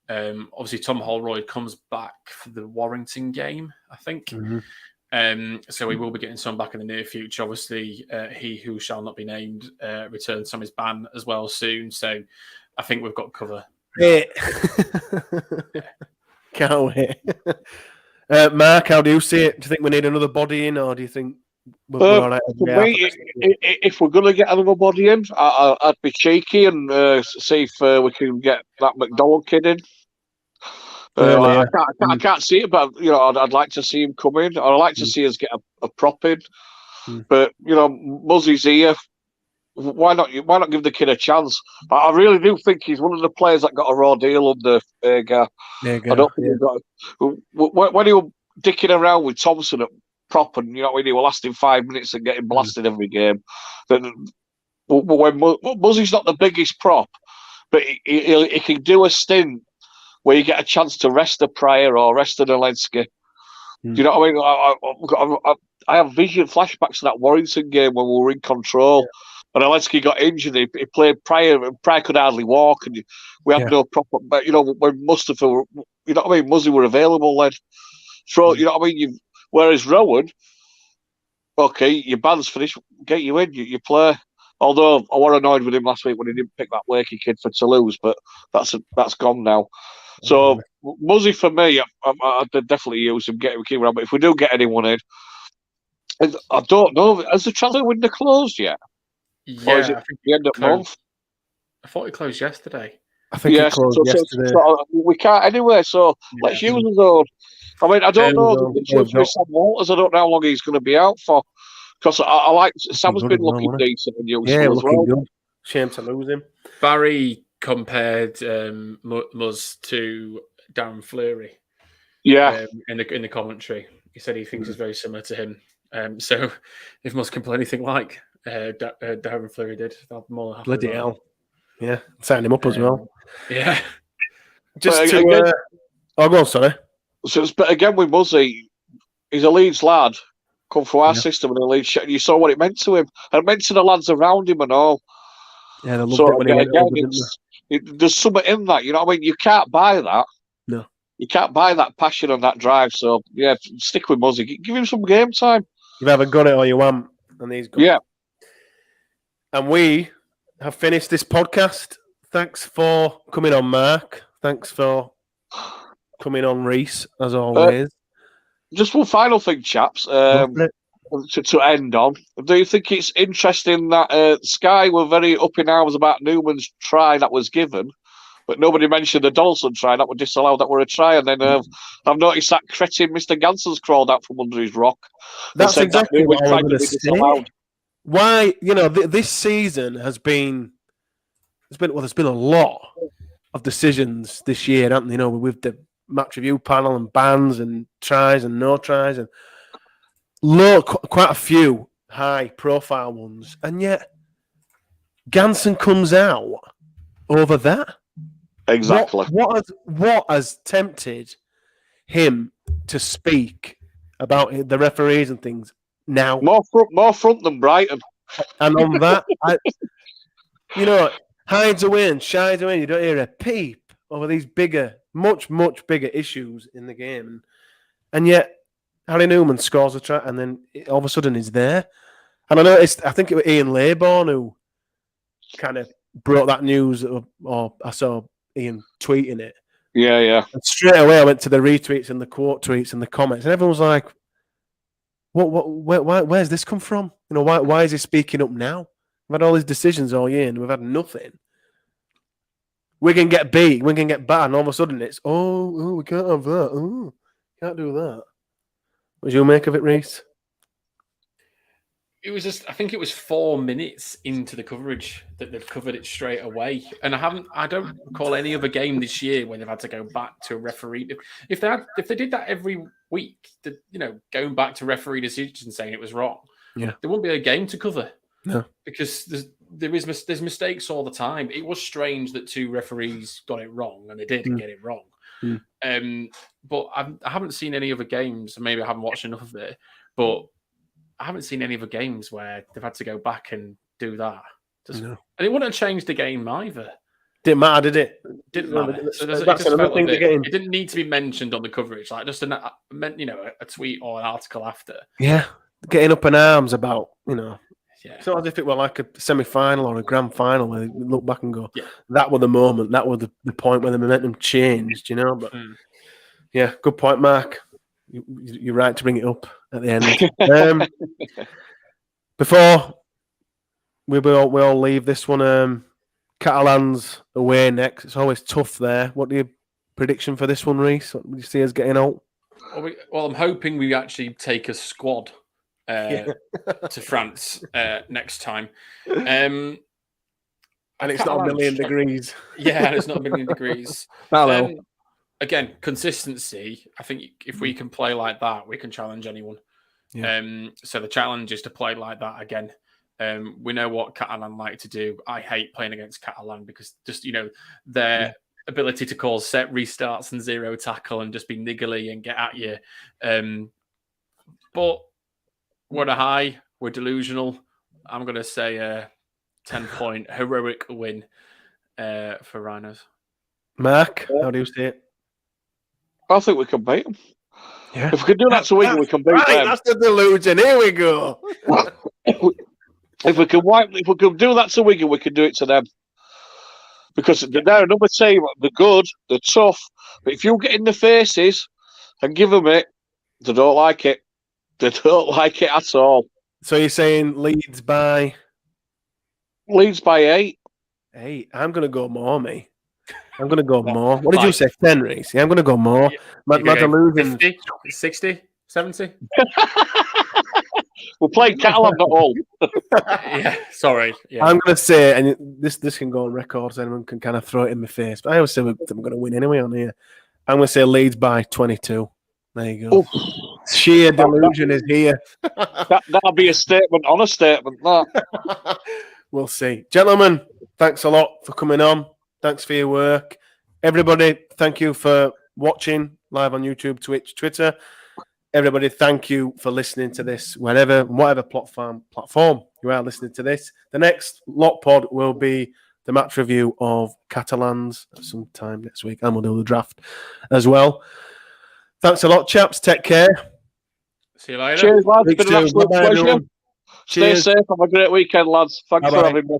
Obviously, Tom Holroyd comes back for the Warrington game, I think. Mm-hmm. So we will be getting some back in the near future. Obviously, he who shall not be named returns from his ban as well soon. So I think we've got cover.
Hey. Can't wait. Mark, how do you see it? Do you think we need another body in, or do you think we're all right?
For me, if we're going to get another body in, I'd be cheeky and see if we can get that Mcdonald kid in. I can't see it, but I'd like to see him come in. I'd like to see us get a prop in. But Muzzy's here. Why not give the kid a chance? I really do think he's one of the players that got a raw deal under Agar. I don't think he got. When he was dicking around with Thompson at prop, and he were lasting 5 minutes and getting blasted every game. Then when Muzzy's not the biggest prop, but he can do a stint where you get a chance to rest a Pryor or rest an Alensky. Do you know what I mean? I have vision flashbacks to that Warrington game when we were in control. Yeah. And Alensky got injured. He played Pryor, and Pryor could hardly walk, and we had no proper. But when Mustafa, Muzzy were available then. So whereas Rowan, okay, your band's finished, get you in, you play. Although I was annoyed with him last week when he didn't pick that Lakey kid for Toulouse, but that's gone now. So Muzzy for me, I'd definitely use him, get him keep around. But if we do get anyone in, I don't know. Has the transfer window closed yet?
Yeah,
or is it the end of month?
I thought it closed yesterday.
I think it closed yesterday.
So we can't anyway, so let's use his own. I mean, I don't know. Sam Walters, I don't know how long he's going to be out for. Because I like Sam's been looking decent and useful as well.
Good. Shame to lose him.
Barry compared Muzz to Darren Fleury.
Yeah,
in the commentary, he said he thinks it's very similar to him. So if Muzz can play anything like Darren Fleury did, I'll be more than happy.
Bloody hell! Yeah, sign him up as well.
Yeah.
Just to again,
go on, sorry.
But again with Muzzy, he's a Leeds lad. Come through our system and the Leeds. You saw what it meant to him, and it meant to the lads around him and all.
Yeah, they loved it when he went over, didn't they?
There's something in that, you know what I mean? You can't buy that.
No.
You can't buy that passion and that drive. So, yeah, stick with Muzzy. Give him some game time.
You've either got it or you want, and he's got it. And we have finished this podcast. Thanks for coming on, Mark. Thanks for coming on, Rhys, as always.
Just one final thing, chaps, to end on. Do you think it's interesting that Sky were very up in arms about Newman's try that was given, but nobody mentioned the Donaldson try that was disallowed, that were a try? And then I've noticed that cretin Mr. Ganson's crawled out from under his rock.
That's exactly what I was going to say. Why, this season has been... There's been a lot of decisions this year, haven't they? With the match review panel and bans and tries and no tries and quite a few high-profile ones, and yet Ganson comes out over that.
Exactly.
What has tempted him to speak about the referees and things now?
More front than Brighton.
And on that, hides away and shies away. You don't hear a peep over these bigger, much, much bigger issues in the game. And yet, Harry Newman scores a try, and then all of a sudden he's there. And I think it was Ian Laybourne who kind of brought that news, or I saw Ian tweeting it.
Yeah.
And straight away I went to the retweets and the quote tweets and the comments, and everyone was like, where's this come from? Why is he speaking up now? We've had all these decisions all year and we've had nothing. Wigan get beat, Wigan get bad, and all of a sudden it's, we can't have that. Oh, can't do that. What do you make of it, Rhys?
It was I think it was 4 minutes into the coverage that they've covered it straight away. And I don't recall any other game this year when they've had to go back to a referee. If they did that every week, going back to referee decisions and saying it was wrong, there wouldn't be a game to cover.
No.
Because there's mistakes all the time. It was strange that 2 referees got it wrong, and they did get it wrong. But I haven't seen any other games. Maybe I haven't watched enough of it, but I haven't seen any other games where they've had to go back and do that. And it wouldn't have changed the game either.
Didn't matter, did it?
Didn't matter. So it didn't need to be mentioned on the coverage, like just a tweet or an article after.
Yeah, getting up in arms about
Yeah.
It's not as if it were like a semi-final or a grand final where you look back and go,
Yeah.
that was the moment, that was the point where the momentum changed, But yeah, good point, Mark. You're right to bring it up at the end. Before we all leave this one, Catalans away next. It's always tough there. What do you prediction for this one, Rhys? What do you see us getting out?
Well, I'm hoping we actually take a squad to France next time. And
it's not a million degrees.
Yeah, it's not a million degrees. Again, consistency. I think if we can play like that, we can challenge anyone. Yeah. So the challenge is to play like that again. We know what Catalan like to do. I hate playing against Catalan because just, their ability to cause set restarts and zero tackle and just be niggly and get at you. But we're high. We're delusional. I'm going to say a 10-point heroic win for Rhinos.
Mark,
how do you see it?
I think we can beat them.
Yeah.
If we can do that to Wigan, we can beat them.
That's the delusion. Here we go.
If we can do that to Wigan, we can do it to them. Because they're another team. They're good. They're tough. But if you get in the faces and give them it, they don't like it. They don't like it at all.
So you're saying Leeds by
8.
8. I'm going to go more, mate. I'm going to go more. What did you say, 10, Rhys? Yeah, I'm going to go more. My delusion.
50, 60, 70?
We're playing Catalan, not all.
Yeah, sorry. Yeah.
I'm going to say, and this can go on record, so anyone can kind of throw it in my face, but I always say we're going to win anyway on here. I'm going to say Leeds by 22. There you go. Sheer delusion is here.
That'll be a statement on a statement. That.
We'll see. Gentlemen, thanks a lot for coming on. Thanks for your work. Everybody, thank you for watching live on YouTube, Twitch, Twitter. Everybody, thank you for listening to this whatever platform you are listening to this. The next Lot Pod will be the match review of Catalans sometime next week, and we'll do the draft as well. Thanks a lot, chaps. Take care.
See you later.
Cheers, lads. Been an absolute pleasure.
Everyone.
Stay safe. Have a great weekend, lads. Thanks for having me.